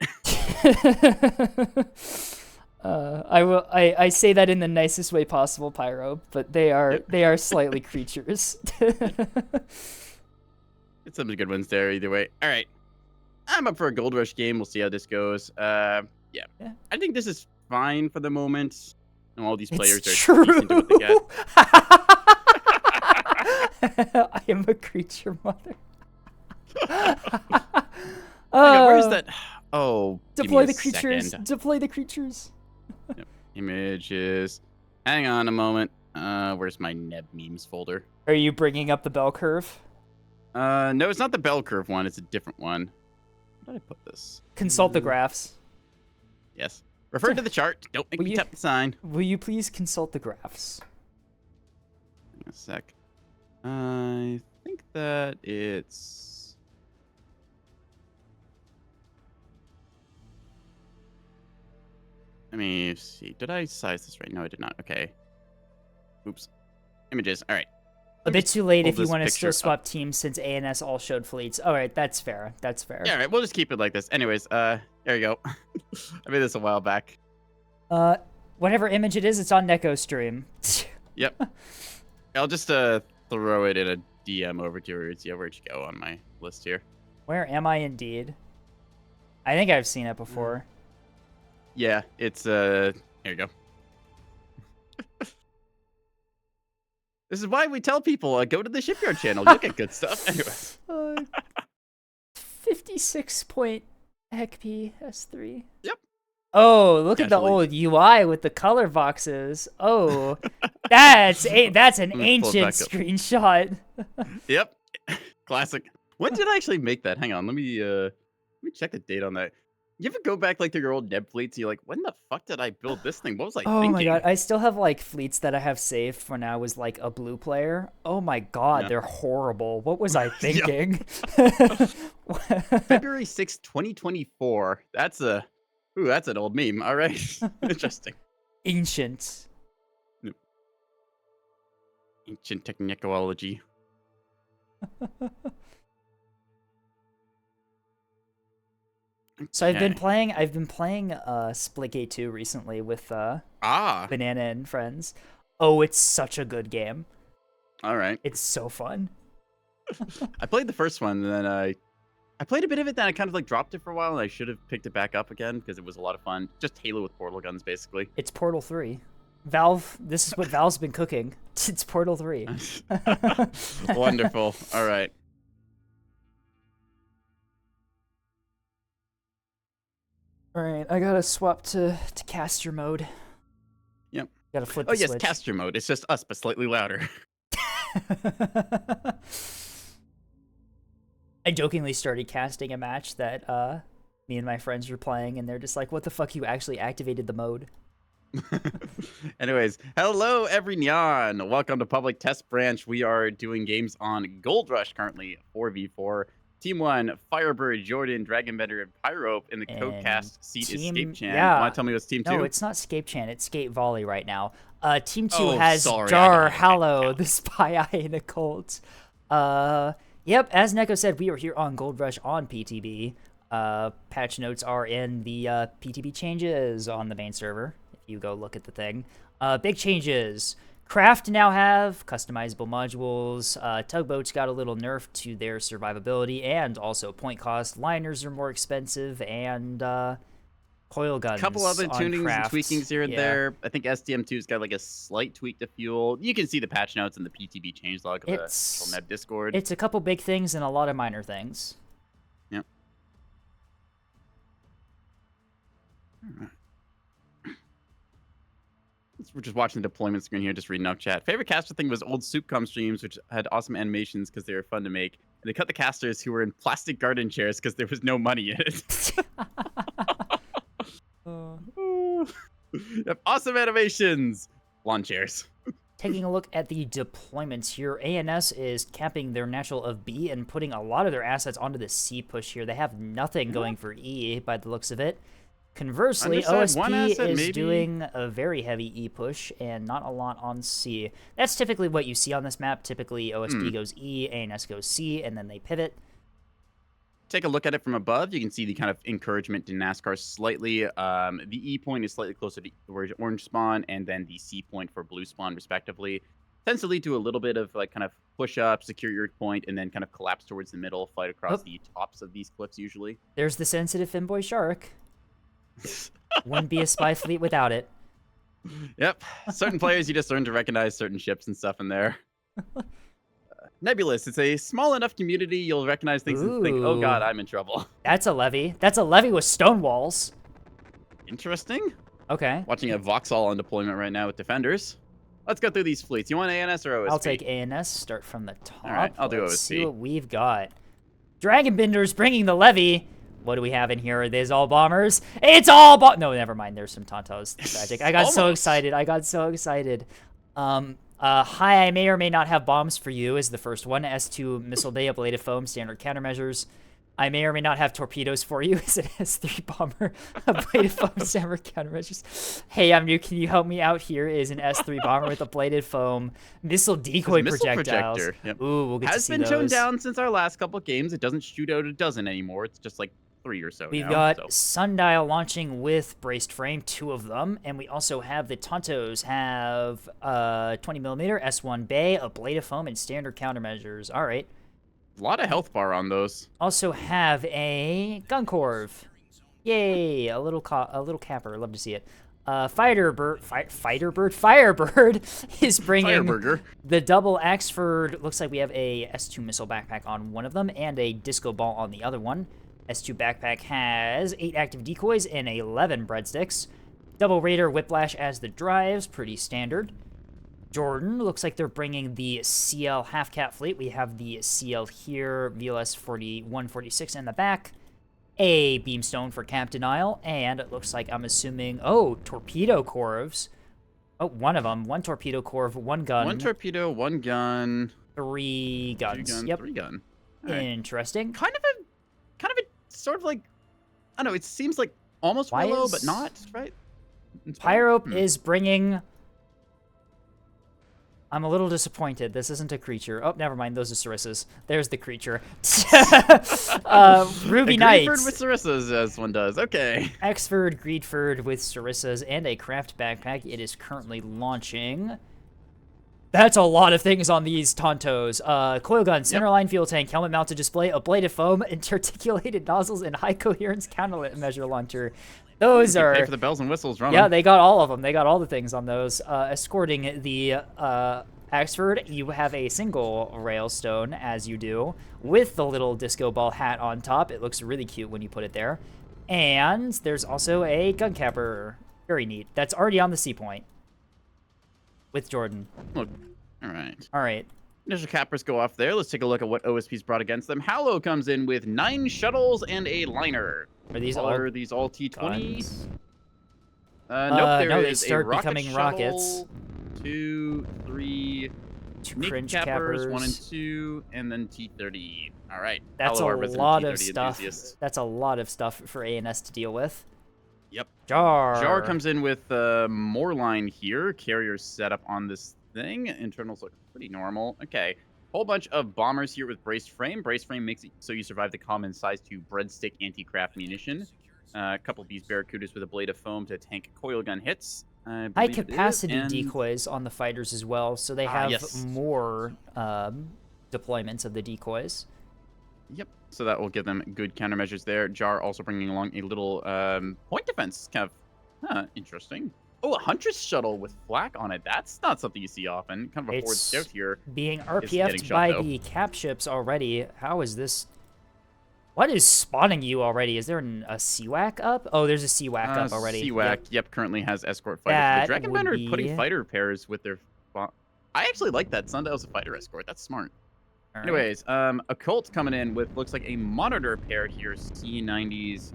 I say that in the nicest way possible, Pyro. But they are slightly creatures. It's some good ones there either way. All right, I'm up for a gold rush game. We'll see how this goes. Yeah. I think this is fine for the moment. And all these players It's are decent at what they got. I am a creature mother. Where's that? Oh, deploy the creatures. Deploy the creatures. Yep. Images. Hang on a moment. Where's my Neb memes folder? Are you bringing up the bell curve? No, it's not the bell curve one. It's a different one. Where did I put this? Consult the graphs. Yes. Refer to the chart. Don't make me tap the sign. Will you please consult the graphs? Hang on a sec. I think that it's... Let me see. Did I size this right? No, I did not. Okay. Oops. Images. All right. A bit too late pull if you this want to picture still swap teams since ANS all showed fleets. All right, that's fair. That's fair. Yeah, all right. We'll just keep it like this. Anyways, there you go. I made this a while back. Whatever image it is, it's on Neko's stream. Yep. I'll just throw it in a DM over to her. Yeah, where'd you go on my list here? Where am I indeed? I think I've seen it before. Yeah, it's here you go. This is why we tell people go to the Shipyard channel. You'll get good stuff. Anyway. 56 point HECP S3. Yep. Oh, look at the old UI with the color boxes. Oh, that's an ancient screenshot. Yep. Classic. When did I actually make that? Hang on, let me check the date on that. You ever go back like to your old Neb fleets and you're like, when the fuck did I build this thing? What was I thinking? Oh my god, I still have like fleets that I have saved when I was like a blue player. Oh my god, they're horrible. What was I thinking? February 6th, 2024. That's an old meme. All right. Interesting. Ancient. Ancient technology. So I've been playing Splitgate 2 recently with Banana and friends. Oh, it's such a good game. All right. It's so fun. I played the first one, and then I played a bit of it, then I kind of like dropped it for a while, and I should have picked it back up again because it was a lot of fun. Just Halo with portal guns, basically. It's Portal 3. Valve, this is what Valve's been cooking. It's Portal 3. Wonderful. All right. All right, I gotta swap to caster mode. Yep. Gotta flip the switch. Oh yes, caster mode. It's just us, but slightly louder. I jokingly started casting a match that me and my friends were playing, and they're just like, "What the fuck? You actually activated the mode." Anyways, hello everyone. Welcome to Public Test Branch. We are doing games on Gold Rush currently, 4v4. Team 1, Firebird, Jordan, Dragonbender, and Pyrope in the Codecast seat is Scape Chan. Yeah. Want to tell me what's Team 2? No, it's not Scape Chan. It's Skate Volley right now. Team 2 Oh, has sorry, Dar, Hallow, the Spy Eye, and a Colt. Yep, as Neko said, we are here on Gold Rush on PTB. Patch notes are in the PTB changes on the main server, if you go look at the thing. Big changes. Craft now have customizable modules. Tugboats got a little nerf to their survivability and also point cost. Liners are more expensive, and coil guns. A couple other tunings and tweakings here and there. I think STM2's got like a slight tweak to fuel. You can see the patch notes in the PTB changelog of the official Neb Discord. It's a couple big things and a lot of minor things. Yep. All right. We're just watching the deployment screen here, just reading out chat. Favorite caster thing was old Soupcom streams, which had awesome animations because they were fun to make. And they cut the casters who were in plastic garden chairs because there was no money in it. Yep, awesome animations. Lawn chairs. Taking a look at the deployments here, ANS is capping their natural of B and putting a lot of their assets onto the C push here. They have nothing going for E by the looks of it. Conversely, OSP is doing a very heavy E push and not a lot on C. That's typically what you see on this map. Typically, OSP goes E, ANS goes C, and then they pivot. Take a look at it from above. You can see the kind of encouragement to NASCAR slightly. The E point is slightly closer to where orange spawn, and then the C point for blue spawn, respectively. Tends to lead to a little bit of like kind of push up, secure your point, and then kind of collapse towards the middle, fight across the tops of these cliffs usually. There's the sensitive Finboy Shark. Wouldn't be a spy fleet without it. Yep. Certain players, you just learn to recognize certain ships and stuff in there. Nebulous. It's a small enough community, you'll recognize things and think, oh god, I'm in trouble. That's a levy. That's a levy with stone walls. Interesting. Okay. Watching a Vauxhall on deployment right now with defenders. Let's go through these fleets. You want ANS or OSP? I'll take ANS. Start from the top. All right, I'll do Let's OSP. see what we've got. Dragon Benders bringing the levy. What do we have in here? Are these all bombers? It's all no, never mind. There's some Tontos. Tragic. I got so excited. Hi, I may or may not have bombs for you is the first one. S2 missile bay, ablative foam, standard countermeasures. I may or may not have torpedoes for you is an S3 bomber, ablative foam, standard countermeasures. Hey, can you help me out here is an S3 bomber with ablative foam, missile decoy projectiles. Yep. Ooh, we'll get to see those. Has been toned down since our last couple games. It doesn't shoot out a dozen anymore. It's just like 3 or so. We've got Sundial launching with braced frame, 2 of them, and we also have the Tontos have 20mm S1 bay, ablative foam, and standard countermeasures. All right. A lot of health bar on those. Also have a gun corv. Yay! A little capper. Love to see it. Firebird is bringing the double Axford. Looks like we have a S2 missile backpack on one of them and a disco ball on the other one. S2 backpack has 8 active decoys and 11 breadsticks. Double Raider Whiplash as the drives, pretty standard. Jordan, looks like they're bringing the CL half-cat fleet. We have the CL here, VLS 146 in the back. A beamstone for cap denial, and it looks like, I'm assuming, torpedo corvs. Oh, one of them. 1 torpedo corv, 1 gun. 1 torpedo, 1 gun. 3 guns. 3 gun, yep. 3 gun. Right. Interesting. Kind of a sort of like, I don't know, it seems like almost Willow, but not, right? Pyrope is bringing... I'm a little disappointed. This isn't a creature. Oh, never mind. Those are Sarissas. There's the creature. Ruby Knight. Greedford with Sarissas, as one does. Okay. Exford, Greedford with Sarissas, and a craft backpack. It is currently launching. That's a lot of things on these Tontos. Coil gun, centerline fuel tank, helmet mounted display, ablative foam, interticulated nozzles, and high coherence countermeasure launcher. Those are pay for the bells and whistles, Roman. Yeah, they got all of them. They got all the things on those. Escorting the Axford, you have a single railstone, as you do, with the little disco ball hat on top. It looks really cute when you put it there. And there's also a gun capper. Very neat. That's already on the sea point with Jordan. Look, all right. All right. Initial cappers go off there. Let's take a look at what OSP's brought against them. Hallow comes in with 9 shuttles and a liner. Are these all T-20? Nope, there they is start a rocket becoming shuttle, rockets. 2, 3, 2 Nick cringe cappers, cappers. 1 and 2, and then T-30. All right. That's Hallow, a our resident lot of T-30 stuff. enthusiast. That's a lot of stuff for ANS to deal with. Yep. Jar comes in with more line here. Carrier setup on this thing. Internals look pretty normal. Okay. Whole bunch of bombers here with braced frame. Braced frame makes it so you survive the common size 2 breadstick anti-craft munition. A couple of these Barracudas with a blade of foam to tank coil gun hits. High capacity decoys on the fighters as well, so they have more deployments of the decoys. Yep. So that will give them good countermeasures there. Jar also bringing along a little point defense. Kind of interesting. Oh, a Huntress shuttle with flak on it. That's not something you see often. Kind of a forward scout here. Being RPF'd by the cap ships already. How is this? What is spawning you already? Is there a CWAC up? Oh, there's a CWAC up already. CWAC, yep, currently has escort fighters. The Dragon Bender putting fighter pairs with their... I actually like that. Sundial's a fighter escort. That's smart. Right. Anyways, Occult coming in with looks like a monitor pair here. C90s,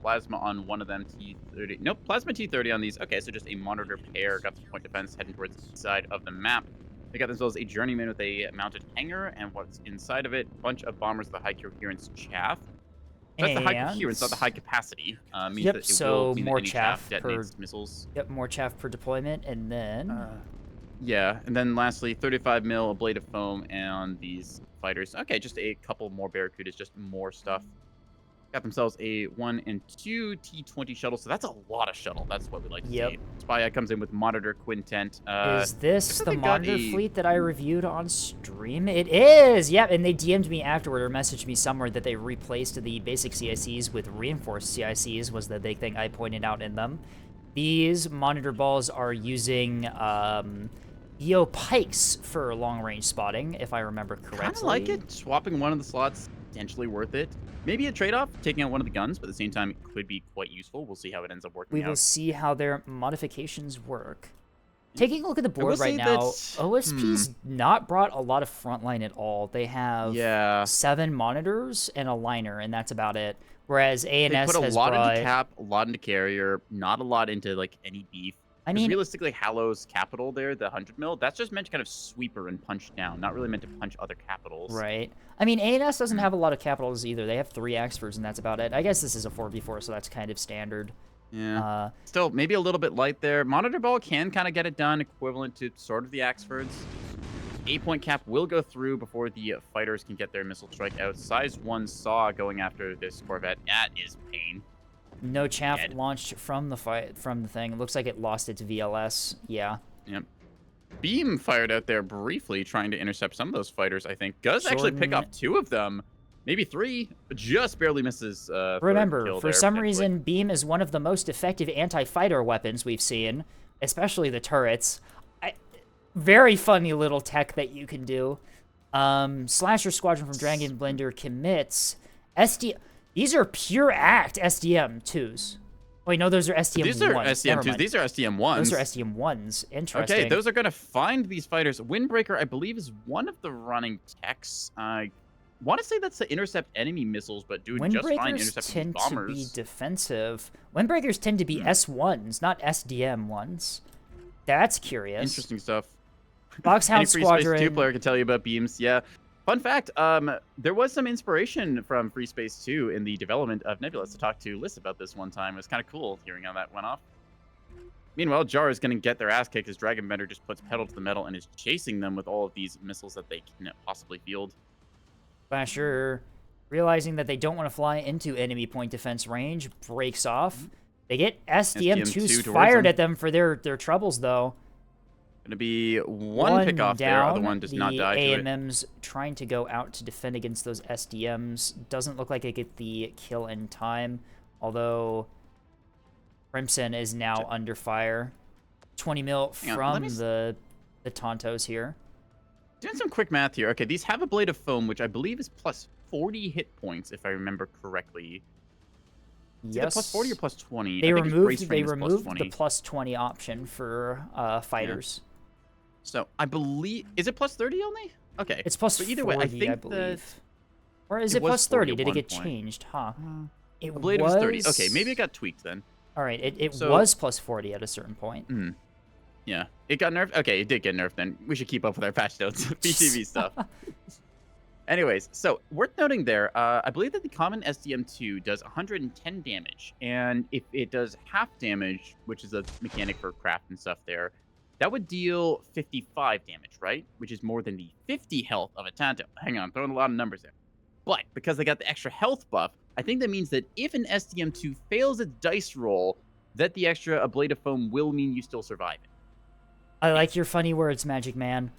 plasma on one of them. T30. Nope, plasma T30 on these. Okay, so just a monitor pair. Got some point defense heading towards the side of the map. They got themselves a journeyman with a mounted hangar, and what's inside of it? A bunch of bombers with a high coherence chaff. So that's the high coherence, not the high capacity. Means that it will mean more that any chaff detonates missiles. Yep, more chaff per deployment, and then. Yeah, and then lastly, 35 mil, a blade of foam, and these fighters. Okay, just a couple more Barracudas, just more stuff. Got themselves a 1 and 2 T-20 shuttle, so that's a lot of shuttle. That's what we like to see. Spy comes in with Monitor Quintet. Is this the Monitor fleet that I reviewed on stream? It is! Yep, and they DM'd me afterward or messaged me somewhere that they replaced the basic CICs with reinforced CICs was the big thing I pointed out in them. These Monitor balls are using EO pikes for long-range spotting, if I remember correctly. Kind of like it. Swapping one of the slots, potentially worth it. Maybe a trade-off, taking out one of the guns, but at the same time, it could be quite useful. We'll see how it ends up working out. We will see how their modifications work. taking a look at the board right now, OSP's not brought a lot of frontline at all. They have 7 monitors and a liner, and that's about it. Whereas ANS put a has lot brought... into cap, a lot into carrier, not a lot into like any beef. I mean, realistically, Hallow's capital there, the 100 mil, that's just meant to kind of sweeper and punch down, not really meant to punch other capitals. Right. I mean, ANS doesn't have a lot of capitals either. They have 3 experts, and that's about it. I guess this is a 4v4, so that's kind of standard. Yeah. Still, maybe a little bit light there. Monitor ball can kind of get it done, equivalent to sort of the Axfords. 8-point cap will go through before the fighters can get their missile strike out. Size 1 Saw going after this Corvette. That is pain. No chaff launched from the thing. It looks like it lost its VLS. Yeah. Yep. Beam fired out there briefly, trying to intercept some of those fighters, I think. Does actually pick off 2 of them. Maybe 3. Just barely misses. Remember, for some reason, Beam is one of the most effective anti-fighter weapons we've seen, especially the turrets. Very funny little tech that you can do. Slasher Squadron from Dragon Blender commits. These are pure act SDM2s. Wait, no, those are SDM1s. These are SDM2s. These are SDM1s. Those are SDM1s. Interesting. Okay, those are going to find these fighters. Windbreaker, I believe, is one of the running techs. I want to say that's to intercept enemy missiles, but do just fine intercepting bombers. Windbreakers tend to be defensive. Windbreakers tend to be S1s, not SDM1s. That's curious. Interesting stuff. Foxhound Squadron. Any 2 player can tell you about beams. Yeah. Fun fact, there was some inspiration from Free Space 2 in the development of Nebulous. To talk to Liz about this one time. It was kind of cool hearing how that went off. Meanwhile, Jar is going to get their ass kicked as Dragon Bender just puts pedal to the metal and is chasing them with all of these missiles that they can possibly field. Flasher, realizing that they don't want to fly into enemy point defense range, breaks off. They get SDM2s fired at them for their troubles, though. Gonna be one pick off there. Other one does not die. The AMM's trying to go out to defend against those SDMs. Doesn't look like they get the kill in time. Although Crimson is now under fire. 20 mil from the Tontos here. Doing some quick math here. Okay, these have a Blade of Foam, which I believe is plus 40 hit points, if I remember correctly. Is it plus 40 or plus 20? They removed the plus 20 option for fighters. Yeah. So I believe, is it plus 30 only? Okay. It's plus 40, either way, I think believe. Or is it plus 30? Did it get changed? Huh. It was 30. Okay, maybe it got tweaked then. All right, it was plus 40 at a certain point. Yeah, it got nerfed. Okay, it did get nerfed then. We should keep up with our patch notes, PTB stuff. Anyways, so worth noting there, I believe that the common SDM2 does 110 damage, and if it does half damage, which is a mechanic for craft and stuff there, that would deal 55 damage, right? Which is more than the 50 health of a Tanto. Hang on, I'm throwing a lot of numbers there. But because they got the extra health buff, I think that means that if an SDM2 fails its dice roll, that the extra Blade of Foam will mean you still survive it. I like your funny words, Magic Man.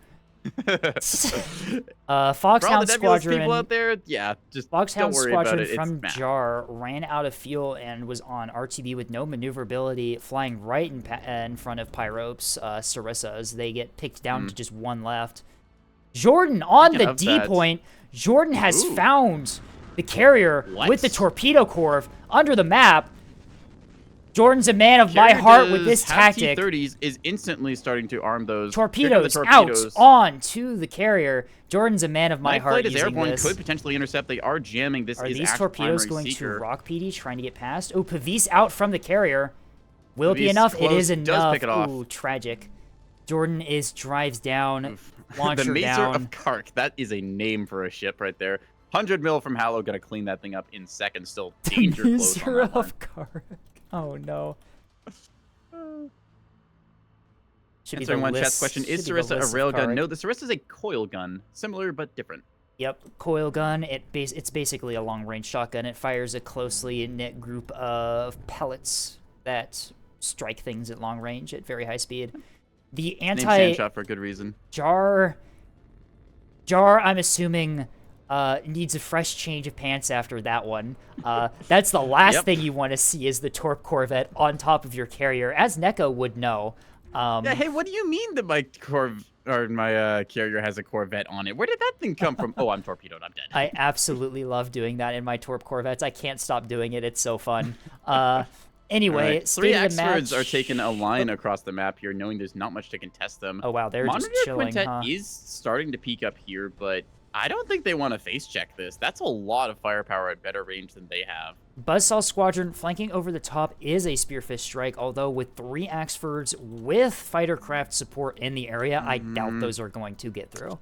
Foxhound Squadron people out there, yeah, just Foxhound don't worry Squadron about it. from Jar ran out of fuel and was on RTB with no maneuverability, flying right in front of Pyrope's Sarissas. They get picked down to just 1 left. Jordan on the D point. Jordan has found the carrier with the torpedo curve under the map. Jordan's a man of my heart with this tactic. T-30s is instantly starting to arm those torpedoes out on to the carrier. Jordan's a man of my heart using airborne this. Could potentially intercept. They are jamming. This are is these torpedoes going seeker. to rock PD, trying to get past? Oh, Pavis out from the carrier. Will it be enough? It is enough. Does pick it off. Ooh, tragic. Jordan drives down, launcher the Macer down. of Kark. That is a name for a ship right there. 100 mil from Hallow, gonna clean that thing up in seconds. Still danger close on that one. Macer of Kark. Oh no. Answering one chat's question, is Sarissa a railgun? No, the Sarissa is a coil gun. Similar, but different. Yep, coil gun. It's basically a long-range shotgun. It fires a closely knit group of pellets that strike things at long range at very high speed. The shot for a good reason. Jar, I'm assuming, needs a fresh change of pants after that one. That's the last thing you want to see is the Torp Corvette on top of your carrier, as Neko would know. Yeah, hey, what do you mean that my carrier has a Corvette on it? Where did that thing come from? Oh, I'm torpedoed. I'm dead. I absolutely love doing that in my Torp Corvettes. I can't stop doing it. It's so fun. Anyway, Right. Three state of the Axfords match. are taking a line across the map here, knowing there's not much to contest them. Oh wow, they're Monitor just chilling, Quintet huh? is starting to peak up here, but I don't think they want to face check this. That's a lot of firepower at better range than they have. Buzzsaw Squadron flanking over the top is a Spearfish strike, although with 3 Axfords with fightercraft support in the area, I doubt those are going to get through.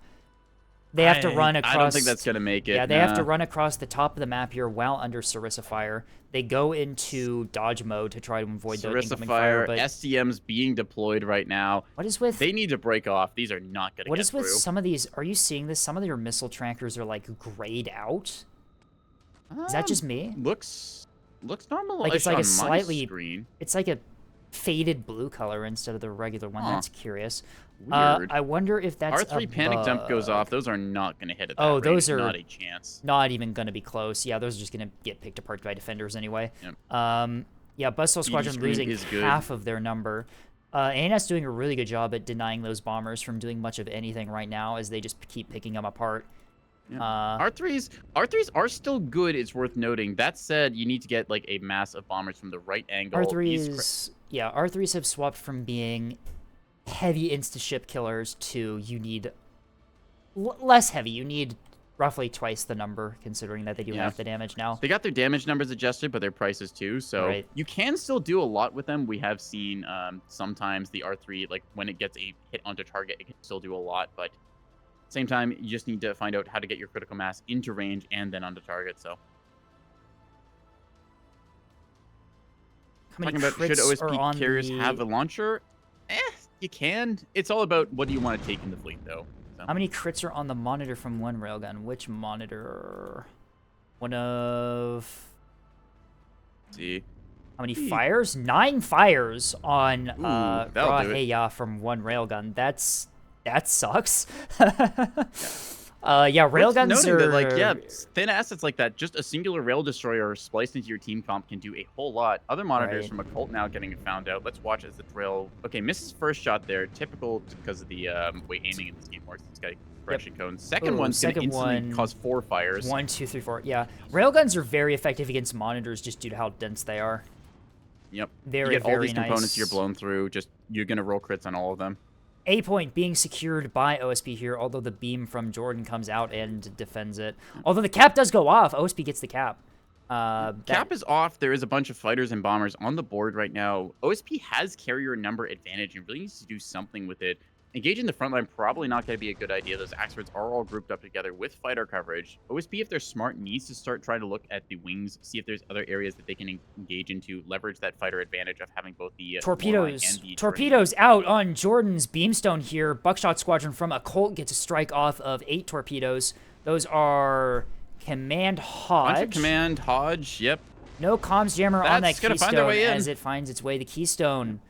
They have to run across... I don't think that's going to make it. Yeah, they have to run across the top of the map here while under Sarissa fire. They go into dodge mode to try to avoid the incoming fire, but... SDM's being deployed right now. What is with... They need to break off. These are not going to get through. What is with some of these... Are you seeing this? Some of your missile trackers are, like, grayed out? Is that just me? Looks normal. Like, it's like a slightly... Screen. It's like a faded blue color instead of the regular one. That's curious. Weird. I wonder if that's R3 panic dump goes off. Those are not going to hit at that rate. Those are not a chance. Not even going to be close. Yeah, those are just going to get picked apart by defenders anyway. Yep. Yeah, Buzzsaw Squadron losing half of their number. ANS doing a really good job at denying those bombers from doing much of anything right now as they just keep picking them apart. Yeah. R3s are still good, it's worth noting. That said, you need to get like a mass of bombers from the right angle. R3s have swapped from being heavy insta-ship killers to you need less heavy. You need roughly twice the number, considering that they do half the damage now. They got their damage numbers adjusted, but their prices too, so you can still do a lot with them. We have seen sometimes the R3, like when it gets a hit onto target, it can still do a lot, but same time, you just need to find out how to get your critical mass into range and then onto target, so. How many Talking about should OSP carriers the... have a launcher? You can. It's all about what do you want to take in the fleet, though. So. How many crits are on the monitor from one railgun? Which monitor? One of... Let's see. How many fires? 9 fires on Raheya from one railgun. That sucks. Yeah, railguns are... That, like, thin assets like that, just a singular rail destroyer spliced into your team comp can do a whole lot. Other monitors from Occult now getting found out. Let's watch as the drill... Okay, misses first shot there. Typical because of the way aiming in this game works. This guy correction cone. Second one's going to instantly cause 4 fires. 1, 2, 3, 4. Yeah, railguns are very effective against monitors just due to how dense they are. Yep. Very, you get all these nice. components you're blown through. Just you're going to roll crits on all of them. A point being secured by OSP here, although the beam from Jordan comes out and defends it. Although the cap does go off, OSP gets the cap. Cap is off. There is a bunch of fighters and bombers on the board right now. OSP has carrier number advantage and really needs to do something with it. Engaging the front line probably not going to be a good idea. Those Axfords are all grouped up together with fighter coverage. OSP, if they're smart, needs to start trying to look at the wings, see if there's other areas that they can engage into, leverage that fighter advantage of having both the torpedoes. And the Torpedoes out on Jordan's beamstone here. Buckshot Squadron from Occult gets a strike off of 8 torpedoes. Those are Command Hodge. Bunch of Command Hodge, yep. No comms jammer on that gonna keystone find their way in. as it finds its way to keystone.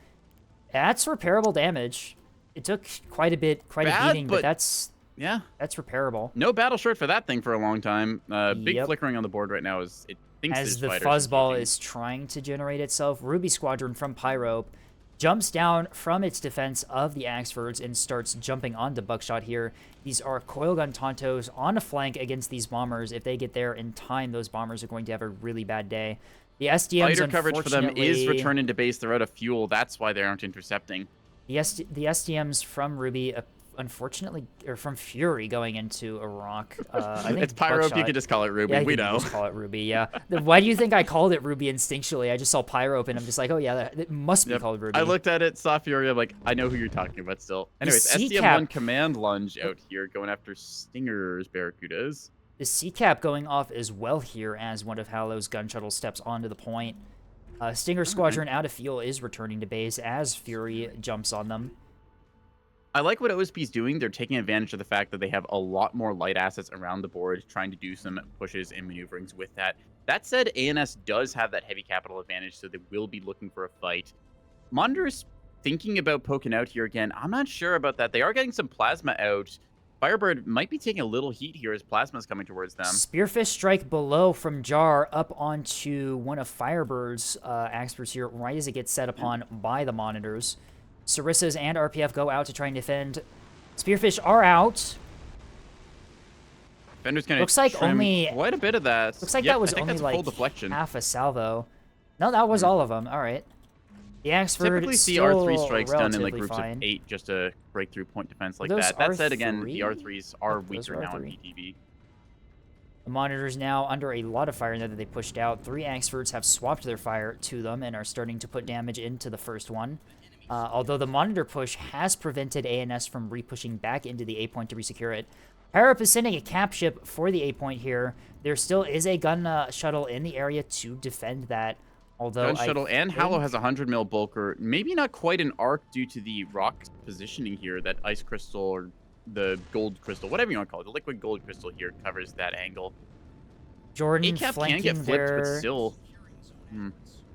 That's repairable damage. It took quite a beating, but that's repairable. No battle short for that thing for a long time. Big flickering on the board right now is it thinks as the fuzzball is trying to generate itself. Ruby Squadron from Pyro jumps down from its defense of the Axfords and starts jumping onto Buckshot here. These are coilgun Tontos on a flank against these bombers. If they get there in time, those bombers are going to have a really bad day. The SDMs, fighter coverage for them is returning to base. They're out of fuel. That's why they aren't intercepting. The SDMs from Ruby, unfortunately, or from Fury going into Iraq. I think it's Pyro. Buckshot, you could just call it Ruby. Yeah, we know. Just call it Ruby. Yeah. Why do you think I called it Ruby instinctually? I just saw Pyro and I'm just like, oh yeah, it must be called Ruby. I looked at it, saw Fury. I'm like, I know who you're talking about. Still. Anyways, SDM1 command lunge out here, going after Stinger's Barracudas. The C-cap going off as well here as one of Hallow's gun shuttles steps onto the point. Stinger Squadron out of fuel is returning to base as Fury jumps on them. I like what OSP is doing. They're taking advantage of the fact that they have a lot more light assets around the board, trying to do some pushes and maneuverings with that. That said, ANS does have that heavy capital advantage, so they will be looking for a fight. Monitor's thinking about poking out here again. I'm not sure about that. They are getting some plasma out. Firebird might be taking a little heat here as plasma's coming towards them. Spearfish strike below from Jar up onto one of Firebird's Axfords here right as it gets set upon by the monitors. Sarissa's and RPF go out to try and defend. Spearfish are out. Defender's gonna looks like only quite a bit of that. Looks like that was only like half a salvo. No, that was all of them. All right. The Axford Typically see still R3 strikes done in like relatively groups fine. of 8 just to break through point defense like Those that. That said, again, R3? the R3s are Yep, those weaker are now in R3. PTB. The monitors now under a lot of fire now that they pushed out. 3 Axfords have swapped their fire to them and are starting to put damage into the first one. Although the monitor push has prevented ANS from re-pushing back into the A point to resecure it. Power-Up is sending a cap ship for the A point here. There still is a gun shuttle in the area to defend that. Although Gun shuttle and Hallow has a 100 mil bulker. Maybe not quite an arc due to the rock positioning here. That ice crystal or the gold crystal, whatever you want to call it, the liquid gold crystal here covers that angle. Jordan ACAP flanking can get flipped, their... but still.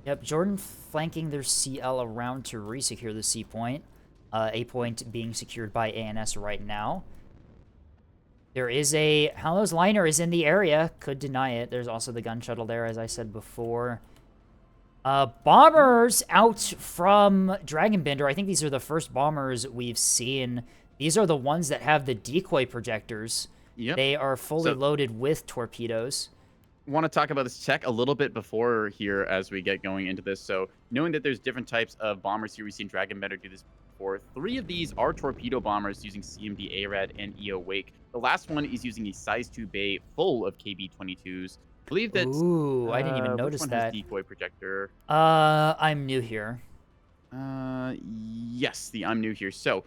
Yep, Jordan flanking their CL around to resecure the C point. A point being secured by ANS right now. There is a... Hallow's liner is in the area. Could deny it. There's also the gun shuttle there, as I said before. Bombers out from Dragonbender. I think these are the first bombers we've seen. These are the ones that have the decoy projectors. Yep. They are fully loaded with torpedoes. Want to talk about this tech a little bit before here as we get going into this. So knowing that there's different types of bombers here, we've seen Dragonbender do this before. 3 of these are torpedo bombers using CMD ARAD and EO Wake. The last one is using a size 2 bay full of KB-22s. I believe that. Ooh, I didn't even notice which one that. has decoy projector? I'm new here. Yes, I'm new here. So,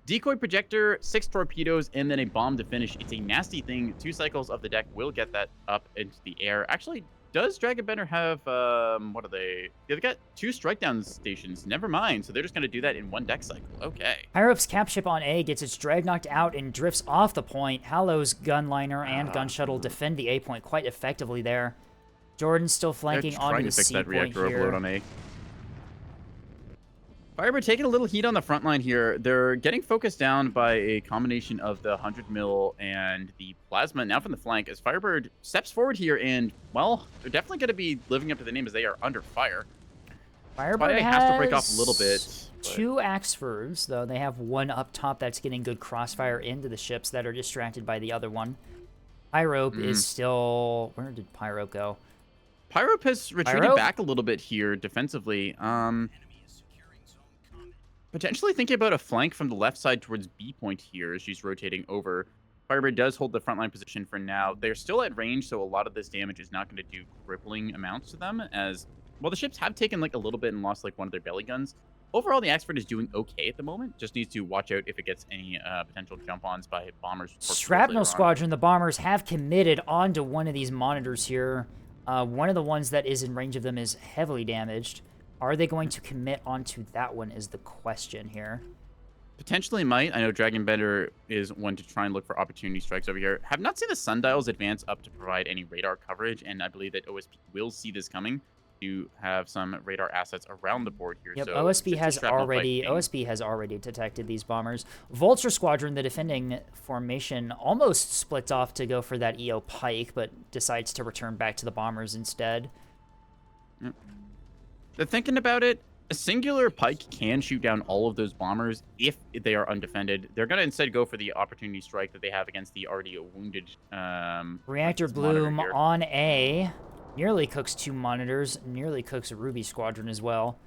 decoy projector, 6 torpedoes, and then a bomb to finish. It's a nasty thing. 2 cycles of the deck will get that up into the air. Actually, does Dragonbender have, what are they? Yeah, they got 2 strike down stations. Never mind. So they're just going to do that in 1 deck cycle. Okay. Higher-Up's cap ship on A gets its drag knocked out and drifts off the point. Hallow's gunliner and gun shuttle defend the A point quite effectively there. Jordan's still flanking onto the C point here. Trying to fix that reactor overload on A. Firebird taking a little heat on the front line here. They're getting focused down by a combination of the 100 mil and the plasma now from the flank as Firebird steps forward here and, well, they're definitely going to be living up to the name as they are under fire. Firebird has to break off a little bit. 2 Axfords, though. They have 1 up top that's getting good crossfire into the ships that are distracted by the other one. Pyrope is still... Where did Pyrope go? Pyrope has retreated back a little bit here defensively. Potentially thinking about a flank from the left side towards B point here as she's rotating over. Firebird does hold the frontline position for now. They're still at range, so a lot of this damage is not going to do crippling amounts to them as, well, the ships have taken like a little bit and lost like one of their belly guns. Overall, the Axford is doing okay at the moment. Just needs to watch out if it gets any potential jump-ons by bombers. Shrapnel Squadron, the bombers have committed onto one of these monitors here. One of the ones that is in range of them is heavily damaged. Are they going to commit onto that one is the question here. Potentially might. I know Dragonbender is one to try and look for opportunity strikes over here. Have not seen the sundials advance up to provide any radar coverage, and I believe that OSP will see this coming to have some radar assets around the board here. Yep, so OSP has already detected these bombers. Vulture Squadron, the defending formation, almost splits off to go for that EO Pike, but decides to return back to the bombers instead. Yep. They're thinking about it. A singular Pike can shoot down all of those bombers if they are undefended. They're going to instead go for the opportunity strike that they have against the already wounded Reactor Bloom on A. Nearly cooks 2 monitors. Nearly cooks a Ruby Squadron as well.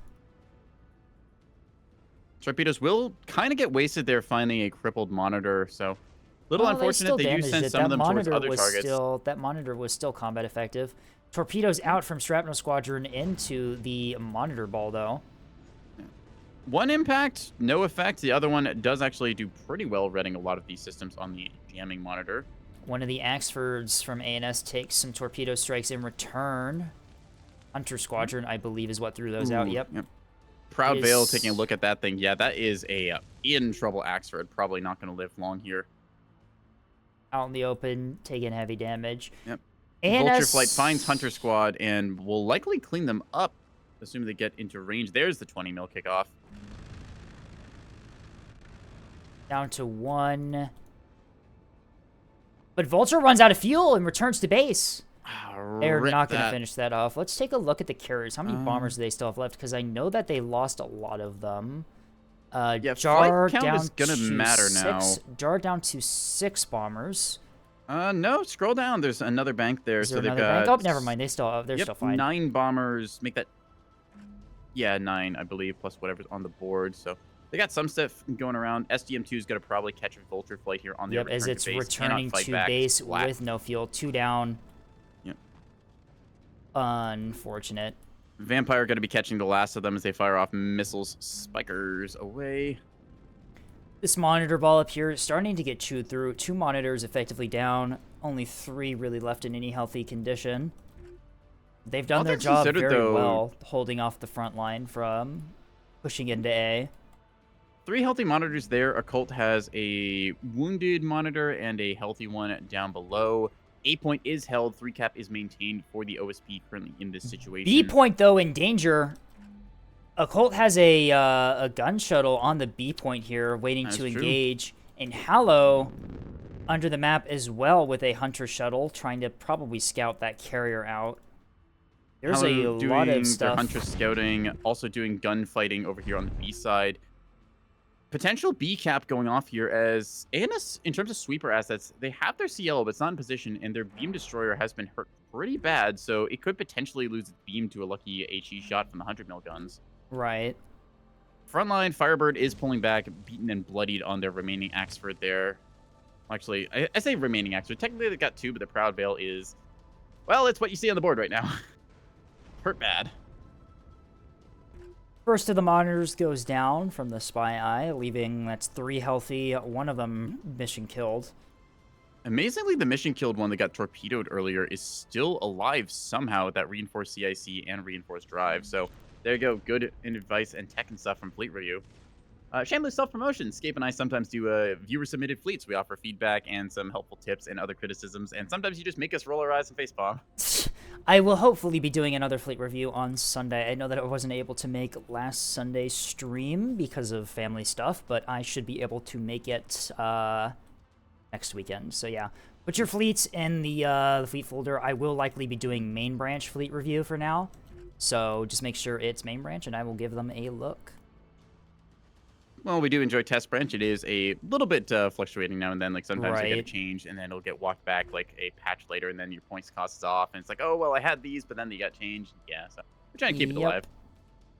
Torpedoes will kind of get wasted there finding a crippled monitor. So, little unfortunate. They do send some of them towards other targets. That monitor was still combat effective. Torpedoes out from Shrapnel Squadron into the monitor ball, though. 1 impact, no effect. The other one does actually do pretty well reading a lot of these systems on the jamming monitor. One of the Axfords from ANS takes some torpedo strikes in return. Hunter Squadron, I believe, is what threw those out. Yep. Proud Veil taking a look at that thing. Yeah, that is a in trouble Axford. Probably not going to live long here. Out in the open, taking heavy damage. Yep. ANS... Vulture Flight finds Hunter Squad and will likely clean them up, assuming they get into range. There's the 20 mil kickoff. Down to 1. But Vulture runs out of fuel and returns to base. They're not going to finish that off. Let's take a look at the carriers. How many bombers do they still have left? Because I know that they lost a lot of them. Yeah, Jar flight count is going to matter now. Jar down to 6 bombers. No, scroll down. There's another bank there. Is there so they've another got... bank? Oh, never mind. They're still fine. 9 bombers. Make that Yeah, 9, I believe, plus whatever's on the board. So they got some stuff going around. SDM2 is going to probably catch a Vulture Flight here on their Yep, as return it's to base. Cannot returning fight to back. base Flat. with no fuel. 2 down. Yep. Unfortunate. Vampire going to be catching the last of them as they fire off missiles, spikers away. This monitor ball up here is starting to get chewed through. 2 monitors effectively down. Only 3 really left in any healthy condition. They've done their job very well, holding off the front line from pushing into A. 3 healthy monitors there. Occult has a wounded monitor and a healthy one down below. A point is held. 3 cap is maintained for the OSP currently in this situation. B point, though, in danger. Occult has a gun shuttle on the B point here, waiting to engage. And Hallow under the map as well with a hunter shuttle, trying to probably scout that carrier out. There's a lot of stuff. Hunter scouting, also doing gunfighting over here on the B side. Potential B cap going off here as ANS, in terms of sweeper assets, they have their CL, but it's not in position, and their beam destroyer has been hurt pretty bad, so it could potentially lose its beam to a lucky HE shot from the 100 mil guns. Right. Frontline, Firebird is pulling back, beaten and bloodied on their remaining Axford there. Actually, I say remaining Axford. Technically, they've got 2, but the Proud Veil is, well, it's what you see on the board right now. Hurt bad. First of the monitors goes down from the Spy Eye, leaving that's 3 healthy, one of them mission killed. Amazingly, the mission killed one that got torpedoed earlier is still alive somehow with that reinforced CIC and reinforced drive. So there you go. Good advice and tech and stuff from Fleet Review. Shameless self-promotion. Scape and I sometimes do viewer-submitted fleets. We offer feedback and some helpful tips and other criticisms, and sometimes you just make us roll our eyes and facepalm. I will hopefully be doing another fleet review on Sunday. I know that I wasn't able to make last Sunday's stream because of family stuff, but I should be able to make it next weekend. So yeah, put your fleets in the fleet folder. I will likely be doing main branch fleet review for now, so just make sure it's main branch, and I will give them a look. Well, we do enjoy test branch. It is a little bit fluctuating now and then. Like sometimes you get a change and then it'll get walked back like a patch later, and then your points cost is off, and it's like, oh well, I had these, but then they got changed. Yeah, so we're trying to keep it alive.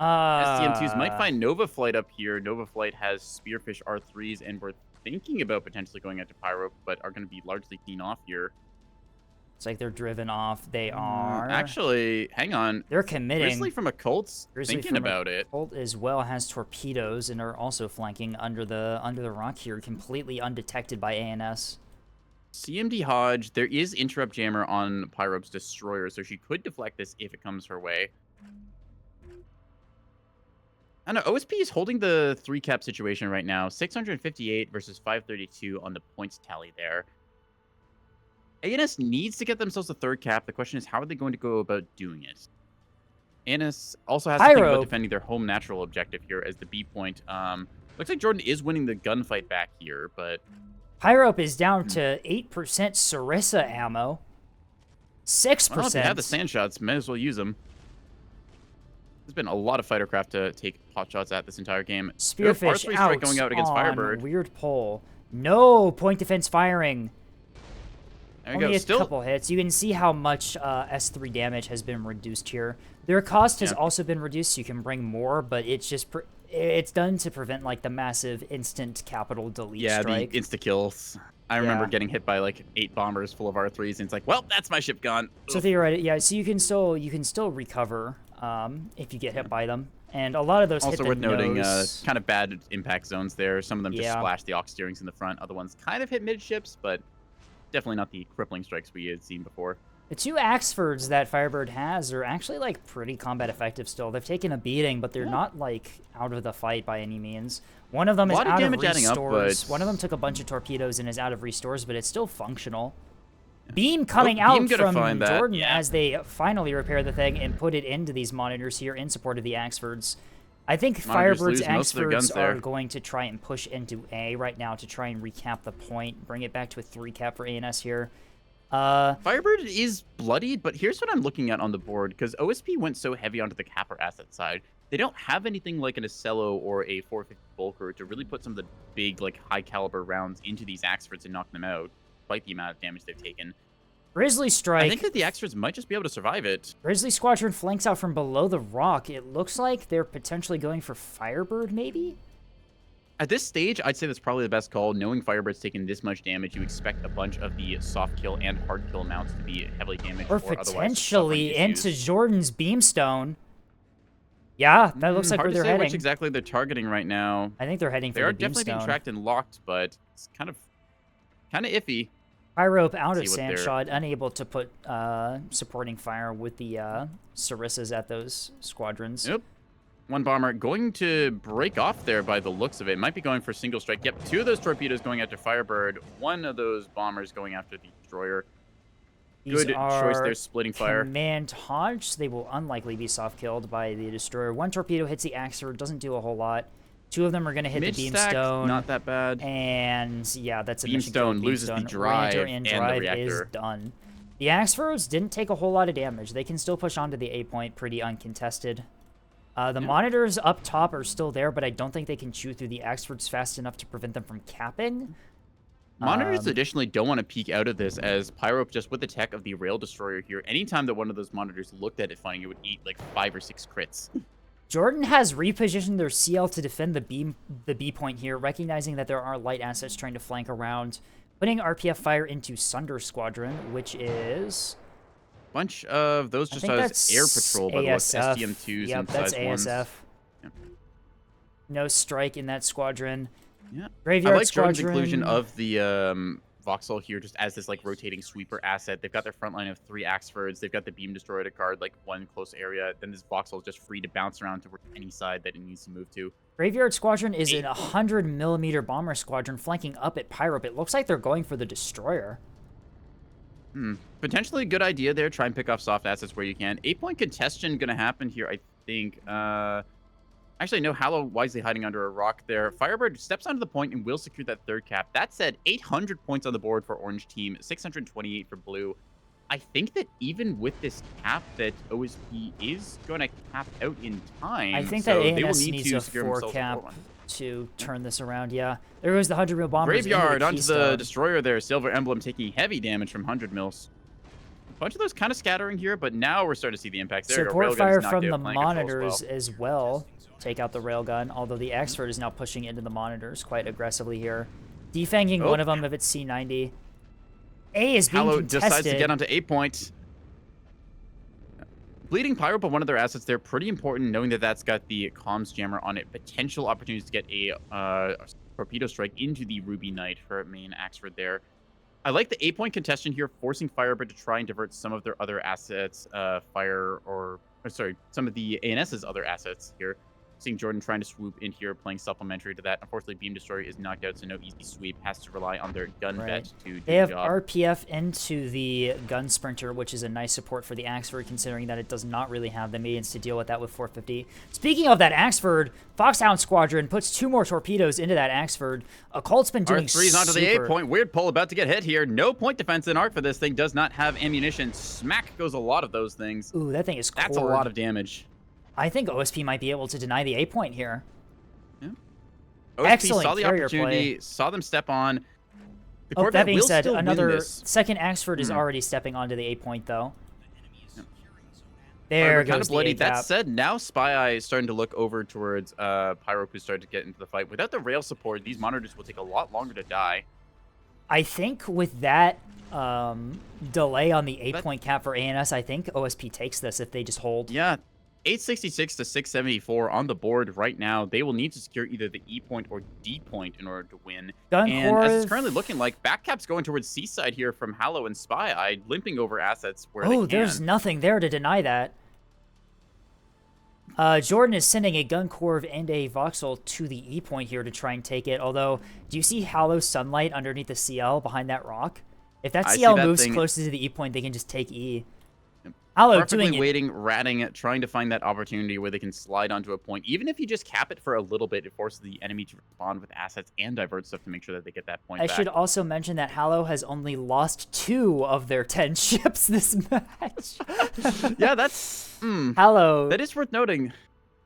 STM2s might find Nova Flight up here. Nova Flight has Spearfish R3s, and we're thinking about potentially going out to Pyro, but are going to be largely clean off here. It's like they're driven off. They are. Actually, hang on. They're committing. Grizzly from Occult's thinking about it. Occult as well has torpedoes and are also flanking under the rock here, completely undetected by ANS. CMD Hodge, there is Interrupt Jammer on Pyrope's Destroyer, so she could deflect this if it comes her way. I don't know, OSP is holding the 3 cap situation right now. 658 versus 532 on the points tally there. ANS needs to get themselves a 3rd cap. The question is, how are they going to go about doing it? ANS also has to think about defending their home natural objective here as the B point. Looks like Jordan is winning the gunfight back here, but... Pyrope is down to 8% Sarissa ammo. 6%. Well, if they have the sand shots, may as well use them. There's been a lot of fighter craft to take pot shots at this entire game. Spearfish out going out against Firebird. Weird pull. No point defense firing. There you Only go. a couple hits. You can see how much S3 damage has been reduced here. Their cost has also been reduced, so you can bring more, but it's just it's done to prevent like the massive instant capital delete strike. The insta kills. I remember getting hit by like 8 bombers full of R3s, and it's like, well, that's my ship gone. So theoretically, so you can still recover if you get hit by them. And a lot of those also hit worth the noting, nose. kind of bad impact zones there. Some of them just splash the aux steerings in the front. Other ones kind of hit midships, but definitely not the crippling strikes we had seen before. The 2 Axfords that Firebird has are actually like pretty combat effective still. They've taken a beating, but they're not like out of the fight by any means. One of them is out of restores. One of them took a bunch of torpedoes and is out of restores, but it's still functional. Beam coming out from Jordan as they finally repair the thing and put it into these monitors here in support of the Axfords. I think Firebird's Axfords are going to try and push into A right now to try and recap the point, bring it back to a 3 cap for ANS here. Firebird is bloodied, but here's what I'm looking at on the board, because OSP went so heavy onto the capper asset side. They don't have anything like an Acello or a 450 Volker to really put some of the big, like, high-caliber rounds into these Axfords and knock them out, despite the amount of damage they've taken. Grizzly Strike. I think that the extras might just be able to survive it. Grizzly Squadron flanks out from below the rock. It looks like they're potentially going for Firebird, maybe? At this stage, I'd say that's probably the best call. Knowing Firebird's taking this much damage, you expect a bunch of the soft kill and hard kill amounts to be heavily damaged. Or potentially into Jordan's Beamstone. Yeah, that looks like where they're heading. Which exactly they're targeting right now. I think they're heading for the Beamstone. They are definitely being tracked and locked, but it's kind of iffy. Pyrope out of Sandshot, unable to put supporting fire with the Sarissas at those squadrons. Yep. One bomber going to break off there by the looks of it. Might be going for single strike. Yep, 2 of those torpedoes going after Firebird. 1 of those bombers going after the destroyer. Good choice there, splitting fire. Command Hodge. They will unlikely be soft killed by the destroyer. 1 torpedo hits the Axer, doesn't do a whole lot. 2 of them are going to hit the Beamstone. Not that bad. And yeah, that's a Beamstone loses the drive and the reactor. Is done. The Axefords didn't take a whole lot of damage. They can still push onto the A point pretty uncontested. The monitors up top are still there, but I don't think they can chew through the Axefords fast enough to prevent them from capping. Monitors additionally don't want to peek out of this, as Pyrope, just with the tech of the rail destroyer here, anytime that one of those monitors looked at it finding, it would eat like 5 or 6 crits. Jordan has repositioned their CL to defend the B point here, recognizing that there are light assets trying to flank around, putting RPF fire into Sunder Squadron, which is bunch of those just as air patrol by the looks, STM2s and that's size ASF. 1s. Yep. No strike in that squadron. Yeah. Graveyard I like Squadron. Jordan's inclusion of the Voxel here just as this like rotating sweeper asset. They've got their front line of 3 Axefords. They've got the Beam Destroyer to guard like 1 close area. Then this Voxel is just free to bounce around to any side that it needs to move to. Graveyard Squadron is an 100mm bomber squadron flanking up at Pyrope. It looks like they're going for the Destroyer. Potentially a good idea there. Try and pick off soft assets where you can. 8-point congestion going to happen here, I think. Actually, no, Hallow wisely hiding under a rock there. Firebird steps onto the point and will secure that 3rd cap. That said, 800 points on the board for Orange Team, 628 for Blue. I think that even with this cap, that OSP is going to cap out in time. I think that ANS needs a 4 cap to turn this around, yeah. There goes the 100mm bombers. Graveyard onto the Destroyer there. Silver Emblem taking heavy damage from 100 mils. A bunch of those kind of scattering here, but now we're starting to see the impacts. There Support fire from the monitors as well. Take out the railgun, although the Axford is now pushing into the monitors quite aggressively here. Defanging one of them if it's C90. A is being contested. Decides to get onto 8 points. Bleeding Pyro, but one of their assets there, pretty important, knowing that that's got the comms jammer on it. Potential opportunities to get a torpedo strike into the Ruby Knight for main Axford there. I like the 8-point contestation here, forcing Firebird to try and divert some of their other assets, some of the ANS's other assets here. Seeing Jordan trying to swoop in here, playing supplementary to that. Unfortunately, Beam Destroyer is knocked out, so no easy sweep. Has to rely on their gun vet to do the job. They have RPF into the Gun Sprinter, which is a nice support for the Axford, considering that it does not really have the medians to deal with that with 450. Speaking of that Axford, Foxhound Squadron puts 2 more torpedoes into that Axford. Occult's been doing R3's onto the 8-point. Weird pull about to get hit here. No point defense in Arc for this thing. Does not have ammunition. Smack goes a lot of those things. Ooh, that thing is cored. That's a lot of damage. I think OSP might be able to deny the 8-point here. Yeah. OSP Excellent saw the opportunity, play. Saw them step on. The that being said, another second Axford is already stepping onto the 8-point, though. Yeah. There goes kind of bloody. the A-cap. That said, now Spy Eye is starting to look over towards Pyrope, who's starting to get into the fight. Without the rail support, these monitors will take a lot longer to die. I think with that delay on the 8-point cap for ANS, I think OSP takes this if they just hold. Yeah. 866 to 674 on the board right now. They will need to secure either the E point or D point in order to win. And as it's currently looking like, backcap's going towards Seaside here from Hallow and Spy Eye, limping over assets where they can. There's nothing there to deny that. Jordan is sending a Gun Corv and a Voxel to the E point here to try and take it. Although, do you see Hallow Sunlight underneath the CL behind that rock? If that CL moves closer to the E point, they can just take E. Hallow doing it. Waiting, ratting, trying to find that opportunity where they can slide onto a point. Even if you just cap it for a little bit, it forces the enemy to respond with assets and divert stuff to make sure that they get that point back. I should also mention that Hallow has only lost 2 of their 10 ships this match. Yeah, that's... Hallow... That is worth noting.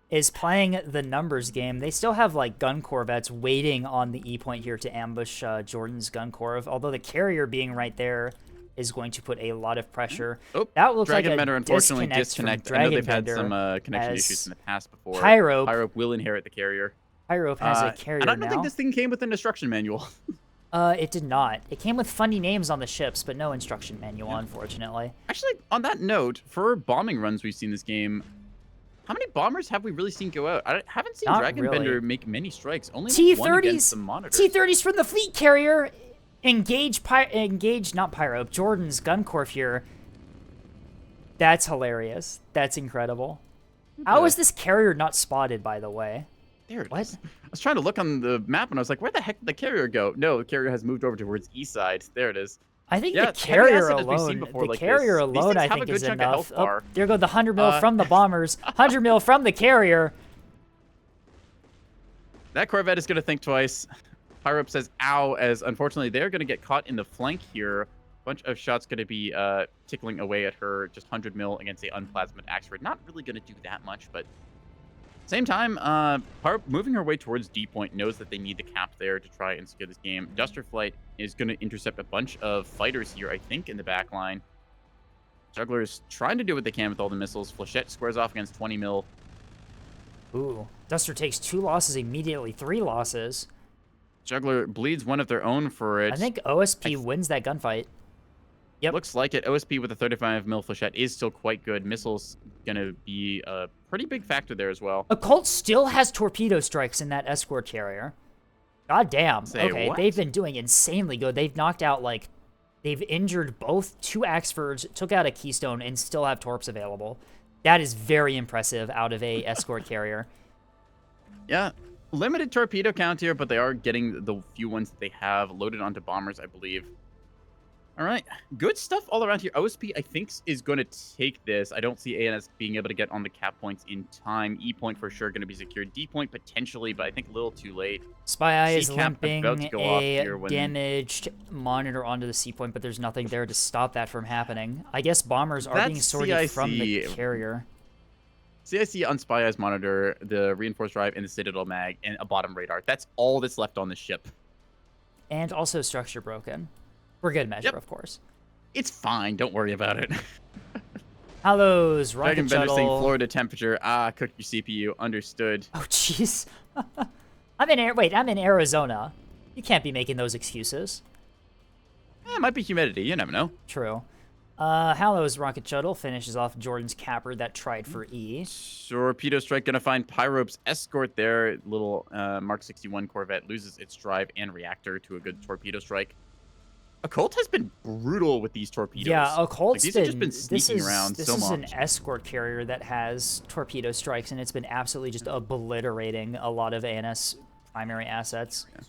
Is playing the numbers game. They still have, like, gun corvettes waiting on the E point here to ambush Jordan's gun corv, although the carrier being right there is going to put a lot of pressure. Oh, that looks like Dragon a Bender unfortunately disconnect. I know they've had some connection issues in the past before. Pyrope will inherit the carrier. Pyrope has a carrier and I don't now. think this thing came with an instruction manual. It did not. It came with funny names on the ships, but no instruction manual, unfortunately. Actually, on that note, for bombing runs we've seen this game, how many bombers have we really seen go out? I haven't seen Dragon Bender make many strikes. Only one against the monitors. T-30s from the fleet carrier. Engage not Pyrope, Jordan's Guncorp here. That's hilarious. That's incredible. How is this carrier not spotted, by the way? There it is. I was trying to look on the map, and I was like, where the heck did the carrier go? No, the carrier has moved over towards east side. There it is. I think the carrier alone, I think, is enough. Oh, there go the 100 mil from the bombers. 100 mil from the carrier. That Corvette is going to think twice. Pyrope says, ow, as unfortunately they're going to get caught in the flank here. A bunch of shots going to be tickling away at her. Just 100 mil against the unplasmid Axford. Not really going to do that much, but same time, Pyrope moving her way towards D point knows that they need the cap there to try and secure this game. Duster Flight is going to intercept a bunch of fighters here, I think, in the back line. Juggler's trying to do what they can with all the missiles. Flechette squares off against 20 mil. Ooh, Duster takes 2 losses immediately, 3 losses. Juggler bleeds one of their own for it. I think OSP wins that gunfight. Yep. Looks like it. OSP with a 35 mil flechette is still quite good. Missiles gonna be a pretty big factor there as well. Occult still has torpedo strikes in that escort carrier. God damn. Okay, what? They've been doing insanely good. They've knocked out, like, they've injured both 2 Axfords, took out a Keystone, and still have torps available. That is very impressive out of a escort carrier. Yeah. Limited torpedo count here, but they are getting the few ones that they have loaded onto bombers, I believe. All right. Good stuff all around here. OSP, I think, is going to take this. I don't see ANS being able to get on the cap points in time. E point for sure going to be secured. D point potentially, but I think a little too late. Spy Eye is limping a damaged monitor onto the C point, but there's nothing there to stop that from happening. I guess bombers are being sorted from the carrier. CIC on Spy Eye's monitor, the reinforced drive, and the Citadel mag, and a bottom radar. That's all that's left on the ship. And also structure broken. For good measure, of course. It's fine. Don't worry about it. Hallows, rocket Dragon shuttle. Bender saying Florida temperature. Ah, cook your CPU. Understood. Oh, jeez. I'm in Arizona. You can't be making those excuses. It might be humidity. You never know. True. Hallows rocket shuttle finishes off Jordan's capper that tried for E. Torpedo strike gonna find Pyrope's escort there. Little Mark 61 Corvette loses its drive and reactor to a good torpedo strike. Occult has been brutal with these torpedoes. Yeah, Occult's these have just been sneaking around so much. This is an escort carrier that has torpedo strikes, and it's been absolutely just obliterating a lot of ANS primary assets. Yeah.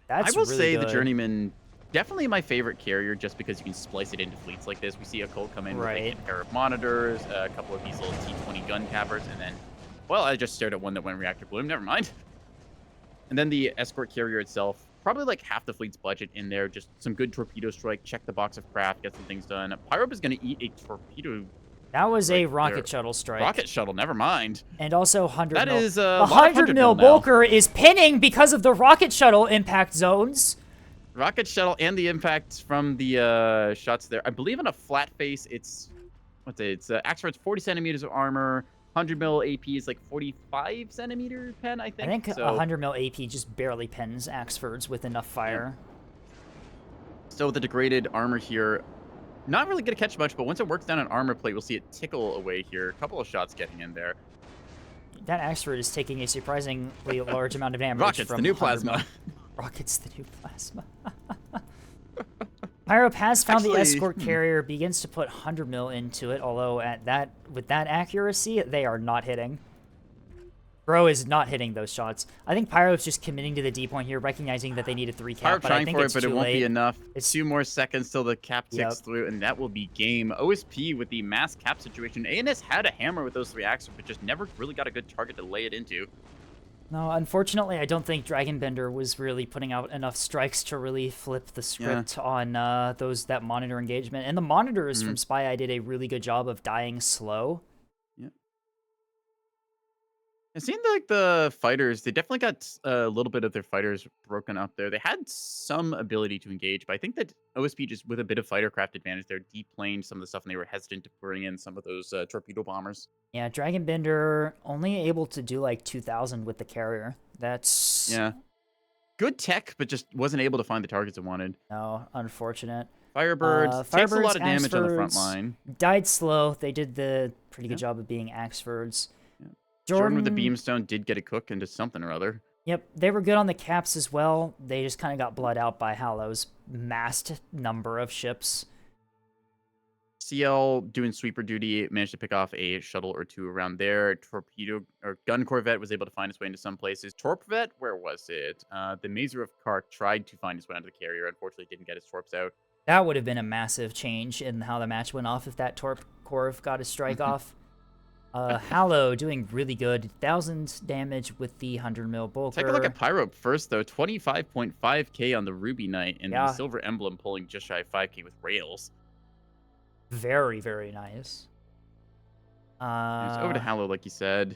That's I will really say good. The Journeyman, definitely my favorite carrier, just because you can splice it into fleets like this. We see Occult come in with a pair of monitors, a couple of these little T-20 gun cappers, and then, well, I just stared at one that went reactor bloom. Never mind. And then the escort carrier itself. Probably like half the fleet's budget in there. Just some good torpedo strike. Check the box of craft. Get some things done. Pyrope is going to eat a torpedo. That was a rocket shuttle strike. Rocket shuttle. Never mind. And also 100 mil. That is the 100 mil Bulker is pinning because of the rocket shuttle impact zones. Rocket shuttle and the impacts from the shots there. I believe on a flat face, it's Axford's 40 centimeters of armor. 100 mil AP is like 45 centimeter pen, I think. I think 100 mil AP just barely pins Axfords with enough fire. So with the degraded armor here, not really going to catch much, but once it works down an armor plate, we'll see it tickle away here. A couple of shots getting in there. That Axford is taking a surprisingly large amount of damage. Rockets, the new plasma. Rockets, the new plasma. Pyrope has found the escort carrier, begins to put 100 mil into it, although with that accuracy, they are not hitting. Bro is not hitting those shots. I think Pyrope's just committing to the D point here, recognizing that they need a 3 cap, Pyrope but I trying think for it's it, but too it won't late. be enough. It's 2 more seconds till the cap ticks through, and that will be game. OSP with the mass cap situation. ANS had a hammer with those 3 axes, but just never really got a good target to lay it into. No, unfortunately, I don't think Dragon Bender was really putting out enough strikes to really flip the script on that monitor engagement. And the monitors from Spy Eye did a really good job of dying slow. It seemed like the fighters, they definitely got a little bit of their fighters broken up there. They had some ability to engage, but I think that OSP just with a bit of fighter craft advantage, they're deplaned some of the stuff and they were hesitant to bring in some of those torpedo bombers. Yeah, Dragon Bender only able to do like 2,000 with the carrier. That's Yeah. Good tech, but just wasn't able to find the targets it wanted. no, unfortunate. Firebird takes a Firebirds, lot of damage on the front Axefords line. died slow. They did the pretty good Yeah. job of being Axefords. Yeah. Jordan Jordan with the beamstone did get a cook into something or other. Yep, they were good on the caps as well. They just kind of got bled out by Hallow's massed number of ships. CL doing sweeper duty, managed to pick off a shuttle or two around there. Torpedo or gun corvette was able to find its way into some places. Torpvet, where was it? The Mazer of Kark tried to find its way onto the carrier. Unfortunately, didn't get his torps out. That would have been a massive change in how the match went off if that Torp Corv got his strike off. Hallow doing really good. 1,000 damage with the 100 mil Bulker. Take a look at Pyro first, though. 25.5k on the Ruby Knight, and Yeah. the Silver Emblem pulling just shy of 5k with rails. Very, very nice. It's over to Hallow, like you said.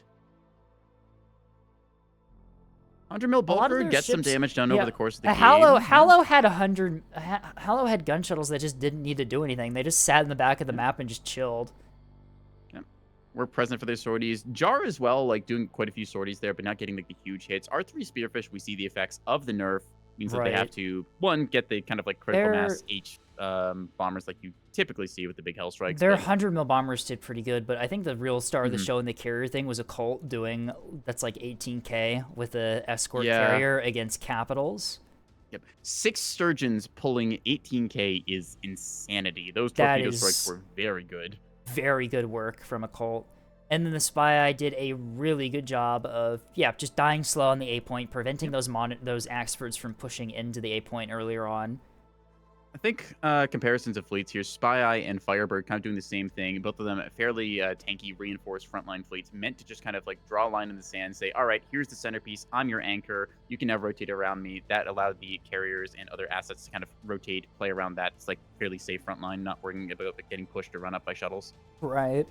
100 mil lot of Bulker their gets some ships- damage done over the course of the game. Hallow had 100. Hallow had gun shuttles that just didn't need to do anything. They just sat in the back of the map and just chilled. We're present for their sorties. Jar as well, like doing quite a few sorties there, but not getting like the huge hits. R3 Spearfish, we see the effects of the nerf. Means that they have Right. to, one, get the kind of like critical They're- mass H bombers like you typically see with the big hell strikes. Their but- 100 mil bombers did pretty good, but I think the real star of the Mhm. show in the carrier thing was a Colt doing that's like 18k with a escort Yeah. carrier against Capitals. Yep. 6 Sturgeons pulling 18k is insanity. Those That torpedo is- strikes were very good. Very good work from a Colt. And then the Spy Eye did a really good job of, just dying slow on the A point, preventing those Axfords from pushing into the A point earlier on. I think comparisons of fleets here, Spy Eye and Firebird kind of doing the same thing. Both of them fairly tanky, reinforced frontline fleets, meant to just kind of like draw a line in the sand, say, all right, here's the centerpiece, I'm your anchor, you can now rotate around me. That allowed the carriers and other assets to kind of rotate, play around that. It's like fairly safe frontline, not worrying about getting pushed or run up by shuttles. Right.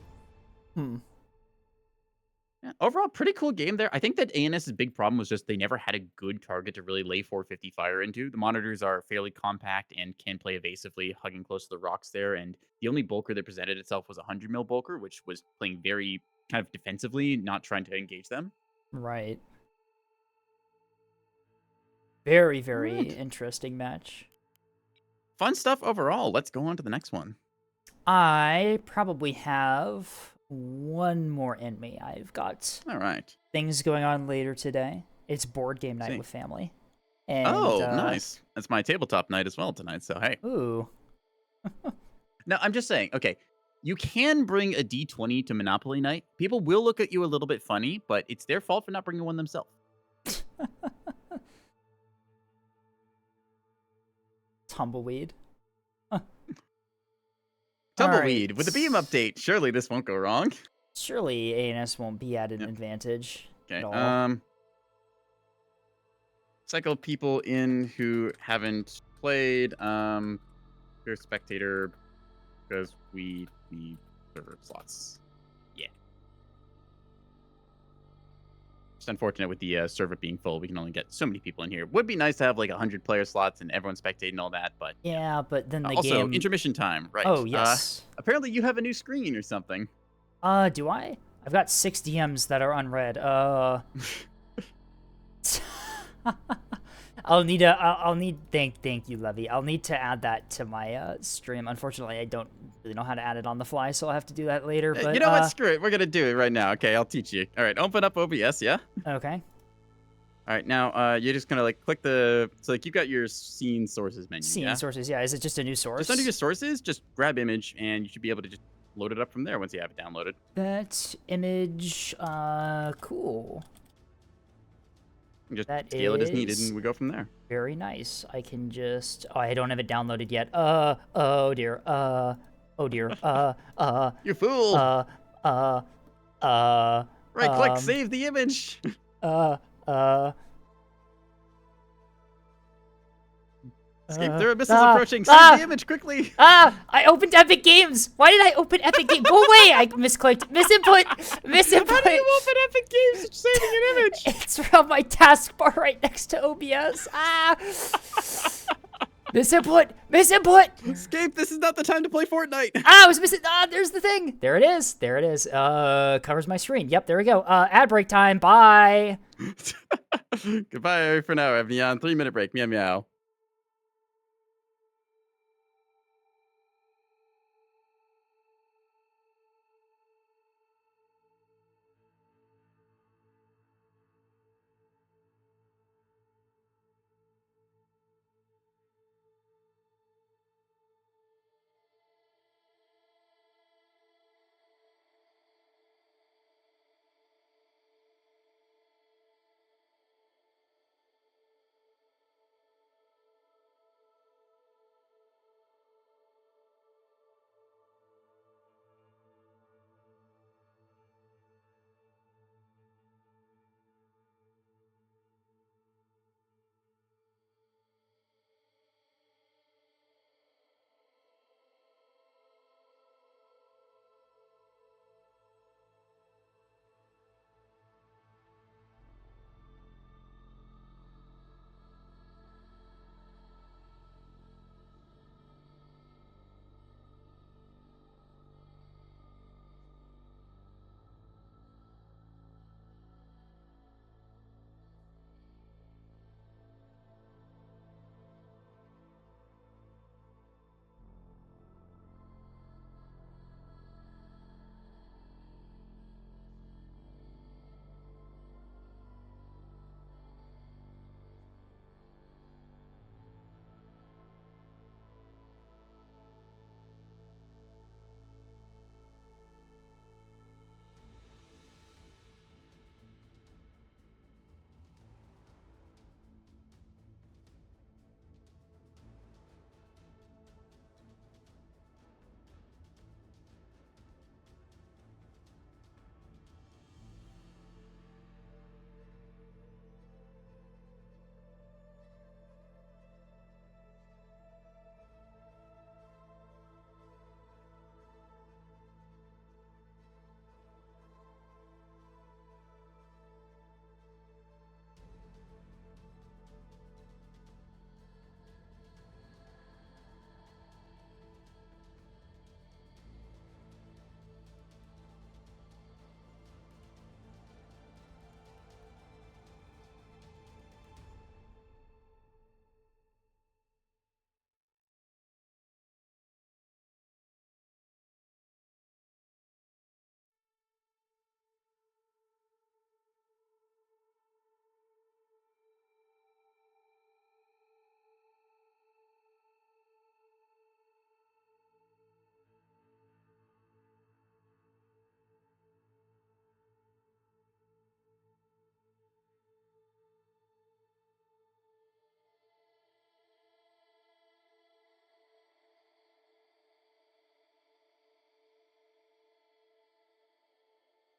Yeah, overall, pretty cool game there. I think that ANS's big problem was just they never had a good target to really lay 450 fire into. The monitors are fairly compact and can play evasively, hugging close to the rocks there. And the only bulker that presented itself was a 100 mil bulker, which was playing very kind of defensively, not trying to engage them. Right. Very, very Alright. interesting match. Fun stuff overall. Let's go on to the next one. I probably have one more in me. I've got All right. things going on later today. It's board game night See. with family. And, Nice. That's my tabletop night as well tonight. So, hey. Ooh. Now, I'm just saying, okay, you can bring a D20 to Monopoly night. People will look at you a little bit funny, but it's their fault for not bringing one themselves. Tumbleweed. Tumbleweed Alright. with the beam update. Surely this won't go wrong. Surely ANS won't be at an Yep. advantage Okay. at all. Cycle people in who haven't played. You're a spectator because we need server slots. Yeah. Just unfortunate with the server being full. We can only get so many people in here. Would be nice to have like 100 player slots and everyone spectating and all that, but Yeah, but then the also game... intermission time. Right. Oh, yes. Apparently you have a new screen or something. Do I? I've got 6 DMs that are unread. Thank you, Levy. I'll need to add that to my stream. Unfortunately, I don't really know how to add it on the fly, so I'll have to do that later. But You know what? Screw it. We're going to do it right now. Okay, I'll teach you. All right, open up OBS, yeah? Okay. All right, now you're just going to like click the... So like you've got your scene sources menu, Scene yeah? sources, yeah. Is it just a new source? Just under your sources, just grab image, and you should be able to just load it up from there once you have it downloaded. That image, cool. And just That scale it as needed, is- and we go from there. Very nice. I can just... Oh, I don't have it downloaded yet. Oh dear. Oh dear. You fool! Right click, um, save the image. Escape, there are missiles approaching. Save the image quickly. I opened Epic Games. Why did I open Epic Games? Go away. I misclicked. Misinput. How do you open Epic Games saving an image? It's from my taskbar right next to OBS. Misinput. Escape, this is not the time to play Fortnite. I was missing. There's the thing. There it is. Covers my screen. Yep, there we go. Ad break time. Bye. Goodbye for now, everyone. 3-minute break. Meow meow.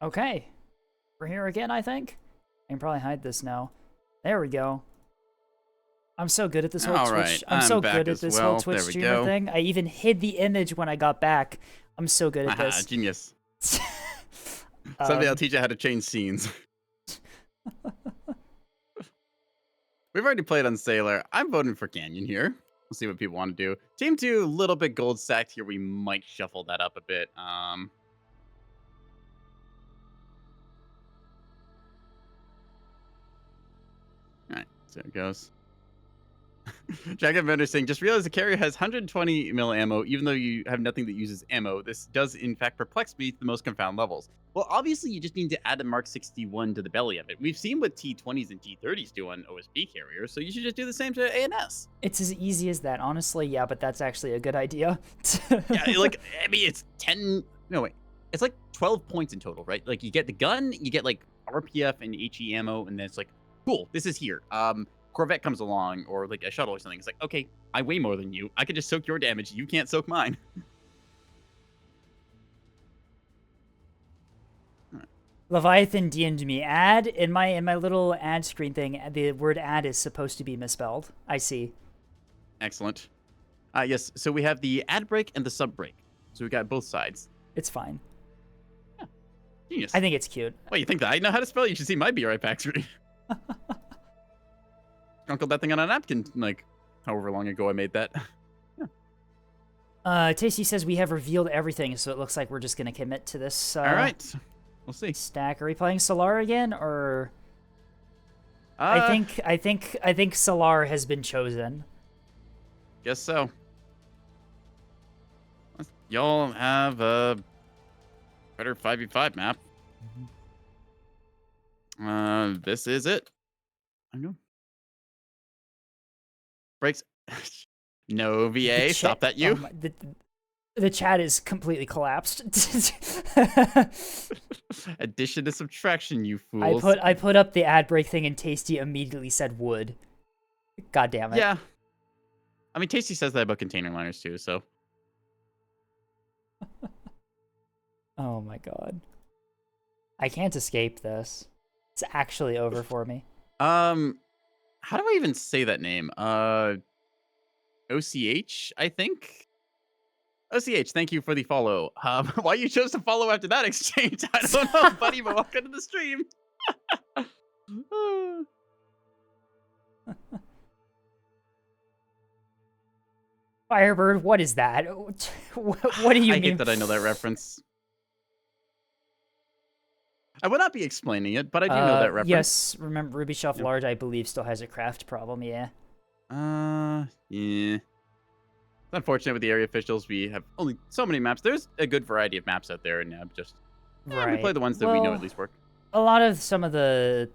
Okay. We're here again, I think. I can probably hide this now. There we go. I'm so good at this whole Twitch. I'm so good at this whole Twitch streamer thing. I even hid the image when I got back. I'm so good at this. Genius. Someday I'll teach you how to change scenes. We've already played on Sailor. I'm voting for Canyon here. We'll see what people want to do. Team 2, a little bit gold stacked here. We might shuffle that up a bit. Alright, so it goes. Jacob Bender saying, just realize the carrier has 120 mil ammo, even though you have nothing that uses ammo. This does, in fact, perplex me to the most confound levels. Well, obviously, you just need to add a Mark 61 to the belly of it. We've seen what T-20s and T-30s do on OSB carriers, so you should just do the same to ANS. It's as easy as that, honestly. Yeah, but that's actually a good idea. Yeah, like, I mean, it's 10... No, wait. It's like 12 points in total, right? Like, you get the gun, you get, like, RPF and HE ammo, and then it's like, cool, this is here. Corvette comes along, or like a shuttle or something. It's like, okay, I weigh more than you. I could just soak your damage. You can't soak mine. Right. Leviathan DM'd me. Ad in my little ad screen thing. The word ad is supposed to be misspelled. I see. Excellent. Yes, so we have the ad break and the sub break. So we got both sides. It's fine. Yeah. Genius. I think it's cute. Wait, you think that I know how to spell? You should see my BRI pack screen. Uncle that thing on a napkin, like, however long ago I made that. Tasty says we have revealed everything, so it looks like we're just gonna commit to this. All right, we'll see. Stack. Are we playing Solar again, or? I think Solar has been chosen. Guess so. Y'all have a better 5v5 map. This is it. I know. Breaks. No VA. Stop that, you. The chat is completely collapsed. Addition to subtraction, you fools. I put up the ad break thing and Tasty immediately said wood. God damn it. Yeah. I mean, Tasty says that about container liners too, so. Oh my god. I can't escape this. It's actually over for me. How do I even say that name? OCH, I think? OCH, thank you for the follow. Why you chose to follow after that exchange, I don't know, buddy, but welcome to the stream. Firebird, what is that? What do you mean? I hate that I know that reference. I will not be explaining it, but I do know that reference. Yes, remember Ruby Shelf Large, I believe, still has a craft problem, yeah. Yeah. It's unfortunate with the area officials. We have only so many maps. There's a good variety of maps out there, and just we play the ones that we know at least work. A lot of some of the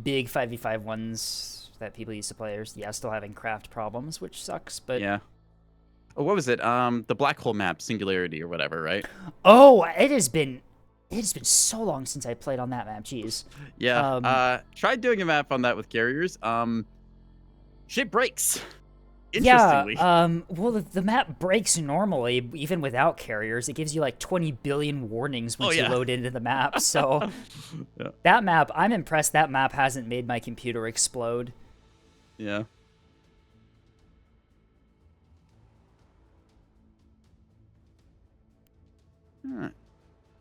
big 5v5 ones that people used to play are, still having craft problems, which sucks, but... Yeah. Oh, what was it? The black hole map, Singularity or whatever, right? Oh, it has been so long since I played on that map, jeez. Yeah, tried doing a map on that with carriers. Shit breaks. Interestingly. Yeah, well, the map breaks normally, even without carriers. It gives you like 20 billion warnings once you load into the map, so... That map, I'm impressed that map hasn't made my computer explode. Yeah.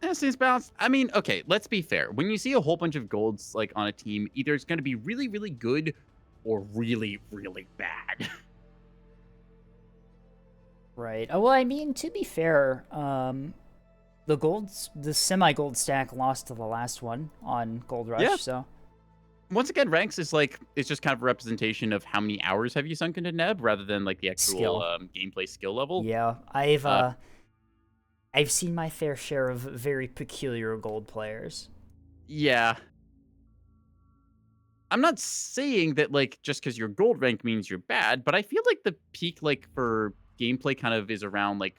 Yeah, seems balanced. I mean, okay, let's be fair. When you see a whole bunch of golds like on a team, either it's going to be really, really good or really, really bad. Right. Well, I mean, to be fair, the semi-gold stack lost to the last one on Gold Rush, so... Once again, ranks is like, it's just kind of a representation of how many hours have you sunk into Neb rather than like the actual gameplay skill level. Yeah, I've seen my fair share of very peculiar gold players. Yeah. I'm not saying that like just because you're gold rank means you're bad, but I feel like the peak like for gameplay kind of is around like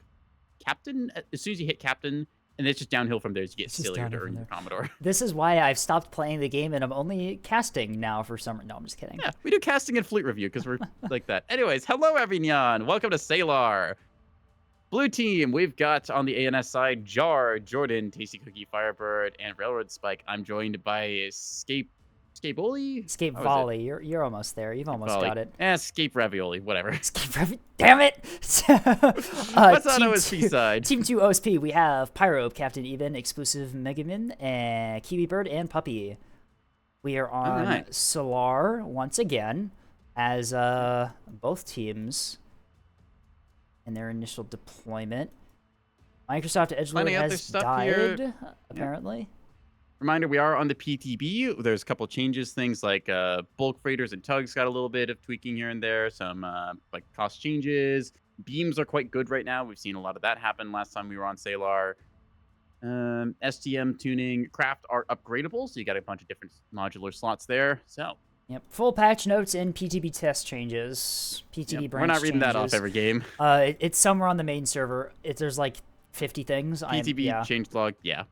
captain. As soon as you hit captain, and it's just downhill from there as you get sillier to earn your Commodore. This is why I've stopped playing the game and I'm only casting now for some... No, I'm just kidding. Yeah, we do casting and fleet review because we're like that. Anyways, hello everyone. Welcome to Salar. Blue team, we've got on the ANS side, Jar, Jordan, Tasty Cookie, Firebird, and Railroad Spike. I'm joined by Escape Volley. You're almost there. You've almost got it. Escape Ravioli, whatever. Escape Ravioli. Damn it! What's on OSP side? Team 2 OSP, we have Pyro, Captain Even, Exclusive Megaman, and Kiwi Bird, and Puppy. We are on Solar once again, as both teams in their initial deployment. Microsoft Edgelord has died, apparently. Yeah. Reminder, we are on the PTB. There's a couple changes, things like bulk freighters and tugs got a little bit of tweaking here and there. Some like cost changes. Beams are quite good right now. We've seen a lot of that happen last time we were on Salar. STM tuning, craft are upgradable, so you got a bunch of different modular slots there. So, yep, full patch notes and PTB test changes. PTB branch. We're not reading that off every game. It's somewhere on the main server. There's like 50 things. PTB change log, yeah.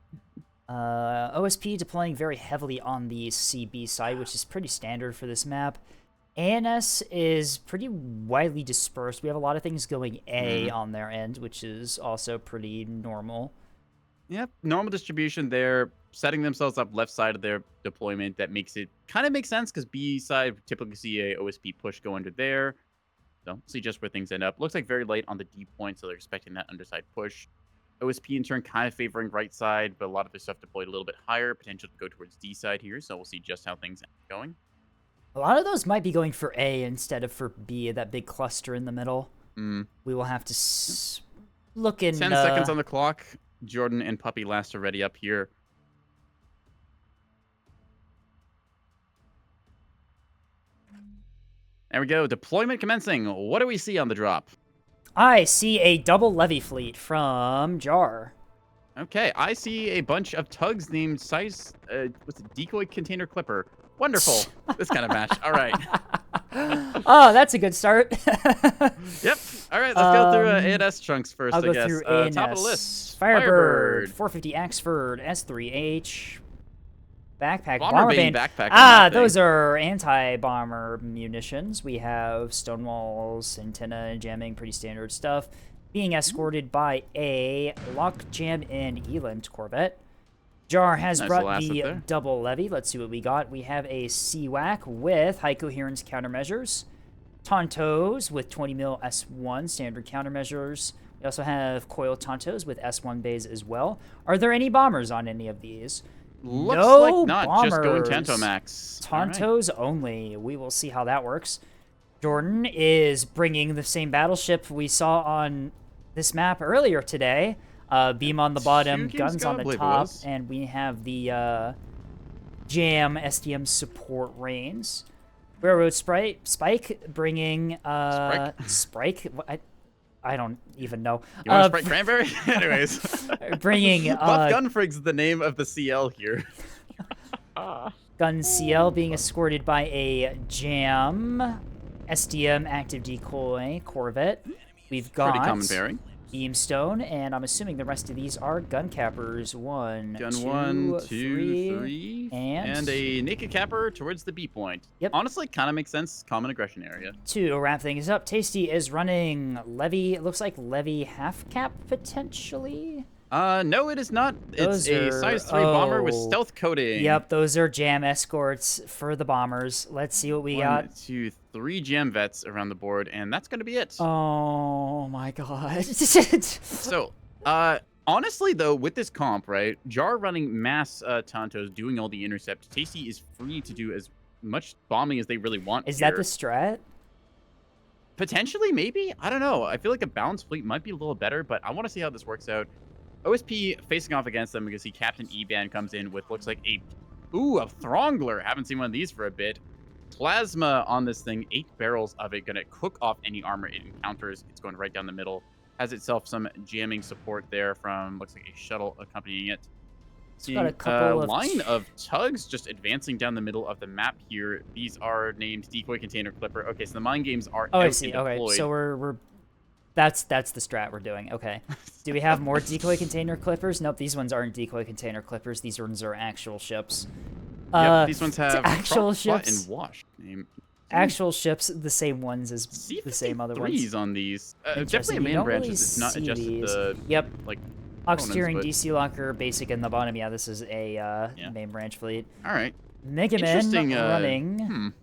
OSP deploying very heavily on the CB side, which is pretty standard for this map. ANS is pretty widely dispersed. We have a lot of things going A on their end, which is also pretty normal. Yep, normal distribution there. setting themselves up left side of their deployment. That makes it kind of makes sense because B side would typically see a OSP push go under there. So see just where things end up. Looks like very light on the D point, so they're expecting that underside push. OSP in turn kind of favoring right side, but a lot of their stuff deployed a little bit higher, potential to go towards D side here. So we'll see just how things end up going. A lot of those might be going for A instead of for B, that big cluster in the middle. We will have to look in... 10 seconds on the clock. Jordan and Puppy last already up here. There we go. Deployment commencing. What do we see on the drop? I see a double levy fleet from Jar. Okay, I see a bunch of tugs named Size... what's it? Decoy Container Clipper. Wonderful. This kind of match. All right. Oh, that's a good start. Yep. All right, let's go through A&S chunks first, I'll go I guess. through A&S. Top of the list. Firebird, 450 Axford, S3H, backpack, Bomber Bane Bane. backpack. Those are anti-bomber munitions. We have stonewalls, antenna, jamming, pretty standard stuff. Being escorted by a Lockjam and Eland Corvette. Jar has Nice brought the there. double levy. Let's see what we got. We have a CWAC with high coherence countermeasures. Tontos with 20 mil S1 standard countermeasures. We also have coil Tontos with S1 bays as well. Are there any bombers on any of these? Looks no like not. Bombers. Just going Tanto Max. Tontos only. We will see how that works. Jordan is bringing the same battleship we saw on this map earlier today. Beam on the bottom, guns on the top, and we have the Jam SDM support reins. Railroad Spike bringing Sprite. I don't even know. You want Sprite Cranberry? Anyways, bringing Buff Gunfrig's the name of the CL here. Gun CL being escorted by a Jam SDM active decoy Corvette. We've got pretty common pairing. Beamstone, and I'm assuming the rest of these are gun cappers. One, two, three, three, and a naked capper towards the B point. Yep. Honestly, kind of makes sense. Common aggression area. To wrap things up, Tasty is running Levy. It looks like Levy half cap potentially. No, it is not. Those it's a size 3 bomber with stealth coating. Yep, those are Jam escorts for the bombers. Let's see what we got. 1, 2, 3 Jam vets around the board, and that's going to be it. Oh my god. So, honestly, though, with this comp, right, Jar running mass Tontos, doing all the intercept, Tasty is free to do as much bombing as they really want. Is that the strat? Potentially, maybe. I don't know. I feel like a balanced fleet might be a little better, but I want to see how this works out. OSP facing off against them because Captain E-Band comes in with looks like a Throngler. Haven't seen one of these for a bit. Plasma on this thing, 8 barrels of it, gonna cook off any armor it encounters. It's going right down the middle. Has itself some jamming support there from looks like a shuttle accompanying it. It's got a couple line of tugs just advancing down the middle of the map here. These are named Decoy Container Clipper. Okay, so the mine games are out I see. and Okay, deployed. so we're that's the strat we're doing. Okay. Do we have more Decoy Container Clippers? Nope, these ones aren't Decoy Container Clippers. These ones are actual ships. Yep, these ones have actual Prop, ships. and Wash name. Actual ships, the same ones as the same other ones. On these. Definitely a main branch. It's not adjusted the like. Aux steering, DC locker, basic in the bottom. Yeah, this is a main branch fleet. All right. Megaman running.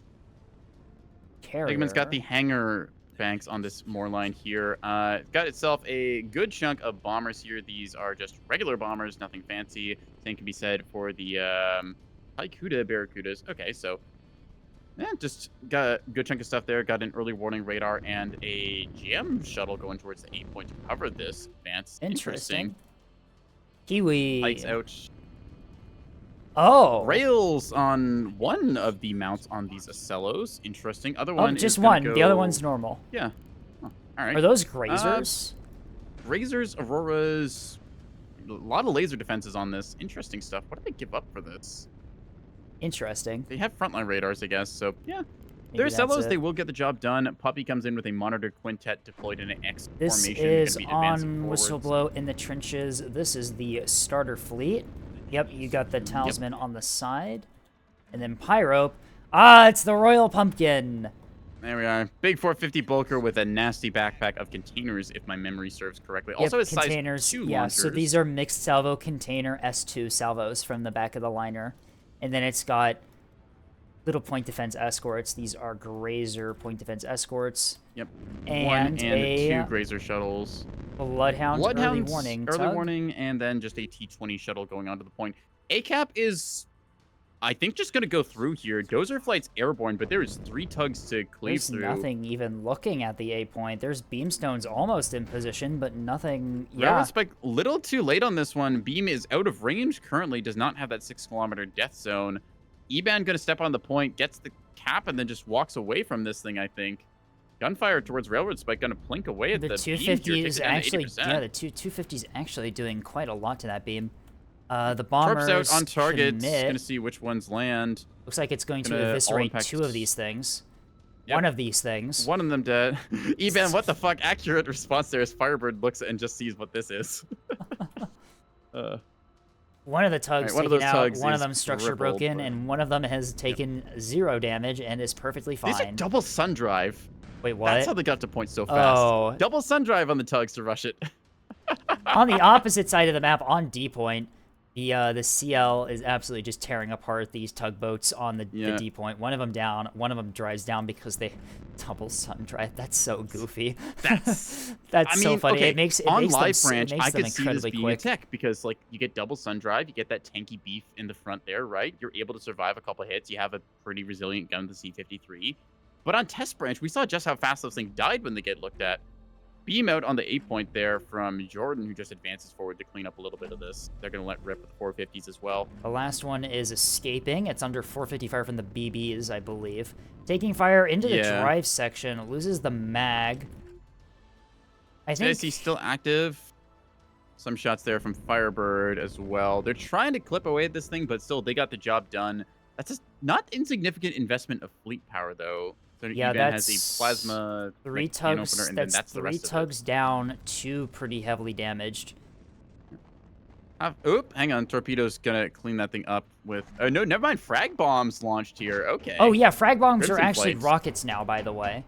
Carrier. Megaman's got the hangar banks on this moor line here. Got itself a good chunk of bombers here. These are just regular bombers, nothing fancy. Same can be said for the Haikuda Barracudas. Okay, so yeah, just got a good chunk of stuff there. Got an early warning radar and a GM shuttle going towards the 8 point to cover this advance. Interesting. Kiwi. Lights out. Oh. Rails on one of the mounts on these Acellos. Interesting. Other one just is one. Go... The other one's normal. Yeah. Oh, all right. Are those grazers? Grazers, Auroras. A lot of laser defenses on this. Interesting stuff. What do they give up for this? Interesting. They have frontline radars, I guess. So yeah. Maybe They're Acellos. They will get the job done. Puppy comes in with a monitored quintet deployed in an X This formation. is on Whistleblow in the trenches. This is the starter fleet. Yep, you got the talisman on the side. And then Pyro. Ah, it's the Royal Pumpkin. There we are. Big 450 bulker with a nasty backpack of containers, if my memory serves correctly. Yep, Also, has containers. size 2 Yeah, launchers. so these are mixed salvo container S2 salvos from the back of the liner. And then it's got little point defense escorts. These are Grazer point defense escorts. Yep. And, one and a 2 Grazer shuttles. Bloodhound early Bloodhound's warning. early tug. warning, and then just a T-20 shuttle going onto the point. ACAP is, I think, just going to go through here. Dozer Flight's airborne, but there is 3 tugs to cleave There's through. nothing even looking at the A point. There's Beamstones almost in position, but nothing. Railroad Yeah. Spike, little too late on this one. Beam is out of range currently, does not have that 6-kilometer death zone. Eban going to step on the point, gets the cap, and then just walks away from this thing, I think. Gunfire towards Railroad Spike going to plink away at the beam 250 here, is takes it down to actually 80%. yeah, the 250 is actually doing quite a lot to that beam. The bombers Torps out on target. commit. Going to see which ones land. Looks like it's going to Gonna all eviscerate impact- 2 of these things. Yep. One of these things. One of them dead. Eban, what the fuck? Accurate response there as Firebird looks and just sees what this is. One of the tugs one of taken those out, tugs one of is them structure crippled, broken, but- and one of them has taken 0 damage and is perfectly These are fine. double sun drive. Wait, what? That's how they got to point so fast. Oh. Double sun drive on the tugs to rush it. On the opposite side of the map, on D point, the CL is absolutely just tearing apart these tugboats on the D point. One of them down, one of them drives down because they double sun drive. That's so goofy. That's so funny. Okay, It makes on them, Live Branch, it makes I them could see this incredibly being quick. a tech because like you get double sun drive, you get that tanky beef in the front there, right? You're able to survive a couple hits. You have a pretty resilient gun, the C-53. But on Test Branch, we saw just how fast those things died when they get looked at. Beam out on the 8 point there from Jordan, who just advances forward to clean up a little bit of this. They're going to let rip with the 450s as well. The last one is escaping. It's under 450 fire from the BBs, I believe. Taking fire into the drive section. Loses the mag. I think he's still active. Some shots there from Firebird as well. They're trying to clip away at this thing, but still, they got the job done. That's a not insignificant investment of fleet power, though. So yeah, Evan that's has a plasma 3 can tugs. opener, and then that's the 3 rest tugs down, 2 pretty heavily damaged. Oop, hang on. Torpedo's gonna clean that thing up with. Oh no, never mind. Frag bombs launched here. Okay. Oh yeah, frag bombs are Crimson actually flames. rockets now, by the way.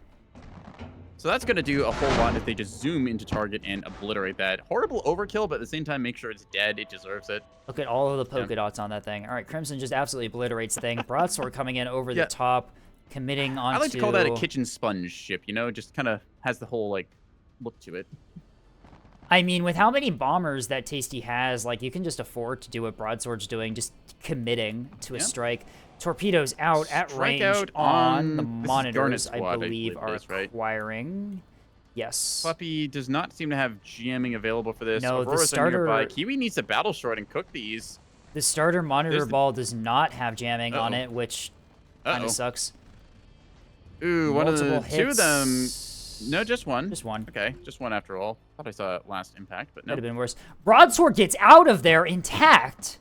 So that's gonna do a whole lot if they just zoom into target and obliterate that. Horrible overkill, but at the same time, make sure it's dead. It deserves it. Look at all of the polka dots on that thing. All right, Crimson just absolutely obliterates the thing. Broadsword coming in over the top, committing onto... I like to call that a kitchen sponge ship, you know? Just kind of has the whole, like, look to it. I mean, with how many bombers that Tasty has, like, you can just afford to do what Broadsword's doing, just committing to a strike. Torpedoes out at range out on the this is monitors, Garnet Squad, I believe, are it is, right? acquiring. Yes. Puppy does not seem to have jamming available for this. No, the Aurora's starter... nearby. Kiwi needs to battle short and cook these. The starter monitor ball does not have jamming on Uh-oh. it, which kind of sucks. Ooh, one of the Multiple two of them. hits. No, just one. Just one. Okay, just one after all. Thought I saw last impact, but no. Could have been worse. Broadsword gets out of there intact.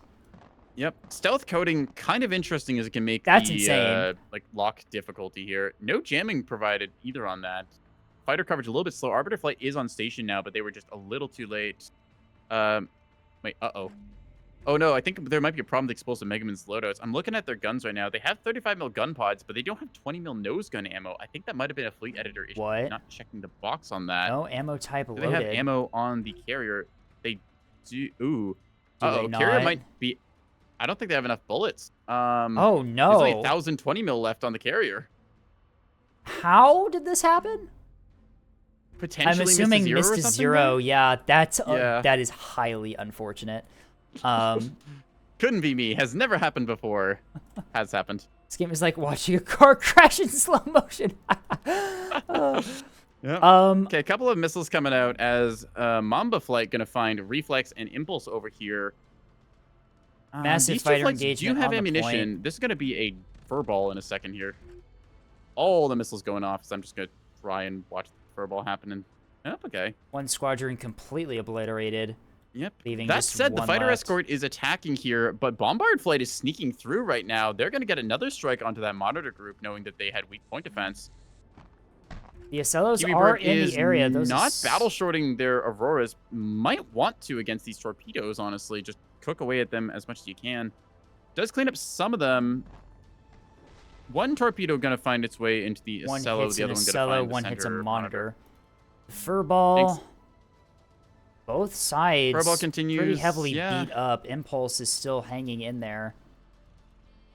Yep. Stealth coding, kind of interesting as it can make That's the insane. like lock difficulty here. No jamming provided either on that. Fighter coverage a little bit slow. Arbiter flight is on station now, but they were just a little too late. Wait, uh-oh. Oh no, I think there might be a problem with explosive Megaman's loadouts. I'm looking at their guns right now. They have 35mm gun pods, but they don't have 20mm nose gun ammo. I think that might have been a fleet editor issue. What? Not checking the box on that. No ammo type Do loaded. they have ammo on the carrier? They do. Ooh. Do Uh-oh. they Carrier not? might be. I don't think they have enough bullets. Oh There's no! only 1,020mm left on the carrier. How did this happen? Potentially I'm assuming missed missed a to zero. zero. Yeah, that's Yeah. that is highly unfortunate. Couldn't be me. Has never happened before. Has happened. This game is like watching a car crash in slow motion. Yep. Um, Okay, a couple of missiles coming out as Mamba Flight gonna find Reflex and Impulse over here. Massive these two fighter flights do engagement have on the ammunition. point. This is gonna be a furball in a second here. All the missiles going off, so I'm just gonna try and watch the furball happening. Yep, okay. One squadron completely obliterated. Yep. Leaving That just said, the one fighter left. escort is attacking here, but Bombard Flight is sneaking through right now. They're going to get another strike onto that monitor group, knowing that they had weak point defense. The Acellos Kiwi are Bird in is the area. Those not battle shorting their Auroras. Might want to against these torpedoes, honestly. Just cook away at them as much as you can. Does clean up some of them. One torpedo going to find its way into the One cello. hits The an other one going to Acello, find the one hits a center monitor. Furball. Thanks. Both sides Furball continues. pretty heavily Yeah. beat up. Impulse is still hanging in there.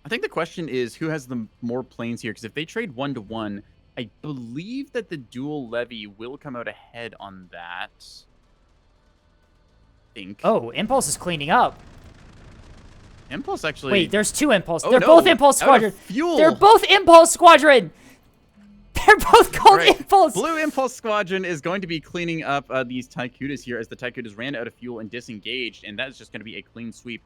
I think the question is who has the more planes here, because if they trade 1-to-1, I believe that the dual levy will come out ahead on that. I think. Oh, Impulse is cleaning up. Impulse actually. Wait, there's two Impulse. Oh, They're no, both Impulse out of Squadron. fuel. They're both Impulse Squadron. They're both called Impulse. Blue Impulse Squadron is going to be cleaning up these Taikutas here as the Taikutas ran out of fuel and disengaged, and that is just going to be a clean sweep.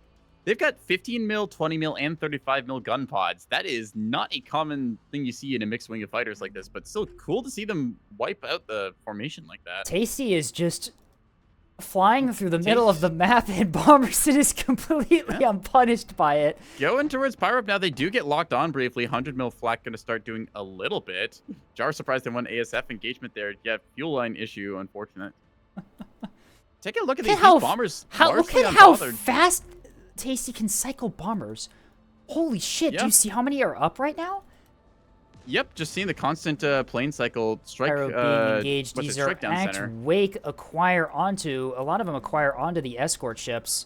They've got 15 mil, 20 mil, and 35 mil gun pods. That is not a common thing you see in a mixed wing of fighters like this, but still cool to see them wipe out the formation like that. Tasty is just flying through the middle of the map, and Bomberson is completely unpunished by it. Going towards Pyro now. They do get locked on briefly. 100 mil flak going to start doing a little bit. Jar surprised in one ASF engagement there. Yeah, fuel line issue, unfortunate. Take a look at these bombers. Look at how fast Tasty can cycle bombers. Holy shit, do you see how many are up right now? Yep, just seeing the constant plane cycle strike. Pyro being engaged. These are act, wake, acquire onto. A lot of them acquire onto the escort ships.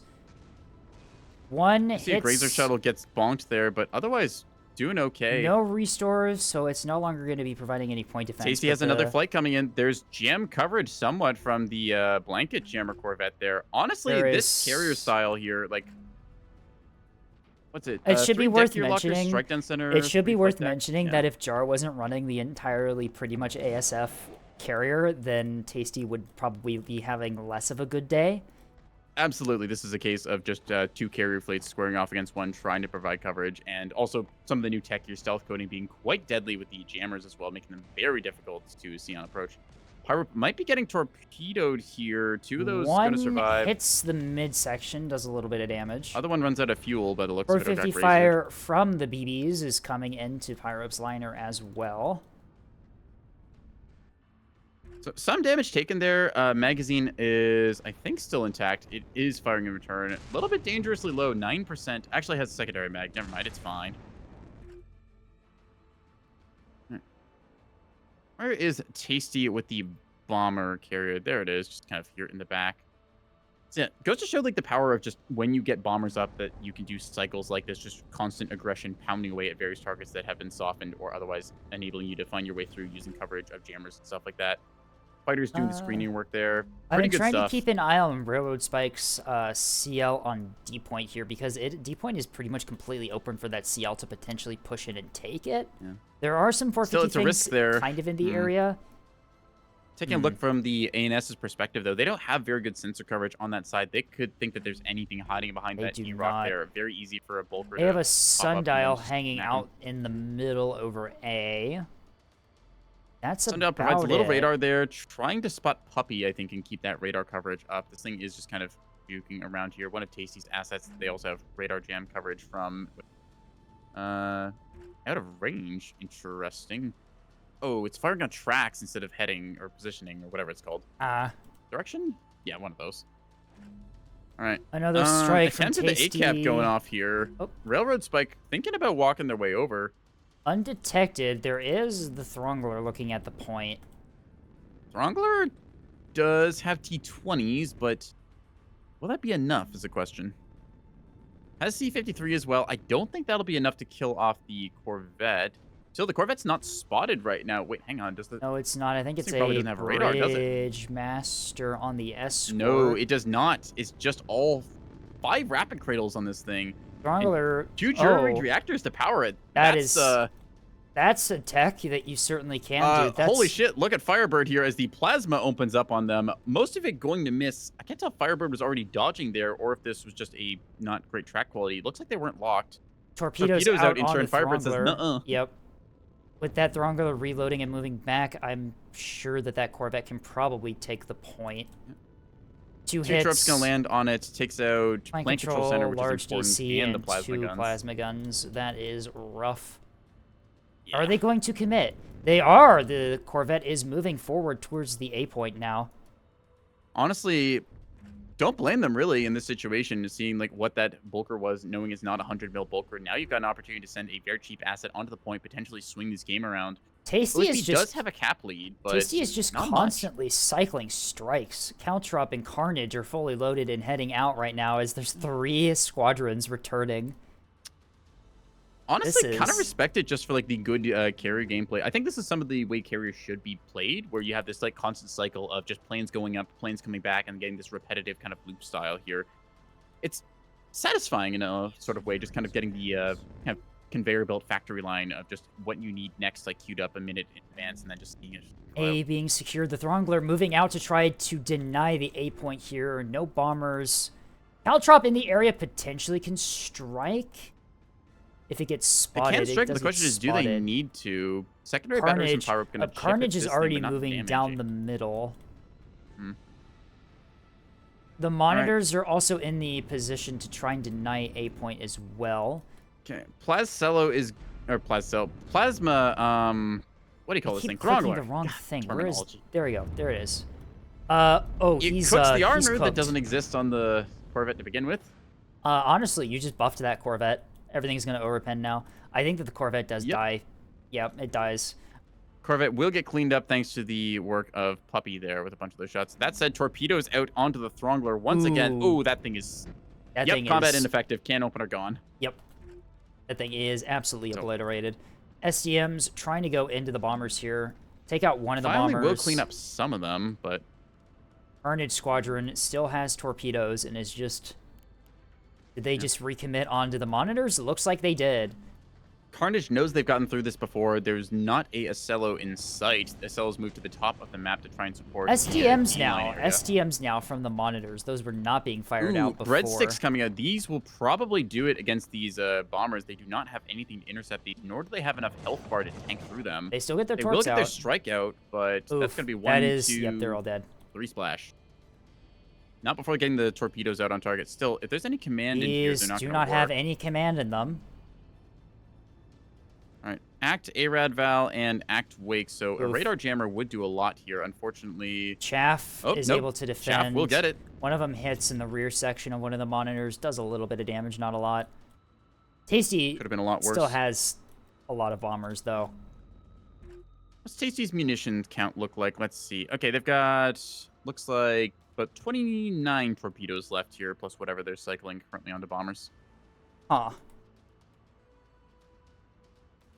One hits. See a Grazer shuttle gets bonked there, but otherwise doing okay. No restores, so it's no longer going to be providing any point defense. Tasty has another flight coming in. There's jam coverage somewhat from the blanket jammer corvette there. Honestly, this carrier style here, like. What's it? It should be worth mentioning. Strike down center, it should be worth mentioning that if Jar wasn't running the entirely pretty much ASF carrier, then Tasty would probably be having less of a good day. Absolutely, this is a case of just two carrier fleets squaring off against one, trying to provide coverage, and also some of the new tech, your stealth coding being quite deadly with the jammers as well, making them very difficult to see on approach. Pyro might be getting torpedoed here. Two of those going to survive. One hits the midsection, does a little bit of damage. Other one runs out of fuel, but it looks like 450 fire from the BBs is coming into Pyro's liner as well. So some damage taken there. Magazine is, I think, still intact. It is firing in return. A little bit dangerously low, 9%. Actually has a secondary mag. Never mind, it's fine. Where is Tasty with the bomber carrier? There it is, just kind of here in the back. So yeah, goes to show like the power of just when you get bombers up that you can do cycles like this, just constant aggression, pounding away at various targets that have been softened or otherwise enabling you to find your way through using coverage of jammers and stuff like that. Fighters doing the screening work there. Pretty good stuff. I've been trying to keep an eye on Railroad Spike's CL on D point here because D point is pretty much completely open for that CL to potentially push in and take it. Yeah. There are some 450 things risk there. kind of in the area. Taking a look from the ANS's perspective, though, they don't have very good sensor coverage on that side. They could think that there's anything hiding behind that E-Rock there. Very easy for a bulker. They have a sundial hanging out in the middle over A. That's Sundial provides a little radar there, trying to spot Puppy, I think, and keep that radar coverage up. This thing is just kind of buking around here. One of Tasty's assets. They also have radar jam coverage from out of range. Interesting. Oh, it's firing on tracks instead of heading or positioning or whatever it's called. Direction? Yeah, one of those. All right. Another strike from Tasty. The ACAP going off here. Oh. Railroad Spike thinking about walking their way over. Undetected. There is the Throngler looking at the point. Throngler does have T-20s, but will that be enough is the question. Has C-53 as well. I don't think that'll be enough to kill off the Corvette. So the Corvette's not spotted right now. Wait, hang on. No, it's not. I think it's a bridge master on the escort. No, it does not. It's just all 5 rapid cradles on this thing. Throngler. 2 jury reactors to power it. That's a tech that you certainly can do. Holy shit, look at Firebird here as the plasma opens up on them. Most of it going to miss. I can't tell if Firebird was already dodging there or if this was just a not great track quality. It looks like they weren't locked. Torpedoes out in turn. Firebird says, nuh-uh. Yep. With that Throngler reloading and moving back, I'm sure that Corvette can probably take the point. 2 hits. 2 tropes gonna land on it. Takes out Flank control center, which large is important, DC, and the plasma 2 guns. plasma guns. That is rough. Yeah. Are they going to commit? They are. The Corvette is moving forward towards the A point now. Honestly, don't blame them really in this situation, seeing like what that bulker was, knowing it's not a 100 mil bulker. Now you've got an opportunity to send a very cheap asset onto the point, potentially swing this game around. Tasty is just does have a cap lead, but Tasty is just constantly cycling strikes. Caltrop and Carnage are fully loaded and heading out right now as there's 3 squadrons returning. Honestly, kind of respect it just for like the good carrier gameplay. I think this is some of the way carriers should be played, where you have this like constant cycle of just planes going up, planes coming back, and getting this repetitive kind of loop style here. It's satisfying in a sort of way, just kind of getting the kind of conveyor belt factory line of just what you need next, like queued up a minute in advance, and then just seeing it. A being secured. The Throngler moving out to try to deny the A point here. No bombers. Caltrop in the area potentially can strike. If it gets spotted, it can strike. The question is, do they need to? Secondary batteries and power up going to Carnage is already moving down the middle. The monitors are also in the position to try and deny A point as well. Okay, Plasma. What do you call this thing? Clicking the wrong thing. Where is? There we go. There it is. He's cooks the he's armor cooked. that doesn't exist on the Corvette to begin with. Honestly, you just buffed that Corvette. Everything's going to overpen now. I think that the Corvette does die. Yep, it dies. Corvette will get cleaned up thanks to the work of Puppy there with a bunch of those shots. That said, torpedoes out onto the Throngler once again. Ooh, that thing is... combat ineffective. Can opener gone. Yep. That thing is absolutely obliterated. SDM's trying to go into the bombers here. Take out one of the bombers. Will clean up some of them, but... Carnage Squadron still has torpedoes and is just... Did they just recommit onto the monitors? It looks like they did. Carnage knows they've gotten through this before. There's not a Acello in sight. Acello's moved to the top of the map to try and support STMs now. STMs now from the monitors. Those were not being fired out before. Breadsticks coming out. These will probably do it against these bombers. They do not have anything to intercept these, nor do they have enough health bar to tank through them. They still get their torps out. They will get their strike out, but that's going to be 1, 2, yep, they're all dead. 3 splash. Not before getting the torpedoes out on target. Still, if there's any command in here, they're not going to work. Do not have any command in them. All right, Act ARAD Val and Act Wake. So a radar jammer would do a lot here. Unfortunately, Chaff is able to defend. Chaff will get it. One of them hits in the rear section of one of the monitors. Does a little bit of damage, not a lot. Tasty could have been a lot worse. Still has a lot of bombers though. What's Tasty's munition count look like? Let's see. Okay, they've got looks like about 29 torpedoes left here, plus whatever they're cycling currently onto bombers. Huh.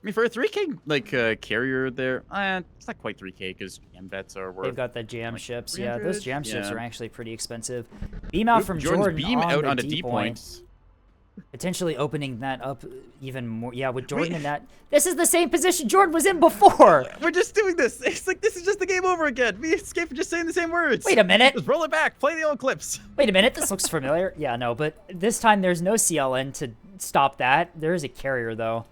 I mean, for a 3K like carrier there, it's not quite 3K because jam vets are worth. They've got the jam like ships. Yeah, those jam ships are actually pretty expensive. Beam out from Jordan's Jordan beam out on a D point. Potentially opening that up even more. Yeah, with Jordan in that. This is the same position Jordan was in before. We're just doing this. It's like this is just the game over again. Me and Escape are just saying the same words. Wait a minute. Just roll it back. Play the old clips. Wait a minute. This looks familiar. Yeah, no, but this time there's no CLN to stop that. There is a carrier, though.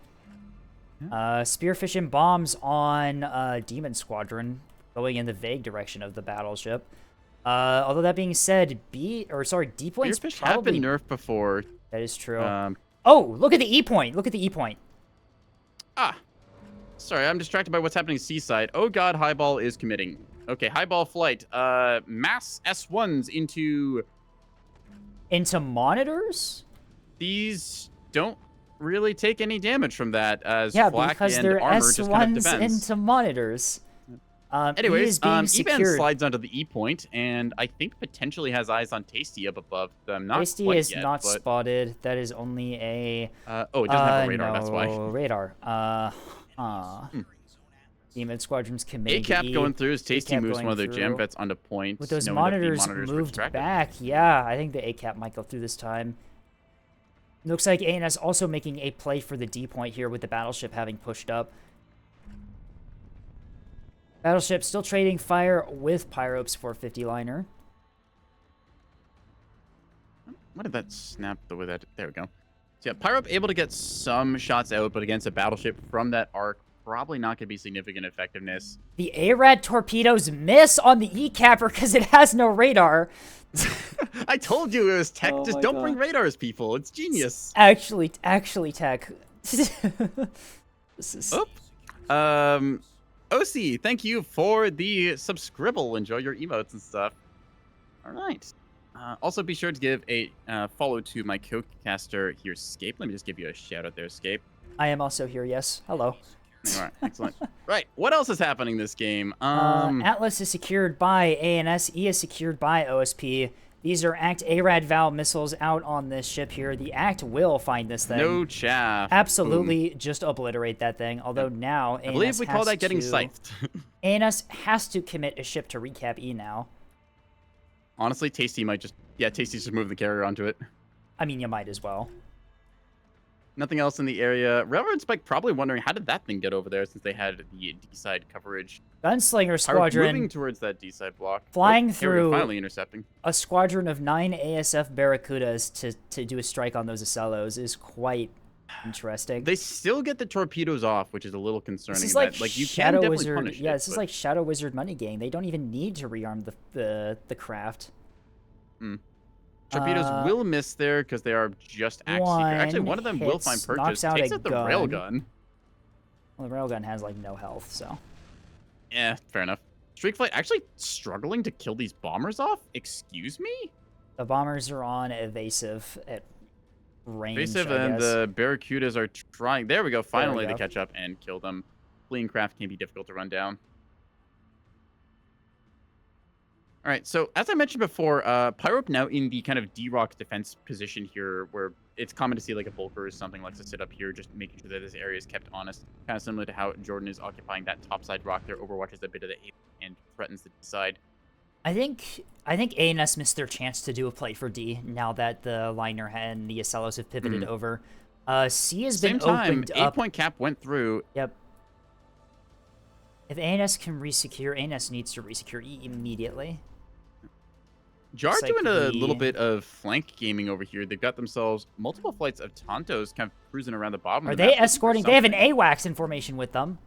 Spearfish and bombs on Demon Squadron going in the vague direction of the battleship. Although that being said, D points Spearfish probably have been nerfed before. That is true. Oh, look at the E point. Look at the E point. Sorry, I'm distracted by what's happening seaside. Oh god, Highball is committing. Okay, Highball flight. Mass S1s into monitors? These don't really take any damage from that as flak because and they're armor S1s just kind of defends. into monitors. Anyways, E-Band slides onto the E point, and I think potentially has eyes on Tasty up above them. Not Tasty quite is yet, not but... spotted. That is only a... it doesn't have a radar, no, that's why. Radar. Demon Squadron's committing A-Cap going through as Tasty moves one of their jam vets onto point. With those monitors moved back, yeah, I think the A-Cap might go through this time. Looks like ANS also making a play for the D point here with the battleship having pushed up. Battleship still trading fire with Pyrope's 450 liner. Why did that snap the way that... There we go. So yeah, Pyrope able to get some shots out, but against a battleship from that arc, probably not going to be significant effectiveness. The ARAD torpedoes miss on the E-Capper because it has no radar. I told you it was tech. Just don't bring radars, people. It's genius. Actually tech. This is... OC, thank you for the subscribble. Enjoy your emotes and stuff. All right. Also, be sure to give a follow to my co-caster here, Scape. Let me just give you a shout out there, Scape. I am also here, yes. Hello. All right, excellent. Right, what else is happening this game? Atlas is secured by ANS. E is secured by OSP. These are ACT ARAD Val missiles out on this ship here. The ACT will find this thing. No chaff. Absolutely, Boom. just obliterate that thing. Although now I believe we call that getting scythed. ANS has to commit a ship to recap E now. Honestly, Tasty might just... Yeah, Tasty just move the carrier onto it. I mean, you might as well. Nothing else in the area. Railroad Spike probably wondering, how did that thing get over there since they had the D-side coverage? Gunslinger Squadron moving towards that D-side block. flying through finally intercepting. A squadron of 9 ASF Barracudas to do a strike on those Acellos is quite interesting. They still get the torpedoes off, which is a little concerning. This is like, you Shadow can definitely Wizard. punish Yeah, it, this is like Shadow Wizard Money Gang. They don't even need to rearm the craft. Torpedoes will miss there because they are just axe seeker. Actually, one of them will find purchase. Takes out the railgun. Well, the railgun has like no health, so. Yeah, fair enough. Streak Flight actually struggling to kill these bombers off? Excuse me? The bombers are on evasive at range. Evasive, and the Barracudas are trying. There we go. Finally, they catch up and kill them. Fleeing craft can be difficult to run down. All right, so as I mentioned before, Pyrope now in the kind of D-Rock defense position here, where it's common to see like a Volker or something likes to sit up here, just making sure that this area is kept honest. Kind of similar to how Jordan is occupying that topside rock there, overwatches a bit of the A and threatens the D side. I think ANS missed their chance to do a play for D now that the liner and the Acellos have pivoted over. C has been opened up. 8-point cap went through. Yep. If ANS can resecure, ANS needs to resecure E immediately. Jar doing a little bit of flank gaming over here. They've got themselves multiple flights of Tontos kind of cruising around the bottom. Are they escorting? They have an AWACS in formation with them.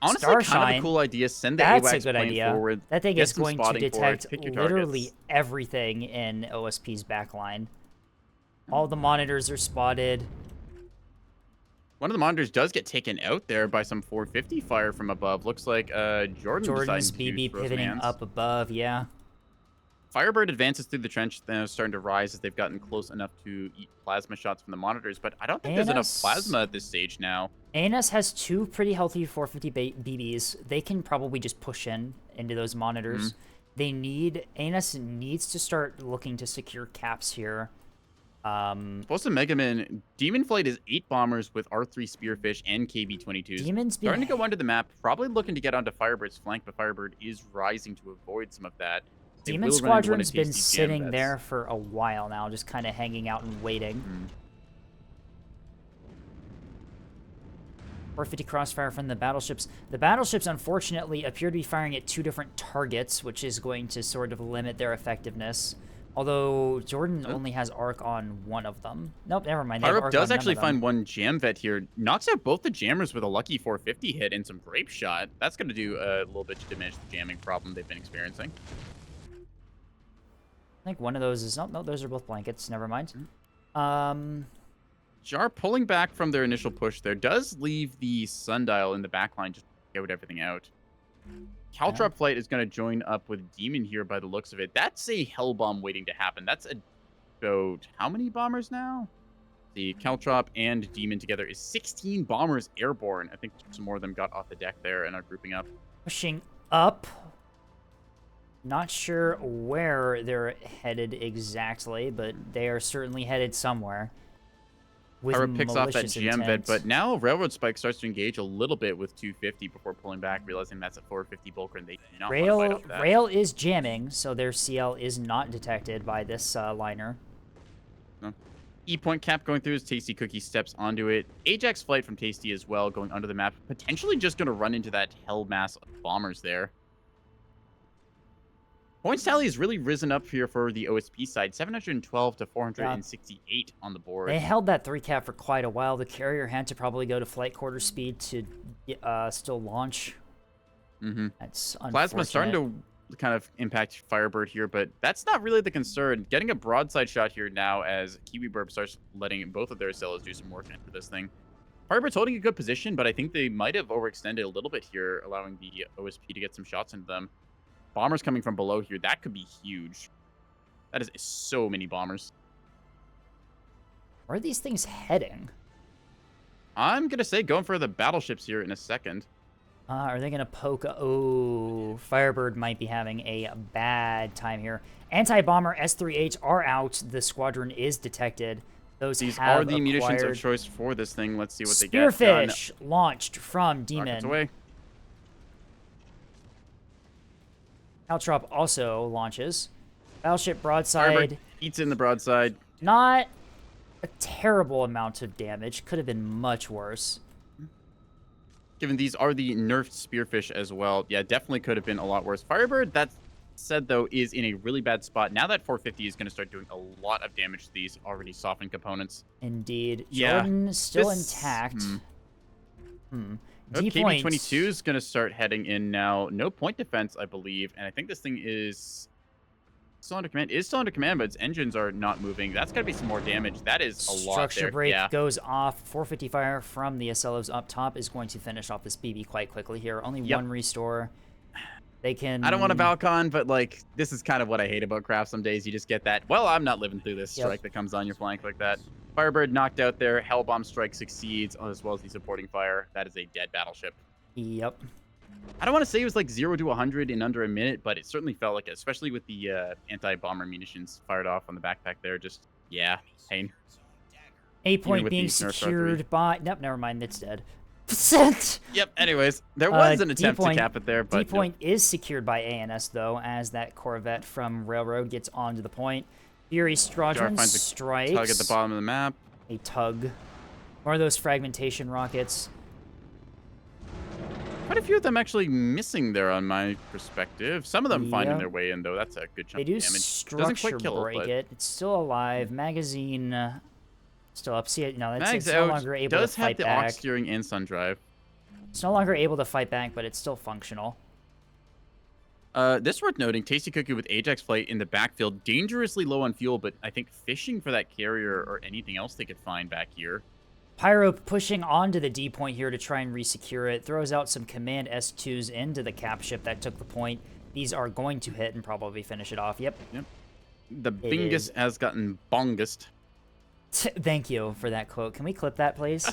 Honestly, kind of a cool idea. Send the AWACS plane forward. That thing is going to detect literally everything in OSP's backline. All the monitors are spotted. One of the monitors does get taken out there by some 450 fire from above. Looks like Jordan's BB pivoting up above, yeah. Firebird advances through the trench, then starting to rise as they've gotten close enough to eat plasma shots from the monitors, but I don't think there's enough plasma at this stage now. ANS has 2 pretty healthy 450 BBs. They can probably just push into those monitors. ANS needs to start looking to secure caps here. Supposed to Megaman, Demon Flight is 8 bombers with R3 Spearfish and KB-22s. Demon's starting to go onto the map, probably looking to get onto Firebird's flank, but Firebird is rising to avoid some of that. Demon Squadron's been sitting there for a while now, just kind of hanging out and waiting. 450 crossfire from the battleships. The battleships, unfortunately, appear to be firing at 2 different targets, which is going to sort of limit their effectiveness. Although Jordan only has arc on one of them. Nope, never mind. Pyrope does actually find one jam vet here. Knocks out both the jammers with a lucky 450 hit and some grape shot. That's going to do a little bit to diminish the jamming problem they've been experiencing. I think one of those is... No, those are both blankets. Never mind. Jar pulling back from their initial push there does leave the sundial in the backline just to get everything out. Caltrop Flight is going to join up with Demon here by the looks of it. That's a hell bomb waiting to happen. That's about how many bombers now? The Caltrop and Demon together is 16 bombers airborne. I think some more of them got off the deck there and are grouping up. Pushing up. Not sure where they're headed exactly, but they are certainly headed somewhere. Pyrope picks off that GM vet, but now Railroad Spike starts to engage a little bit with 250 before pulling back, realizing that's a 450 Bulker, and they do not want to fight off that. Rail is jamming, so their CL is not detected by this liner. No. E-point cap going through as Tasty Cookie steps onto it. Ajax Flight from Tasty as well, going under the map, potentially just going to run into that hell mass of bombers there. Points tally has really risen up here for the OSP side, 712 to 468 on the board. They held that 3 cap for quite a while. The carrier had to probably go to flight quarter speed to still launch. That's unfortunate. Plasma's starting to kind of impact Firebird here, but that's not really the concern. Getting a broadside shot here now as Kiwi Burp starts letting both of their Acellos do some work into this thing. Firebird's holding a good position, but I think they might have overextended a little bit here, allowing the OSP to get some shots into them. Bombers coming from below here. That could be huge. That is so many bombers. Where are these things heading? I'm going to say going for the battleships here in a second. Are they going to poke? Oh, Firebird might be having a bad time here. Anti-bomber S3H are out. The squadron is detected. These are the munitions of choice for this thing. Let's see what they get. Spearfish launched from Demon. Rockets away. Caltrop also launches. Battleship broadside. Firebird eats in the broadside. Not a terrible amount of damage. Could have been much worse. Given these are the nerfed Spearfish as well. Yeah, definitely could have been a lot worse. Firebird, that said, though, is in a really bad spot. Now that 450 is going to start doing a lot of damage to these already softened components. Indeed. Yeah. Jordan still intact. KB22 is going to start heading in now. No point defense, I believe. And I think this thing is still under command. It is still under command, but its engines are not moving. That's got to be some more damage. That is a lot there. Structure break goes off. 450 fire from the SLOs up top is going to finish off this BB quite quickly here. Only one restore. They can... I don't want to Valcon, but, like, this is kind of what I hate about craft. Some days you just get that, well, I'm not living through this strike that comes on your flank like that. Firebird knocked out there. Hellbomb strike succeeds, as well as the supporting fire. That is a dead battleship. Yep. I don't want to say it was like 0 to 100 in under a minute, but it certainly felt like it, especially with the anti-bomber munitions fired off on the backpack there. Just, yeah, pain. A point being secured by... Nope, never mind. It's dead. Yep, anyways, there was an attempt to cap it there, but D-point is secured by ANS, though, as that Corvette from Railroad gets onto the point. Fury Squadron strikes. Tug at the bottom of the map. A tug. More of those fragmentation rockets. Quite a few of them actually missing there on my perspective. Some of them finding their way in, though. That's a good chunk of damage. They do structure break it. It's still alive. Magazine still up. See it? No, it's no longer able to fight back. Does have the aux steering and sun drive. It's no longer able to fight back, but it's still functional. This worth noting, Tasty Cookie with Ajax flight in the backfield, dangerously low on fuel, but I think fishing for that carrier or anything else they could find back here. Pyro pushing onto the D point here to try and resecure it. Throws out some command S2s into the cap ship that took the point. These are going to hit and probably finish it off. Yep. The Bingus has gotten bongust. Thank you for that quote. Can we clip that, please?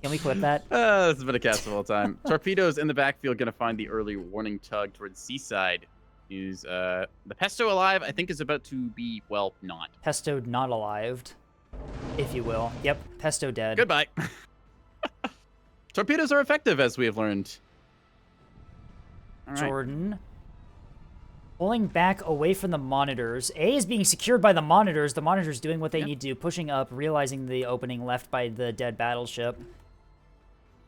Can we clip that? This has been a cast of all time. Torpedoes in the backfield going to find the early warning tug towards Seaside. Is the Pesto alive? I think is about to be, well, not. Pesto not alive, if you will. Yep, Pesto dead. Goodbye. Torpedoes are effective, as we have learned. All right. Jordan. Pulling back away from the monitors. A is being secured by the monitors. The monitors doing what they need to do, pushing up, realizing the opening left by the dead battleship.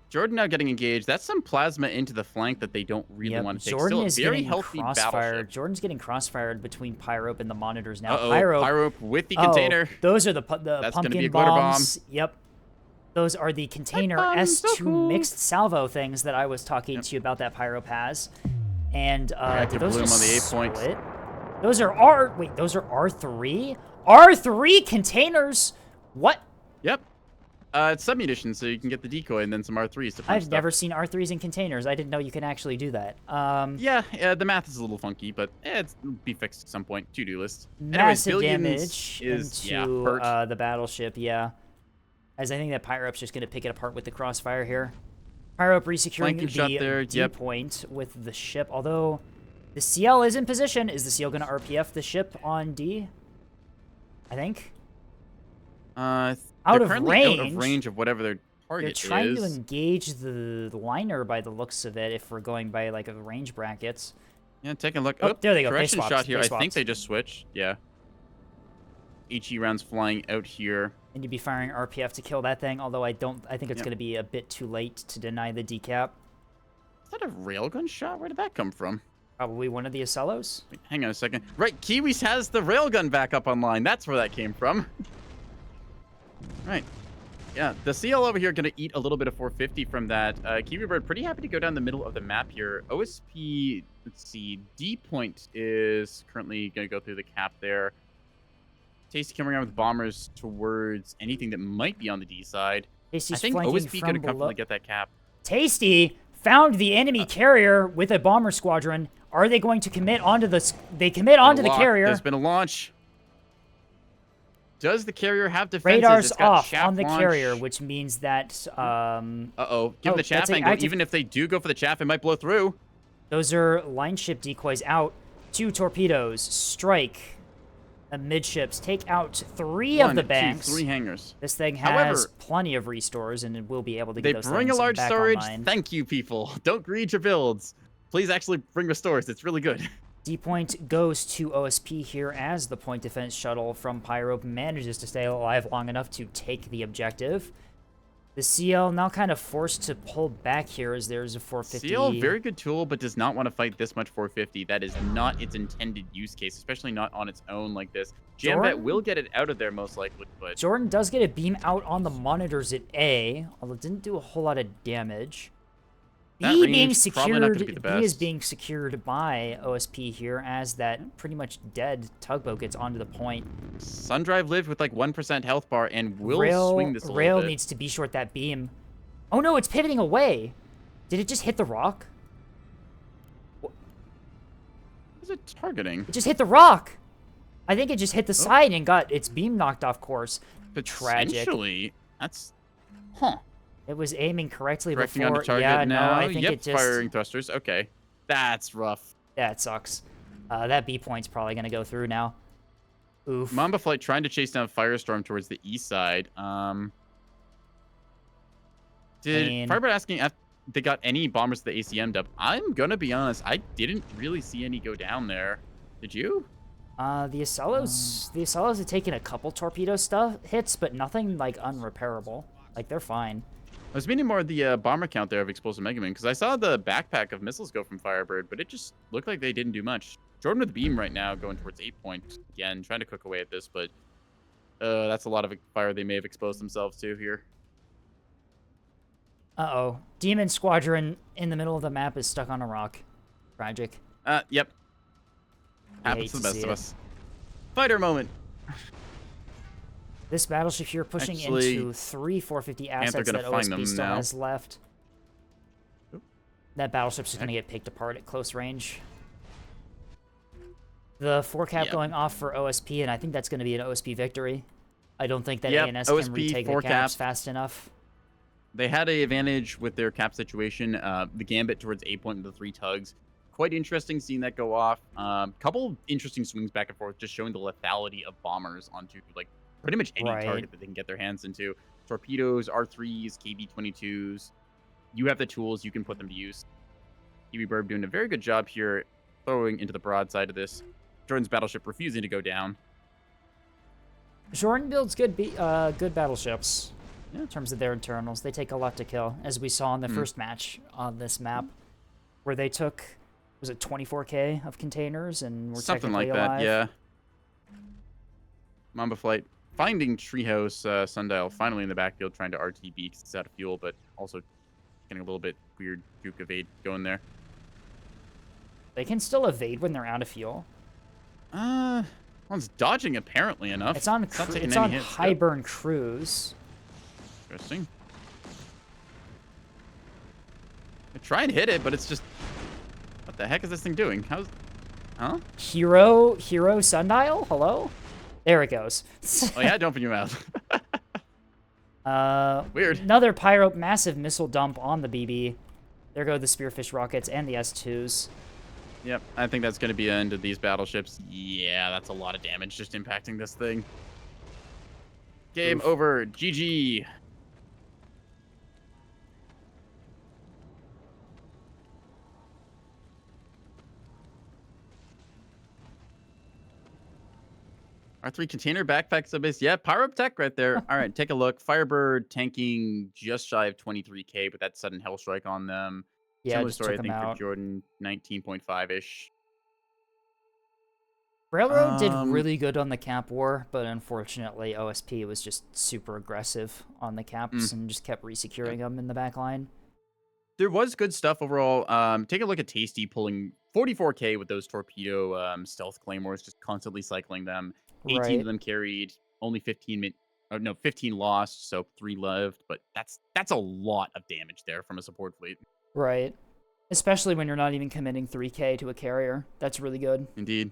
Jordan now getting engaged. That's some plasma into the flank that they don't really want to take. Jordan Still is a very getting healthy battleship. Jordan's getting crossfired between Pyrope and the monitors now. Pyrope with the container. Those are the pumpkin bombs. Yep. Those are the container S2 mixed salvo things that I was talking to you about that Pyrope has. And did those just on the 8 point. split? Those are those are R3? R3 containers? What? Yep. It's submunitions, so you can get the decoy and then some R3s to punch I've never seen R3s in containers. I didn't know you can actually do that. Yeah, the math is a little funky, but it'll be fixed at some point. To-do list. Massive Anyways, damage into the battleship, As I think that Pyrope's just going to pick it apart with the crossfire here. Pyrope resecuring the D point with the ship, although the CL is in position. Is the CL going to RPF the ship on D? I think. Out of range of whatever their target is. They're trying to engage the liner by the looks of it, if we're going by like a range brackets. Yeah, take a look. Oh, there they go. Correction they shot here. I think they just switched. Yeah. HE rounds flying out here. And you'd be firing RPF to kill that thing, although I think it's going to be a bit too late to deny the decap. Is that a railgun shot? Where did that come from? Probably one of the Acellos. Wait, hang on a second. Right, Kiwis has the railgun back up online. That's where that came from. Right. Yeah, the CL over here going to eat a little bit of 450 from that. Kiwi Bird pretty happy to go down the middle of the map here. OSP, let's see, D point is currently going to go through the cap there. Tasty coming around with bombers towards anything that might be on the D side. Tasty's I think OSP going to comfortably get that cap. Tasty found the enemy carrier with a bomber squadron. Are they going to commit onto the? They commit onto the carrier. There's been a launch. Does the carrier have defenses? Radar's It's got off chaff on the launch. carrier, which means that Uh-oh. Give the chaff angle. Even if they do go for the chaff, it might blow through. those are line ship decoys out. 2 torpedoes strike amidships, take out 3 of the banks. 2, 3 hangars. This thing has However, plenty of restores, and it will be able to get those they bring a things large back storage. online. Thank you, people. Don't greed your builds. Please actually bring restores. It's really good. D point goes to OSP here as the point defense shuttle from Pyro manages to stay alive long enough to take the objective. The CL now kind of forced to pull back here as there's a 450. CL, very good tool, but does not want to fight this much 450. That is not its intended use case, especially not on its own like this. Jamvet will get it out of there most likely, but... Jordan does get a beam out on the monitors at A, although it didn't do a whole lot of damage. B being secured, B is being secured by OSP here as that pretty much dead tugboat gets onto the point. Sundrive lived with like 1% health bar and will swing this a little bit. Rail needs to be short that beam. Oh no, it's pivoting away. Did it just hit the rock? What is it targeting? It just hit the rock. I think it just hit the side and got its beam knocked off course. Tragic. Potentially, that's... Huh. It was aiming correctly Correcting before. onto target Yeah, now. no, I think it just... firing thrusters. Okay. That's rough. Yeah, it sucks. That B point's probably going to go through now. Oof. Mamba Flight trying to chase down Firestorm towards the east side. Did Firebird asking if they got any bombers to the ACM dub? I'm going to be honest. I didn't really see any go down there. Did you? The Acellos have taken a couple torpedo hits, but nothing, like, unrepairable. Like, they're fine. I was meaning more the bomber count there of Explosive Megaman, because I saw the backpack of missiles go from Firebird, but it just looked like they didn't do much. Jordan with beam right now, going towards 8 point. Again, trying to cook away at this, but that's a lot of fire they may have exposed themselves to here. Uh-oh. Demon Squadron in the middle of the map is stuck on a rock. Tragic. Yep. Happens to the best of us. Fighter moment. This battleship here pushing into 3 450 assets that OSP still has left. Oop. That battleship's just going to get picked apart at close range. The 4-cap going off for OSP, and I think that's going to be an OSP victory. I don't think that ANS can retake the caps fast enough. They had an advantage with their cap situation. The gambit towards 8 point with the 3 tugs. Quite interesting seeing that go off. Couple interesting swings back and forth, just showing the lethality of bombers onto, like, pretty much any target that they can get their hands into. Torpedoes, R3s, KB-22s. You have the tools. You can put them to use. PTB Burb doing a very good job here, throwing into the broadside of this. Jordan's battleship refusing to go down. Jordan builds good battleships in terms of their internals. They take a lot to kill, as we saw in the first match on this map, where they took, was it 24K of containers and were something like alive? that, yeah. Mamba Flight finding Treehouse Sundial finally in the backfield, trying to RTB because it's out of fuel, but also getting a little bit weird juke evade going there. They can still evade when they're out of fuel. Well, it's dodging apparently enough. It's on high burn cruise. Interesting. I try and hit it, but it's just... What the heck is this thing doing? Huh? Hero Sundial? Hello? There it goes. Oh yeah, don't open your mouth. Weird. Another massive missile dump on the BB. There go the Spearfish rockets and the S2s. Yep, I think that's going to be the end of these battleships. Yeah, that's a lot of damage just impacting this thing. Game over. GG. R3 container backpack subbase. Yeah, Pyrotech right there. All right, take a look. Firebird tanking just shy of 23K, but that sudden hell strike on them. Yeah, similar just story, took I think, them out. for Jordan, 19.5-ish. Railroad did really good on the cap war, but unfortunately OSP was just super aggressive on the caps and just kept resecuring them in the back line. There was good stuff overall. Take a look at Tasty pulling 44K with those torpedo stealth claymores, just constantly cycling them. 18 of them carried, only 15 lost, so 3 left, but that's a lot of damage there from a support fleet. Right. Especially when you're not even committing 3K to a carrier. That's really good. Indeed.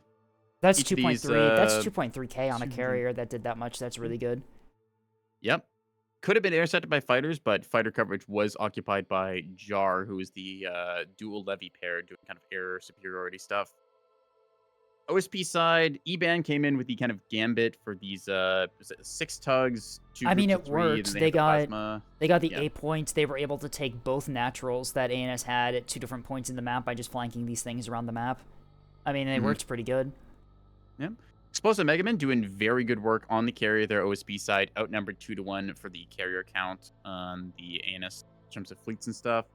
That's Each of 2.3. these, That's 2.3K on a carrier that did that much. That's really good. Yep. Could have been intercepted by fighters, but fighter coverage was occupied by Jar, who is the dual levy pair doing kind of air superiority stuff. OSP side, E-Band came in with the kind of gambit for these 6 tugs, 2 I mean, groups of it 3, then worked. they They had the got plasma. the Yeah. A points. They were able to take both naturals that ANS had at 2 different points in the map by just flanking these things around the map. I mean, they worked pretty good. Yep. Explosive Megaman doing very good work on the carrier. Their OSP side outnumbered 2-1 for the carrier count on the ANS in terms of fleets and stuff.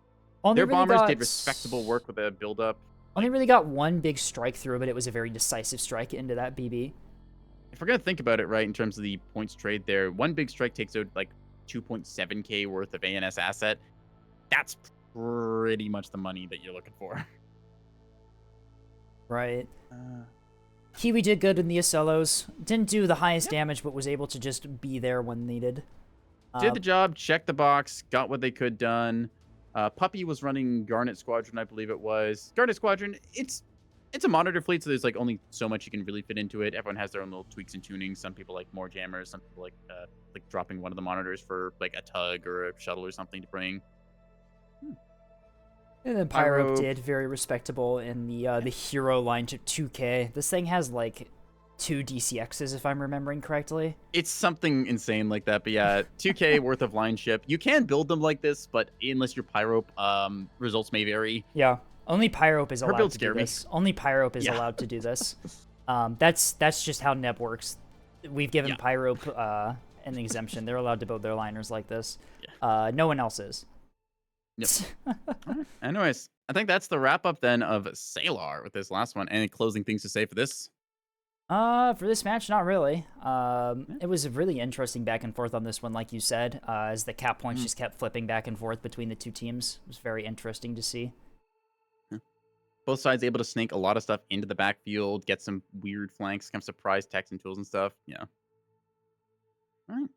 Their bombers did respectable work with a build-up. Only really got one big strike through, but it was a very decisive strike into that BB. If we're going to think about it, right, in terms of the points trade there, one big strike takes out like 2.7K worth of ANS asset. That's pretty much the money that you're looking for. Right. Kiwi did good in the Acellos. Didn't do the highest damage, but was able to just be there when needed. Did the job, checked the box, got what they could done. Puppy was running Garnet Squadron, I believe it was. Garnet Squadron, it's a monitor fleet, so there's like only so much you can really fit into it. Everyone has their own little tweaks and tunings. Some people like more jammers. Some people like dropping one of the monitors for like a tug or a shuttle or something to bring. And then Pyro did very respectable in the hero line to 2K. This thing has like 2 DCXs, if I'm remembering correctly. It's something insane like that, but yeah, 2K worth of line ship. You can build them like this, but unless you're Pyro, results may vary. Yeah, only Pyro is allowed to do this. Only Pyro is allowed to do this. That's just how Neb works. We've given Pyro an exemption. They're allowed to build their liners like this. No one else is. Yep. Anyways, I think that's the wrap up then of Salar with this last one. Any closing things to say for this? For this match, not really. It was a really interesting back and forth on this one, like you said, as the cap points just kept flipping back and forth between the two teams. It was very interesting to see. Both sides able to snake a lot of stuff into the backfield, get some weird flanks, kind of surprise techs and tools and stuff. Yeah. All right.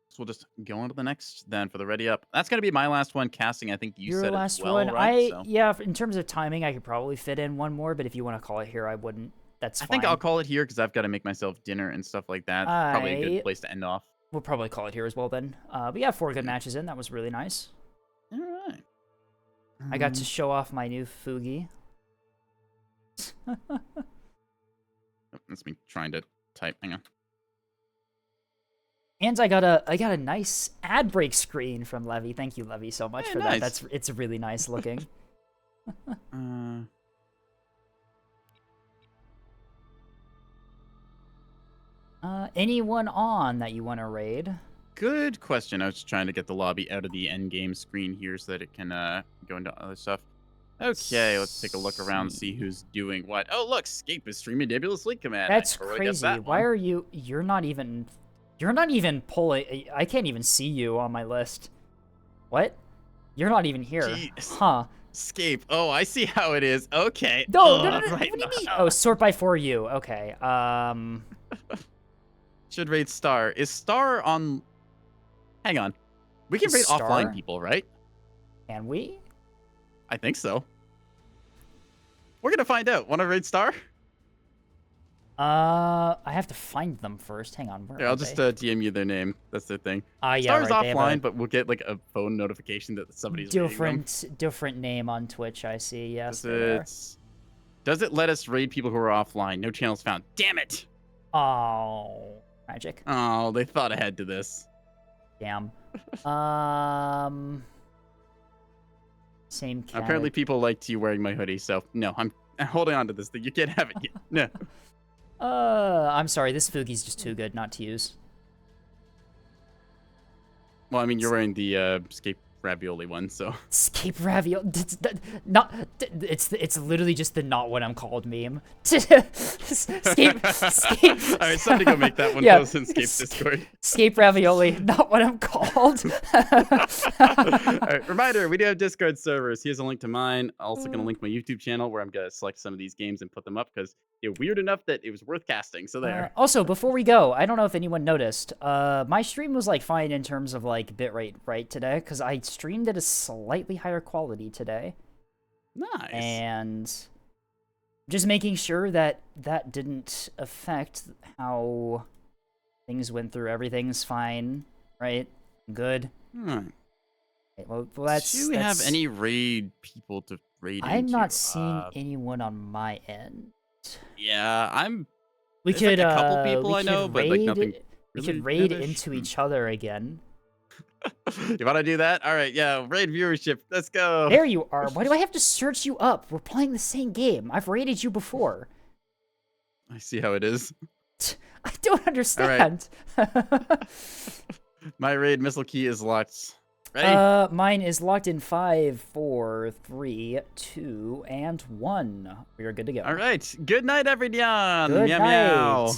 So we'll just go on to the next then for the ready up. That's going to be my last one. Casting, I think you said last as well, one. right? Yeah, in terms of timing, I could probably fit in one more, but if you want to call it here, I wouldn't. That's fine. I think I'll call it here because I've got to make myself dinner and stuff like that. Probably a good place to end off. We'll probably call it here as well then. But yeah, 4 good matches in. That was really nice. All right. I got to show off my new Fugi. That's me trying to type. Hang on. And I got a nice ad break screen from Levy. Thank you, Levy, so much for that. It's really nice looking. Anyone on that you want to raid? Good question. I was just trying to get the lobby out of the end game screen here so that it can go into other stuff. Okay, let's take a look around and see who's doing what. Oh, look, Scape is streaming Nebulous League Command. That's crazy. Why are you? You're not even pulling. I can't even see you on my list. What? You're not even here. Jeez. Huh? Scape. Oh, I see how it is. Okay. No. Right, what do you mean? Oh, sort by for you. Okay. Should raid Star. Is Star on? Hang on. We can raid offline people, right? Can we? I think so. We're gonna find out. Want to raid Star? I have to find them first. Hang on. Here, I'll just DM you their name. That's their thing. Yeah, Star's offline, but we'll get like a phone notification that somebody's different name on Twitch. I see. Yes. Does it let us raid people who are offline? No channels found. Damn it! Oh, magic. Oh, they thought ahead to this. Damn. Same. Apparently, people liked you wearing my hoodie, so no, I'm holding on to this thing. You can't have it yet. No. I'm sorry. This Fugi's just too good not to use. Well, I mean, you're wearing the Scape Ravioli one, so. Scape Ravioli. It's literally just the not what I'm called meme. Scape. All right, somebody go make that one post in Scape's Discord. Scape Ravioli, not what I'm called. All right, reminder, we do have Discord servers. Here's a link to mine. Also going to link my YouTube channel where I'm going to select some of these games and put them up because they're weird enough that it was worth casting. So there. Also, before we go, I don't know if anyone noticed, my stream was like fine in terms of like bitrate right today because I streamed at a slightly higher quality today. Nice. And Just making sure that that didn't affect how things went through. Everything's fine, right? Good. Alright. Okay, well, that's. Do we have any raid people to raid into? I'm not seeing anyone on my end. Yeah, We there's could like a couple people I know, but like nothing. We Really could raid notice. into each other again. You want to do that? All right, yeah, raid viewership. Let's go. There you are. Why do I have to search you up? We're playing the same game. I've raided you before. I see how it is. I don't understand. My raid missile key is locked. Ready? Mine is locked in 5, 4, 3, 2, and 1. We are good to go. All right. Good night, everyone. Good meow night. meow.